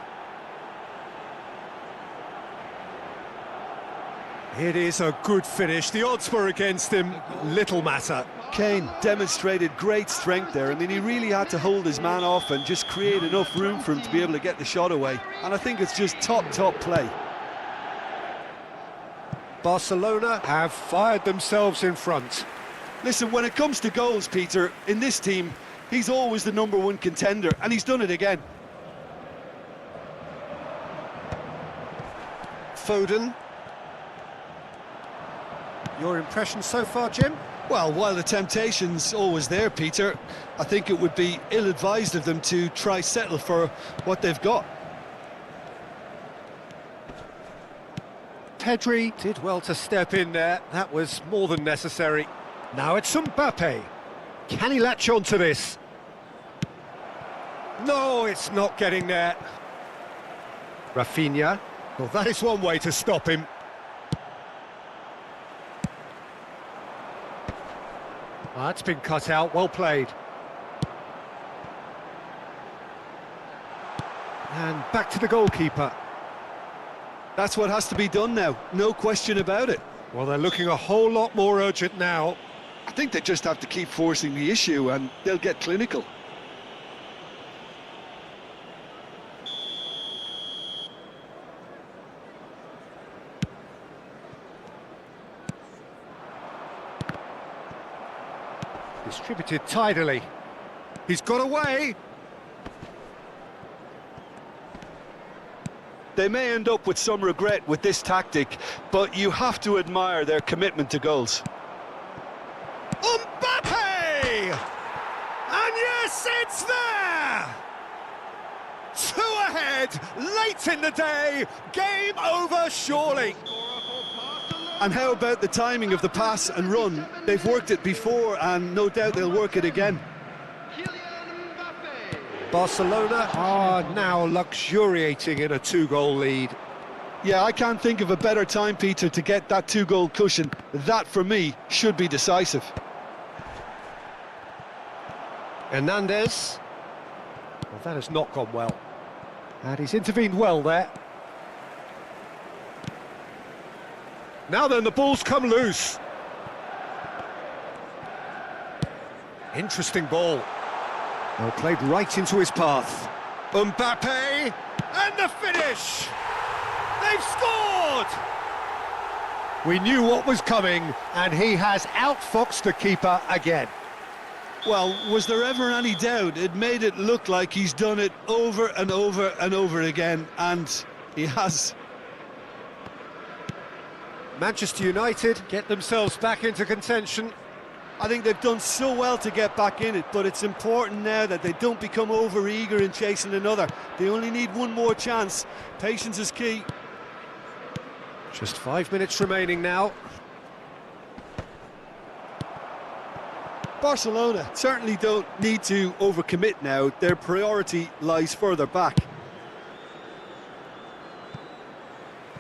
[SPEAKER 1] It is a good finish. The odds were against him, little matter.
[SPEAKER 2] Kane demonstrated great strength there. I mean, he really had to hold his man off and just create enough room for him to be able to get the shot away. And I think it's just top play.
[SPEAKER 1] Barcelona have fired themselves in front.
[SPEAKER 2] Listen, when it comes to goals, Peter, in this team, he's always the #1 contender, and he's done it again.
[SPEAKER 1] Foden. Your impression so far, Jim?
[SPEAKER 2] Well, while the temptation's always there, Peter, I think it would be ill-advised of them to try settle for what they've got.
[SPEAKER 1] Pedri did well to step in there. That was more than necessary. Now it's Mbappe. Can he latch on to this? No, it's not getting there. Rafinha. Well, that is one way to stop him. That's been cut out, well played. And back to the goalkeeper.
[SPEAKER 2] That's what has to be done now, no question about it.
[SPEAKER 1] Well, they're looking a whole lot more urgent now.
[SPEAKER 2] I think they just have to keep forcing the issue and they'll get clinical.
[SPEAKER 1] Distributed tidily. He's got away.
[SPEAKER 2] They may end up with some regret with this tactic, but you have to admire their commitment to goals.
[SPEAKER 1] Mbappe! And yes, it's there! 2 ahead, late in the day, game over surely.
[SPEAKER 2] And how about the timing of the pass and run? They've worked it before and no doubt they'll work it again.
[SPEAKER 1] Barcelona are now luxuriating in a 2-goal lead.
[SPEAKER 2] Yeah, I can't think of a better time, Peter, to get that 2-goal cushion. That, for me, should be decisive.
[SPEAKER 1] Hernandez. Well, that has not gone well. And he's intervened well there. Now then, the ball's come loose. Interesting ball. Well, played right into his path. Mbappe, and the finish! They've scored! We knew what was coming, and he has outfoxed the keeper again.
[SPEAKER 2] Well, was there ever any doubt? It made it look like he's done it over and over and over again, and he has.
[SPEAKER 1] Manchester United get themselves back into contention.
[SPEAKER 2] I think they've done so well to get back in it, but it's important now that they don't become over-eager in chasing another. They only need one more chance. Patience is key.
[SPEAKER 1] Just 5 minutes remaining now.
[SPEAKER 2] Barcelona certainly don't need to overcommit now. Their priority lies further back.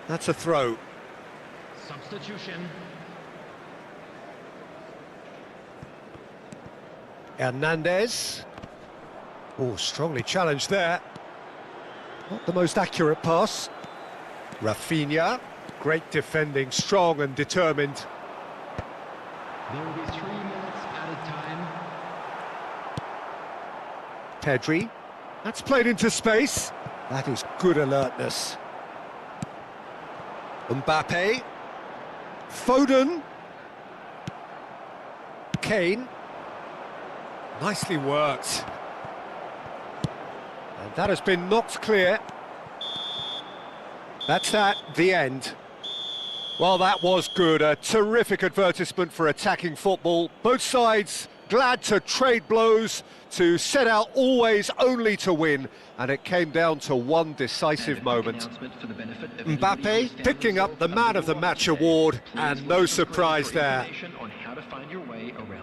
[SPEAKER 1] That's a throw.
[SPEAKER 6] Substitution.
[SPEAKER 1] Hernandez. Oh, strongly challenged there. Not the most accurate pass. Rafinha. Great defending, strong and determined.
[SPEAKER 6] There will be 3 minutes added time.
[SPEAKER 1] Pedri. That's played into space. That is good alertness. Mbappe. Foden. Kane. Nicely worked. And that has been knocked clear. That's at the end. Well, that was good. A terrific advertisement for attacking football. Both sides glad to trade blows, to set out always only to win. And it came down to one decisive moment. Mbappe picking up the Man of the Match award, and no surprise there.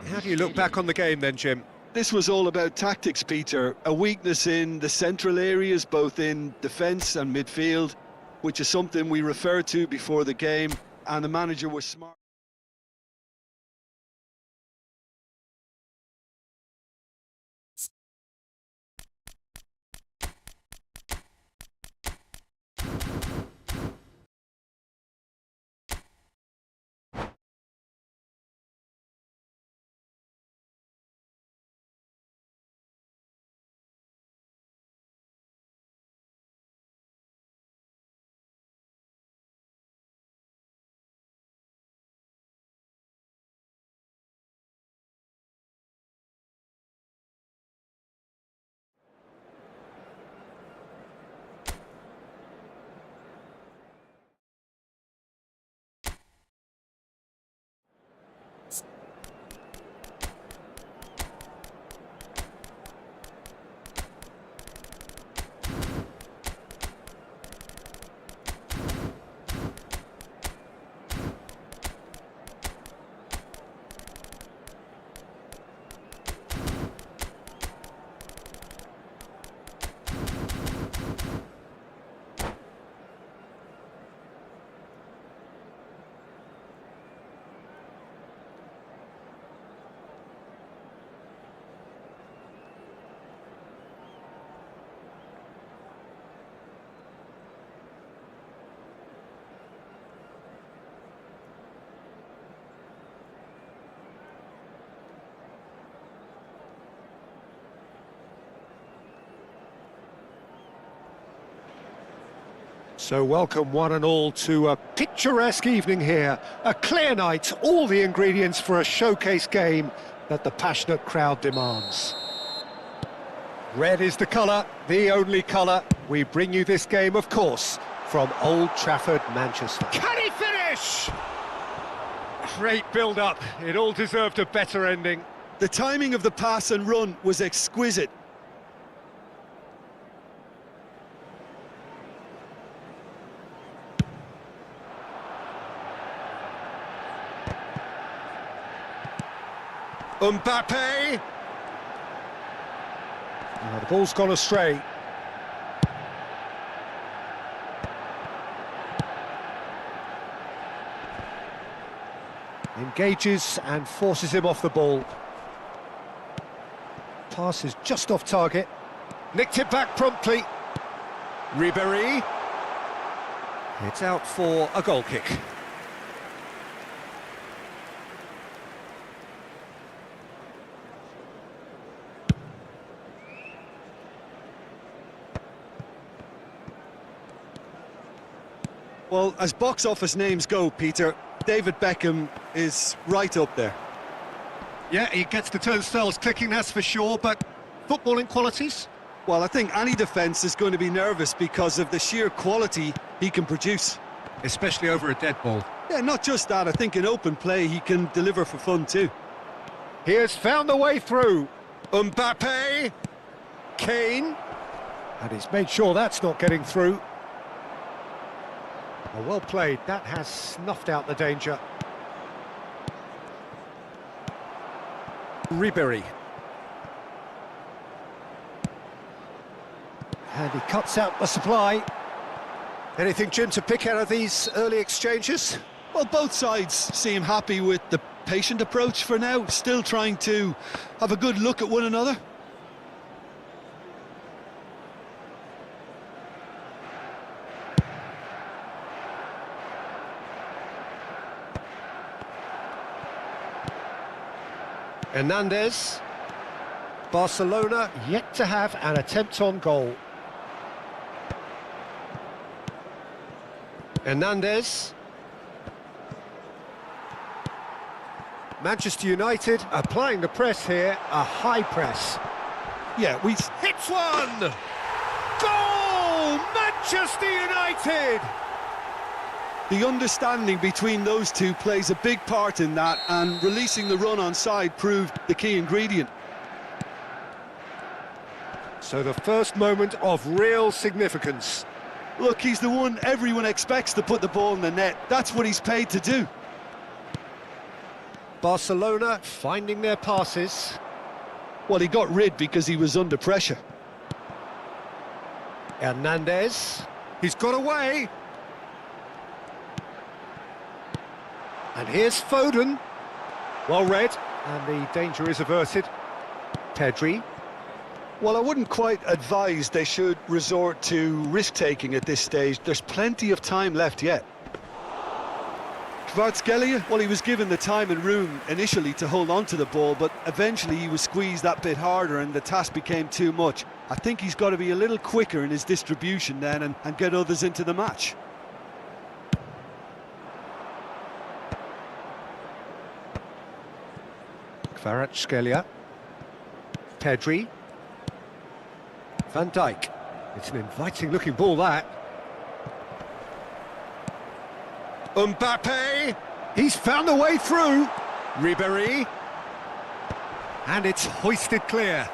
[SPEAKER 1] How do you look back on the game then, Jim?
[SPEAKER 2] This was all about tactics, Peter. A weakness in the central areas, both in defence and midfield, which is something we referred to before the game, and the manager was smart.
[SPEAKER 1] So welcome one and all to a picturesque evening here. A clear night, all the ingredients for a showcase game that the passionate crowd demands. Red is the colour, the only colour. We bring you this game, of course, from Old Trafford, Manchester. Can he finish? Great build-up. It all deserved a better ending.
[SPEAKER 2] The timing of the pass and run was exquisite.
[SPEAKER 1] Mbappe. Now the ball's gone astray. Engages and forces him off the ball. Pass is just off target. Nicked it back promptly. Ribéry. It's out for a goal kick.
[SPEAKER 5] Well, as box office names go, Peter, David Beckham is right up there.
[SPEAKER 1] Yeah, he gets the turnstiles clicking, that's for sure, but footballing qualities?
[SPEAKER 5] Well, I think any defence is going to be nervous because of the sheer quality he can produce.
[SPEAKER 1] Especially over a dead ball.
[SPEAKER 5] Yeah, not just that, I think in open play he can deliver for fun too.
[SPEAKER 1] He has found the way through. Mbappe. Kane. And he's made sure that's not getting through. Oh, well played, that has snuffed out the danger. Ribéry. And he cuts out the supply. Anything, Jim, to pick out of these early exchanges?
[SPEAKER 5] Well, both sides seem happy with the patient approach for now, still trying to have a good look at one another.
[SPEAKER 1] Hernandez. Barcelona yet to have an attempt on goal. Hernandez. Manchester United applying the press here, a high press.
[SPEAKER 5] Yeah, we
[SPEAKER 1] Hits one! Goal! Manchester United!
[SPEAKER 5] The understanding between those two plays a big part in that, and releasing the run on side proved the key ingredient.
[SPEAKER 1] So the first moment of real significance.
[SPEAKER 5] Look, he's the one everyone expects to put the ball in the net. That's what he's paid to do.
[SPEAKER 1] Barcelona finding their passes.
[SPEAKER 5] Well, he got rid because he was under pressure.
[SPEAKER 1] Hernandez. He's got away. And here's Foden. Well read. And the danger is averted. Pedri.
[SPEAKER 5] Well, I wouldn't quite advise they should resort to risk-taking at this stage. There's plenty of time left yet. Kvaratskhelia, well, he was given the time and room initially to hold on to the ball, but eventually he was squeezed that bit harder and the task became too much. I think he's got to be a little quicker in his distribution then and get others into the match.
[SPEAKER 1] Kvaratskhelia. Pedri. Van Dijk. It's an inviting-looking ball, that. Mbappe. He's found a way through. Ribéry. And it's hoisted clear.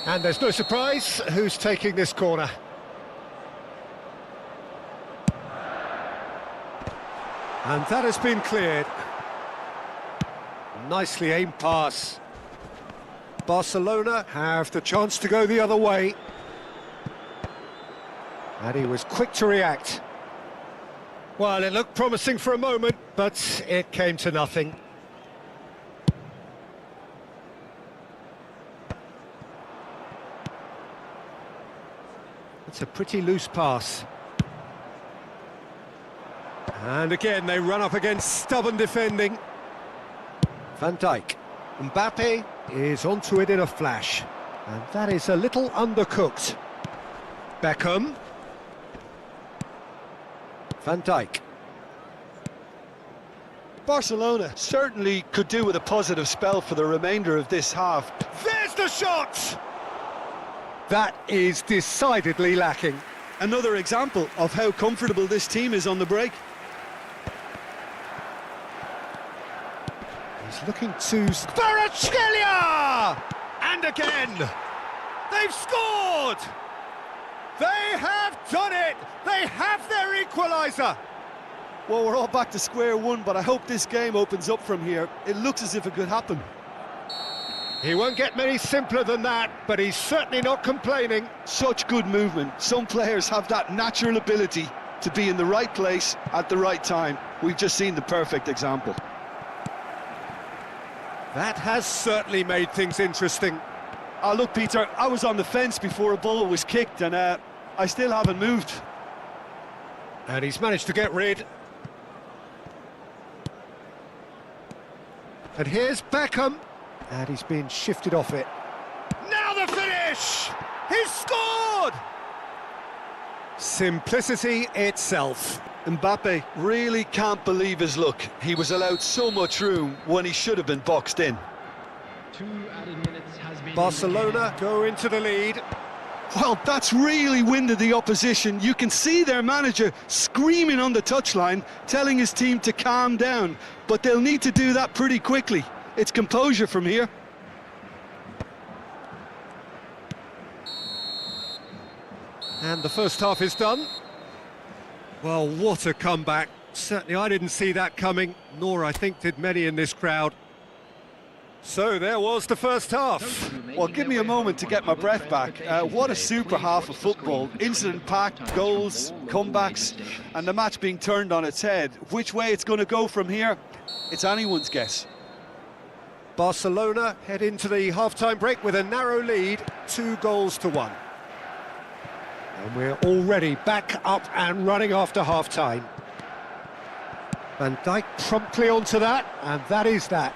[SPEAKER 1] And there's no surprise who's taking this corner. And that has been cleared. Nicely aimed pass. Barcelona have the chance to go the other way. And he was quick to react. Well, it looked promising for a moment, but it came to nothing. It's a pretty loose pass. And again, they run up against stubborn defending. Van Dijk. Mbappe is onto it in a flash. And that is a little undercooked. Beckham. Van Dijk.
[SPEAKER 5] Barcelona certainly could do with a positive spell for the remainder of this half.
[SPEAKER 1] There's the shot! That is decidedly lacking.
[SPEAKER 5] Another example of how comfortable this team is on the break.
[SPEAKER 1] He's looking to... Kvaratskhelia! And again! They've scored! They have done it! They have their equaliser!
[SPEAKER 5] Well, we're all back to square one, but I hope this game opens up from here. It looks as if it could happen.
[SPEAKER 1] He won't get many simpler than that, but he's certainly not complaining.
[SPEAKER 5] Such good movement. Some players have that natural ability to be in the right place at the right time. We've just seen the perfect example.
[SPEAKER 1] That has certainly made things interesting.
[SPEAKER 5] Look, Peter, I was on the fence before a ball was kicked, and I still haven't moved.
[SPEAKER 1] And he's managed to get rid. And here's Beckham. And he's been shifted off it. Now the finish! He's scored! Simplicity itself.
[SPEAKER 5] Mbappe really can't believe his luck. He was allowed so much room when he should have been boxed in.
[SPEAKER 6] 2 added minutes has been
[SPEAKER 1] Barcelona go into the lead.
[SPEAKER 5] Well, that's really winded the opposition. You can see their manager screaming on the touchline, telling his team to calm down. But they'll need to do that pretty quickly. It's composure from here.
[SPEAKER 1] And the first half is done. Well, what a comeback. Certainly I didn't see that coming, nor I think did many in this crowd. So there was the first half.
[SPEAKER 5] Well, give me a moment to get my breath back. What a super half of football. Incident-packed, goals, comebacks, and the match being turned on its head. Which way it's going to go from here, it's anyone's guess.
[SPEAKER 1] Barcelona head into the half-time break with a narrow lead, 2-1. And we're already back up and running after half-time. Van Dijk promptly onto that, and that is that.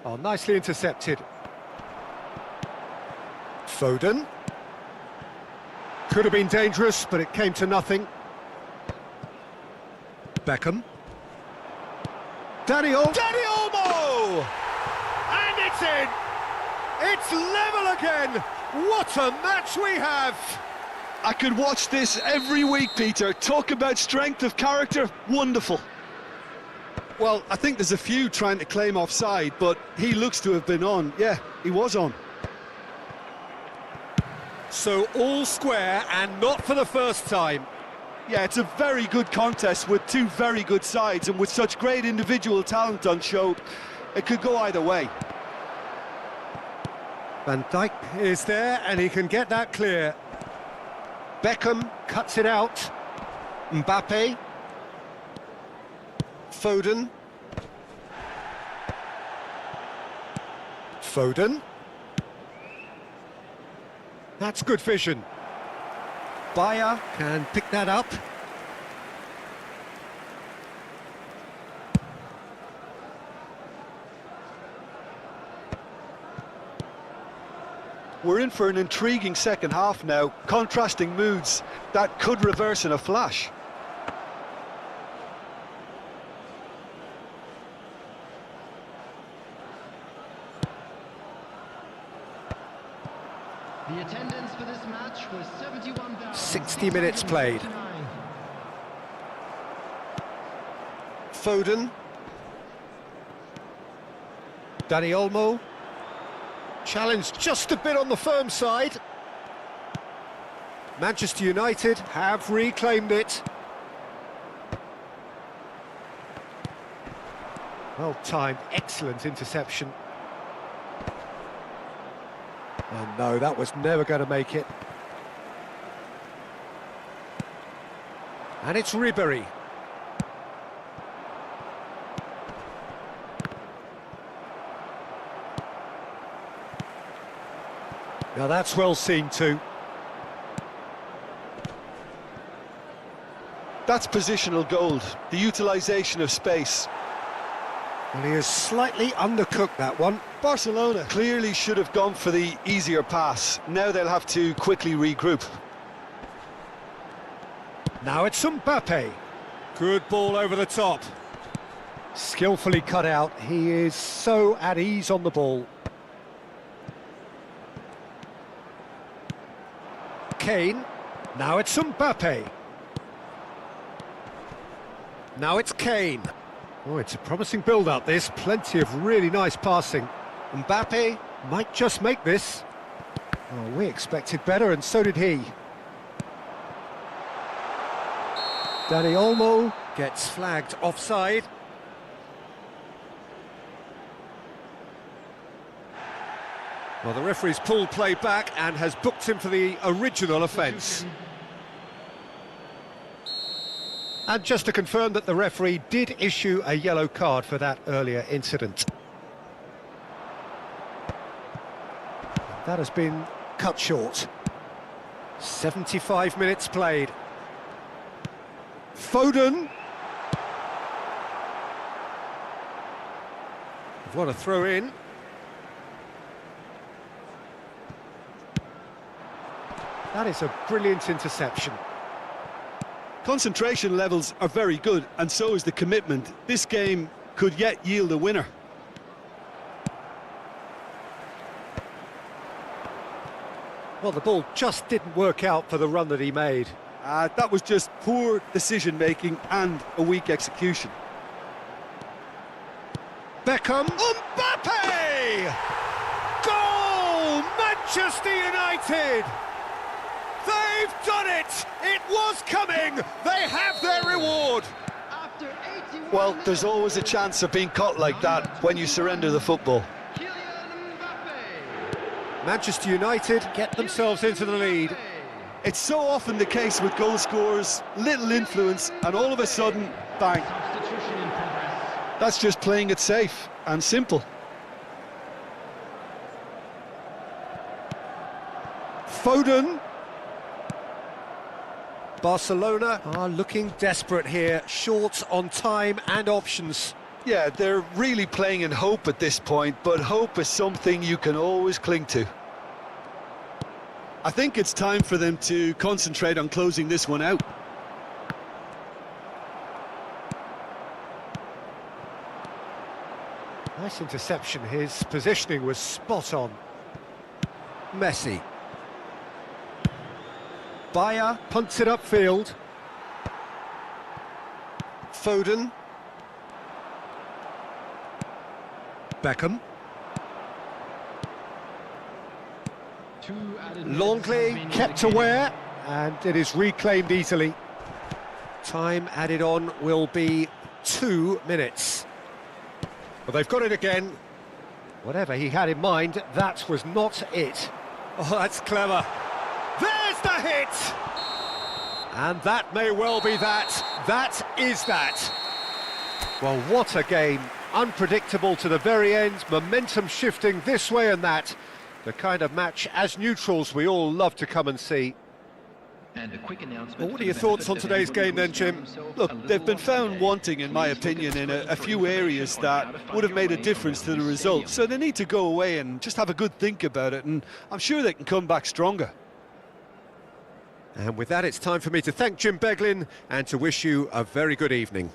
[SPEAKER 1] Oh, nicely intercepted. Foden. Could have been dangerous, but it came to nothing. Beckham. Dani Olmo! And it's in! It's level again! What a match we have!
[SPEAKER 5] I could watch this every week, Peter. Talk about strength of character, wonderful. Well, I think there's a few trying to claim offside, but he looks to have been on. Yeah, he was on.
[SPEAKER 1] So all square, and not for the first time.
[SPEAKER 5] Yeah, it's a very good contest with two very good sides, and with such great individual talent on show, it could go either way.
[SPEAKER 1] Van Dijk is there, and he can get that clear. Beckham cuts it out. Mbappe. Foden. Foden. That's good vision. Bayer can pick that up.
[SPEAKER 5] We're in for an intriguing second half now. Contrasting moods that could reverse in a flash.
[SPEAKER 6] The attendance for this match was 71,000.
[SPEAKER 1] 60 minutes played. Foden. Dani Olmo. Challenged just a bit on the firm side. Manchester United have reclaimed it. Well timed, excellent interception. Oh no, that was never going to make it. And it's Ribery. Now that's well seen too.
[SPEAKER 5] That's positional gold, the utilisation of space.
[SPEAKER 1] Well, he has slightly undercooked that one.
[SPEAKER 5] Barcelona clearly should have gone for the easier pass. Now they'll have to quickly regroup.
[SPEAKER 1] Now it's Mbappe. Good ball over the top. Skillfully cut out. He is so at ease on the ball. Kane. Now it's Mbappe. Now it's Kane. Oh, it's a promising build-up, this. Plenty of really nice passing. Mbappe might just make this. Oh, we expected better, and so did he. Dani Olmo gets flagged offside. Well, the referee's pulled play back and has booked him for the original offence. And just to confirm that the referee did issue a yellow card for that earlier incident. That has been cut short. 75 minutes played. Foden. What a throw in. That is a brilliant interception.
[SPEAKER 5] Concentration levels are very good, and so is the commitment. This game could yet yield a winner.
[SPEAKER 1] Well, the ball just didn't work out for the run that he made.
[SPEAKER 5] That was just poor decision-making and a weak execution.
[SPEAKER 1] Beckham. Mbappe! Goal! Manchester United! They've done it! It was coming! They have their reward!
[SPEAKER 6] After 81
[SPEAKER 2] Well, there's always a chance of being caught like that when you surrender the football.
[SPEAKER 6] Kylian Mbappe.
[SPEAKER 1] Manchester United get themselves into the lead.
[SPEAKER 5] It's so often the case with goal scorers, little influence, and all of a sudden, bang.
[SPEAKER 6] Substitution in progress.
[SPEAKER 2] That's just playing it safe and simple.
[SPEAKER 1] Foden. Barcelona are looking desperate here, short on time and options.
[SPEAKER 2] Yeah, they're really playing in hope at this point, but hope is something you can always cling to.
[SPEAKER 5] I think it's time for them to concentrate on closing this one out.
[SPEAKER 1] Nice interception, his positioning was spot on. Messi. Bayer punts it upfield. Foden. Beckham. Longley kept aware, and it is reclaimed easily. Time added on will be 2 minutes. Well, they've got it again. Whatever he had in mind, that was not it. Oh, that's clever. There's the hit! And that may well be that. That is that. Well, what a game. Unpredictable to the very end, momentum shifting this way and that. The kind of match, as neutrals, we all love to come and see.
[SPEAKER 7] And a quick announcement.
[SPEAKER 1] Well, what are your thoughts on today's game then, Jim?
[SPEAKER 5] Look, they've been found wanting, in my opinion, in a few areas that would have made a difference to the result. So they need to go away and just have a good think about it, and I'm sure they can come back stronger.
[SPEAKER 1] And with that, it's time for me to thank Jim Beglin and to wish you a very good evening.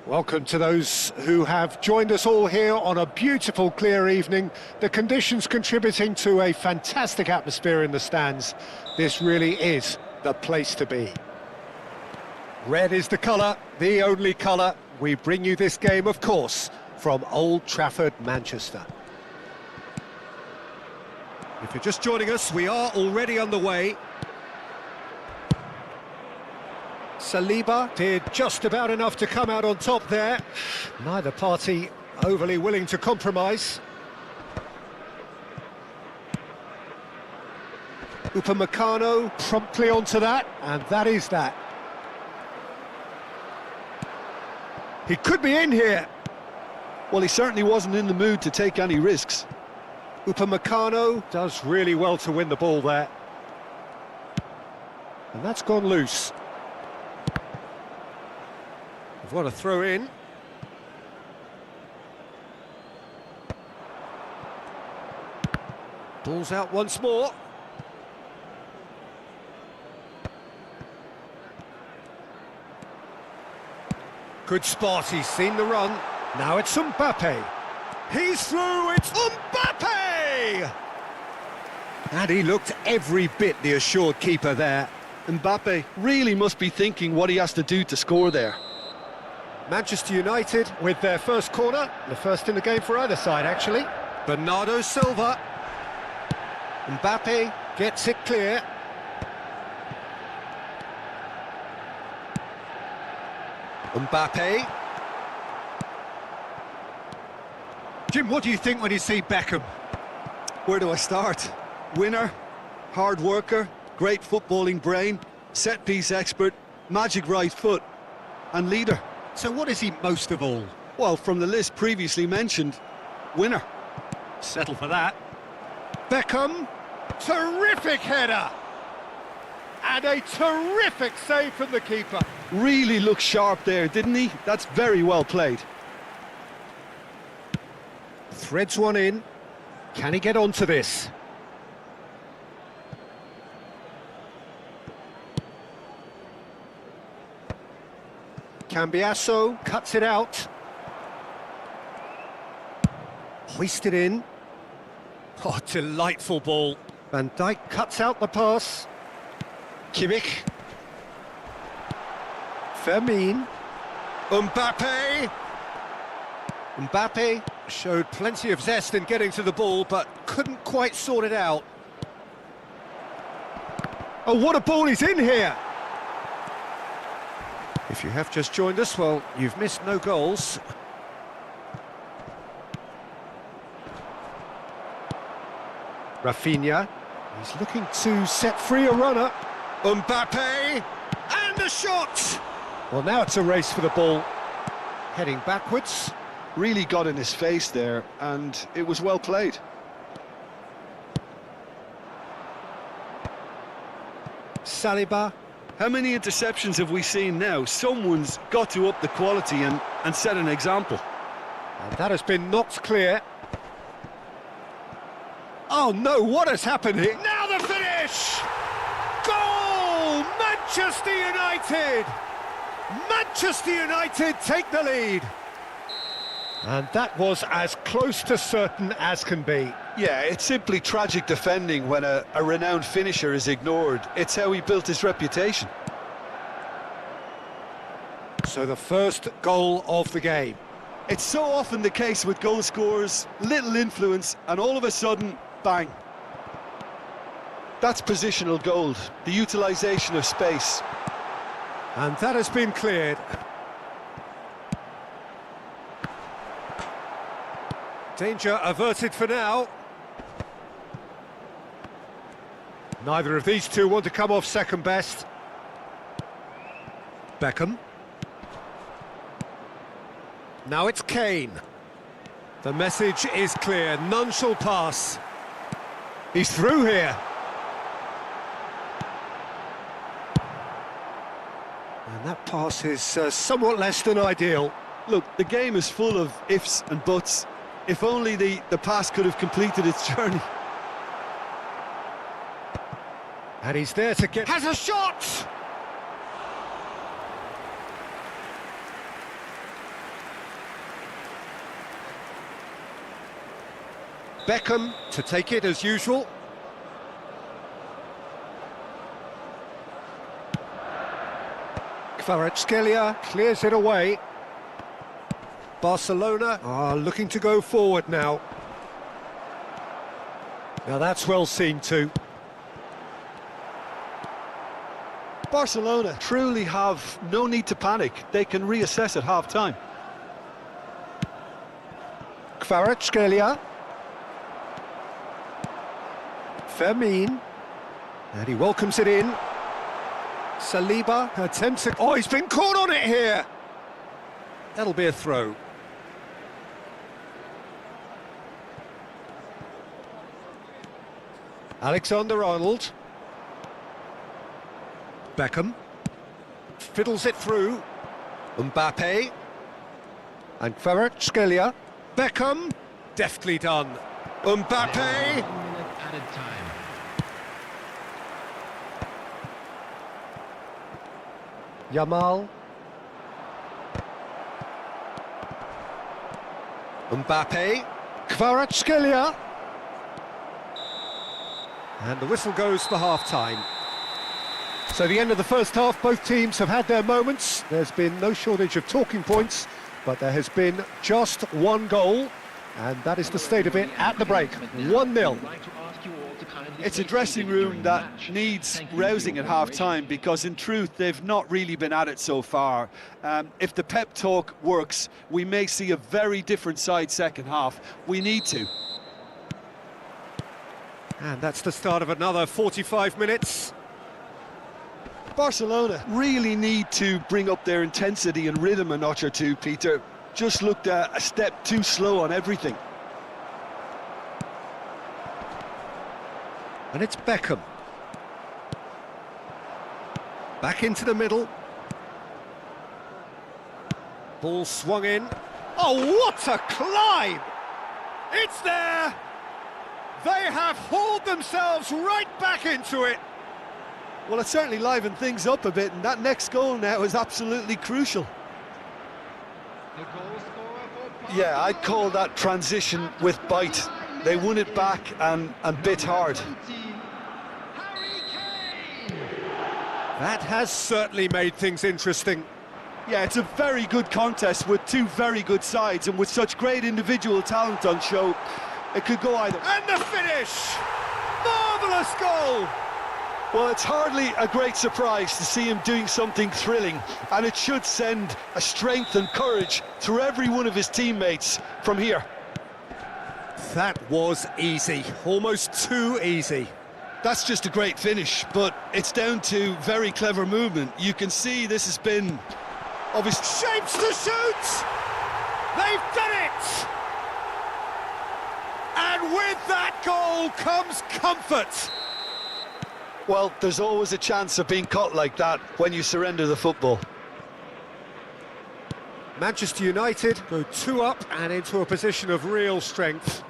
[SPEAKER 1] Welcome to those who have joined us all here on a beautiful, clear evening. The conditions contributing to a fantastic atmosphere in the stands. This really is the place to be. Red is the colour, the only colour. We bring you this game, of course, from Old Trafford, Manchester. If you're just joining us, we are already underway. Saliba did just about enough to come out on top there. Neither party overly willing to compromise. Upamecano promptly onto that, and that is that. He could be in here.
[SPEAKER 5] Well, he certainly wasn't in the mood to take any risks.
[SPEAKER 1] Upamecano does really well to win the ball there. And that's gone loose. We've got a throw in. Ball's out once more. Good spot, he's seen the run. Now it's Mbappe. He's through, it's Mbappe! And he looked every bit the assured keeper there.
[SPEAKER 5] Mbappe really must be thinking what he has to do to score there.
[SPEAKER 1] Manchester United with their first corner, the first in the game for either side actually. Bernardo Silva. Mbappe gets it clear. Mbappe. Jim, what do you think when you see Beckham?
[SPEAKER 5] Where do I start? Winner, hard worker, great footballing brain, set-piece expert, magic right foot, and leader.
[SPEAKER 1] So what is he most of all?
[SPEAKER 5] Well, from the list previously mentioned, winner.
[SPEAKER 1] Settle for that. Beckham, terrific header! And a terrific save from the keeper.
[SPEAKER 5] Really looked sharp there, didn't he? That's very well played.
[SPEAKER 1] Threads one in. Can he get onto this? Cambiasso cuts it out. Hoisted in. Oh, delightful ball. Van Dijk cuts out the pass. Kimmich. Fermin. Mbappe. Mbappe showed plenty of zest in getting to the ball, but couldn't quite sort it out. Oh, what a ball he's in here! If you have just joined us, well, you've missed no goals. Rafinha, he's looking to set free a runner. Mbappe, and a shot! Well, now it's a race for the ball. Heading backwards.
[SPEAKER 5] Really got in his face there, and it was well played.
[SPEAKER 1] Saliba.
[SPEAKER 5] How many interceptions have we seen now? Someone's got to up the quality and set an example.
[SPEAKER 1] And that has been knocked clear. Oh no, what has happened here? Now the finish! Goal! Manchester United! Manchester United take the lead. And that was as close to certain as can be.
[SPEAKER 5] Yeah, it's simply tragic defending when a renowned finisher is ignored. It's how he built his reputation.
[SPEAKER 1] So the first goal of the game.
[SPEAKER 5] It's so often the case with goal scorers, little influence, and all of a sudden, bang. That's positional gold, the utilisation of space.
[SPEAKER 1] And that has been cleared. Danger averted for now. Neither of these two want to come off second best. Beckham. Now it's Kane. The message is clear, none shall pass. He's through here. And that pass is somewhat less than ideal.
[SPEAKER 5] Look, the game is full of ifs and buts. If only the pass could have completed its journey.
[SPEAKER 1] And he's there to get... Has a shot! Beckham to take it as usual. Kvaratskhelia clears it away. Barcelona are looking to go forward now. Now that's well seen too.
[SPEAKER 5] Barcelona truly have no need to panic. They can reassess at half-time.
[SPEAKER 1] Kvaratskhelia. Fermin. And he welcomes it in. Saliba attempts it. Oh, he's been caught on it here. That'll be a throw. Alexander-Arnold. Beckham. Fiddles it through. Mbappe. And Kvaratskhelia. Beckham. Deftly done. Mbappe.
[SPEAKER 7] 1 minute added time.
[SPEAKER 1] Yamal. Mbappe. Kvaratskhelia. And the whistle goes for half-time. So the end of the first half, both teams have had their moments. There's been no shortage of talking points, but there has been just one goal, and that is the state of it at the break. 1-0.
[SPEAKER 5] It's a dressing room that needs rousing at half-time because, in truth, they've not really been at it so far. If the pep talk works, we may see a very different side second half. We need to.
[SPEAKER 1] And that's the start of another 45 minutes.
[SPEAKER 5] Barcelona really need to bring up their intensity and rhythm a notch or two, Peter. Just looked a step too slow on everything.
[SPEAKER 1] And it's Beckham. Back into the middle. Ball swung in. Oh, what a climb! It's there! They have hauled themselves right back into it.
[SPEAKER 5] Well, it certainly livened things up a bit, and that next goal now is absolutely crucial. Yeah, I'd call that transition with bite. They won it back and bit hard.
[SPEAKER 1] That has certainly made things interesting.
[SPEAKER 5] Yeah, it's a very good contest with two very good sides, and with such great individual talent on show, it could go either.
[SPEAKER 1] And the finish! Marvellous goal!
[SPEAKER 5] Well, it's hardly a great surprise to see him doing something thrilling, and it should send a strength and courage through every one of his teammates from here.
[SPEAKER 1] That was easy, almost too easy.
[SPEAKER 5] That's just a great finish, but it's down to very clever movement. You can see this has been obviously
[SPEAKER 1] Shapes to shoot! They've done it! And with that goal comes comfort.
[SPEAKER 5] Well, there's always a chance of being caught like that when you surrender the football.
[SPEAKER 1] Manchester United go 2 up and into a position of real strength.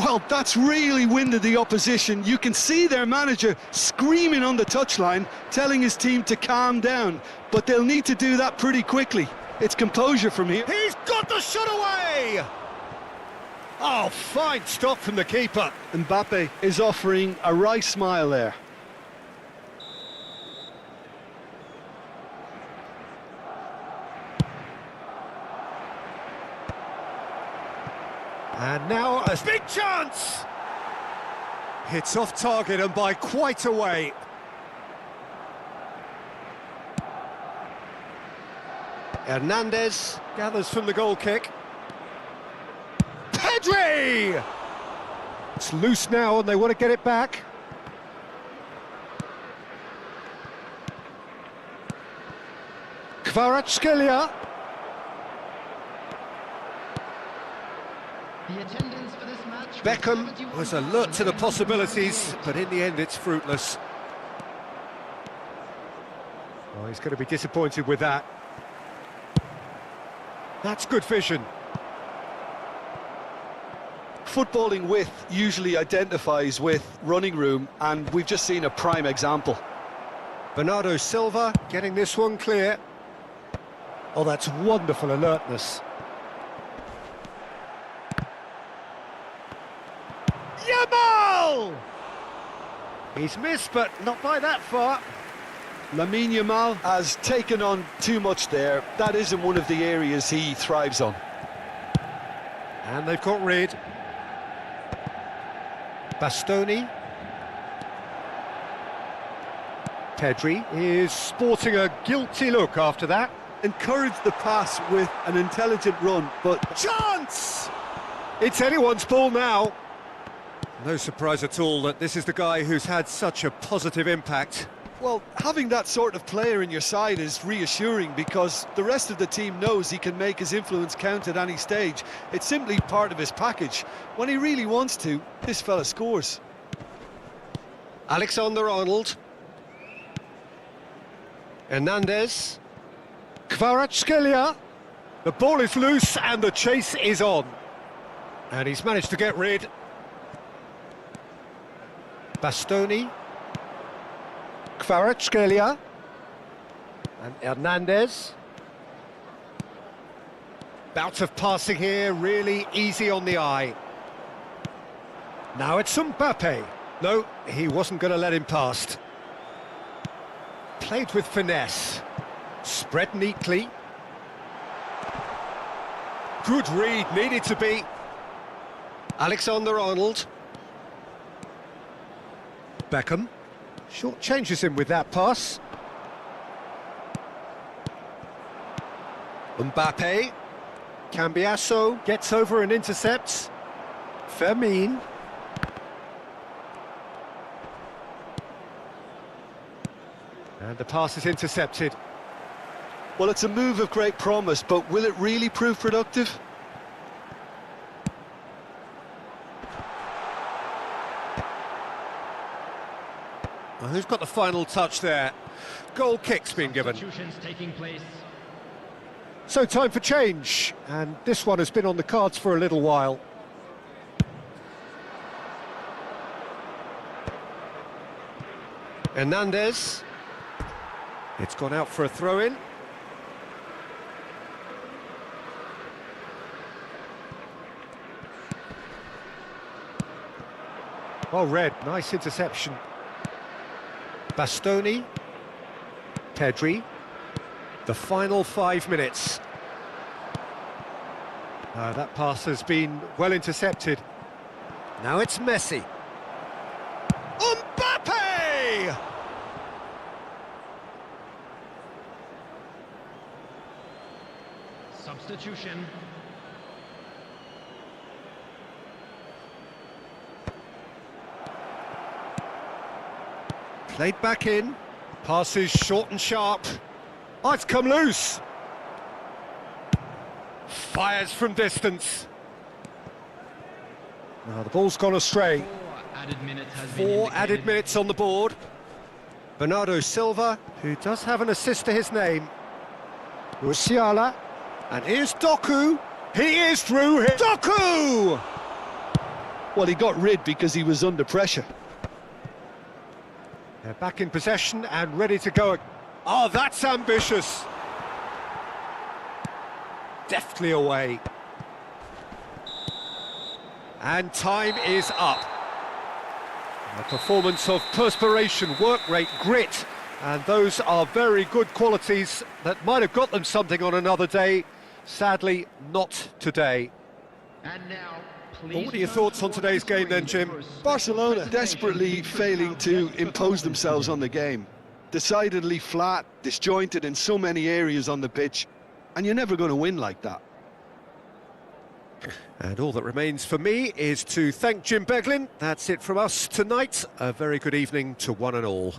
[SPEAKER 5] Well, that's really winded the opposition. You can see their manager screaming on the touchline, telling his team to calm down. But they'll need to do that pretty quickly. It's composure from here.
[SPEAKER 1] He's got the shot away! Oh, fine stop from the keeper.
[SPEAKER 5] Mbappe is offering a wry smile there.
[SPEAKER 1] And now a big chance! It's off target and by quite a way. Hernandez gathers from the goal kick. Pedri! It's loose now and they want to get it back. Kvaratskhelia. Beckham was alert to the possibilities, but in the end it's fruitless. Oh, he's going to be disappointed with that. That's good vision.
[SPEAKER 5] Footballing width usually identifies with running room, and we've just seen a prime example.
[SPEAKER 1] Bernardo Silva getting this one clear. Oh, that's wonderful alertness. goal! He's missed, but not by that far.
[SPEAKER 2] Lamine Yamal has taken on too much there. That isn't one of the areas he thrives on.
[SPEAKER 1] And they've got rid. Bastoni. Pedri is sporting a guilty look after that.
[SPEAKER 5] Encouraged the pass with an intelligent run, but
[SPEAKER 1] Chance! It's anyone's ball now. No surprise at all that this is the guy who's had such a positive impact.
[SPEAKER 5] well, having that sort of player in your side is reassuring because the rest of the team knows he can make his influence count at any stage. It's simply part of his package. When he really wants to, this fella scores.
[SPEAKER 1] Alexander-Arnold. Hernandez. Kvaratskhelia. The ball is loose and the chase is on. And he's managed to get rid. Bastoni. Kvaratskhelia. And Hernandez. Bout of passing here, really easy on the eye. Now it's Mbappe. No, he wasn't going to let him past. Played with finesse. Spread neatly. Good read, needed to be. Alexander-Arnold. Beckham. Short changes him with that pass. Mbappe. Cambiasso gets over and intercepts. Fermin. And the pass is intercepted.
[SPEAKER 2] Well, it's a move of great promise, but will it really prove productive?
[SPEAKER 1] Well, who's got the final touch there? Goal kick's been given.
[SPEAKER 7] Substitutions taking place.
[SPEAKER 1] So time for change, and this one has been on the cards for a little while. Hernandez. It's gone out for a throw-in. Well read, nice interception. Bastoni. Pedri. The final 5 minutes. That pass has been well intercepted. Now it's Messi. Mbappe!
[SPEAKER 7] Substitution.
[SPEAKER 1] Played back in. Passes short and sharp. Oh, it's come loose. Fires from distance. Now the ball's gone astray.
[SPEAKER 7] 4 added minutes has been
[SPEAKER 1] 4
[SPEAKER 7] indicated.
[SPEAKER 1] added minutes on the board. Bernardo Silva, who does have an assist to his name. Musiala. And here's Doku. He is through here. Doku!
[SPEAKER 2] Well, he got rid because he was under pressure.
[SPEAKER 1] They're back in possession and ready to go. Oh, that's ambitious. Deftly away. And time is up. A performance of perspiration, work rate, grit, and those are very good qualities that might have got them something on another day. Sadly, not today.
[SPEAKER 7] And now,
[SPEAKER 1] Well, what are your thoughts on today's game then, Jim?
[SPEAKER 2] Barcelona desperately failing to impose themselves on the game. Decidedly flat, disjointed in so many areas on the pitch, and you're never going to win like that.
[SPEAKER 1] And all that remains for me is to thank Jim Beglin. That's it from us tonight. A very good evening to one and all.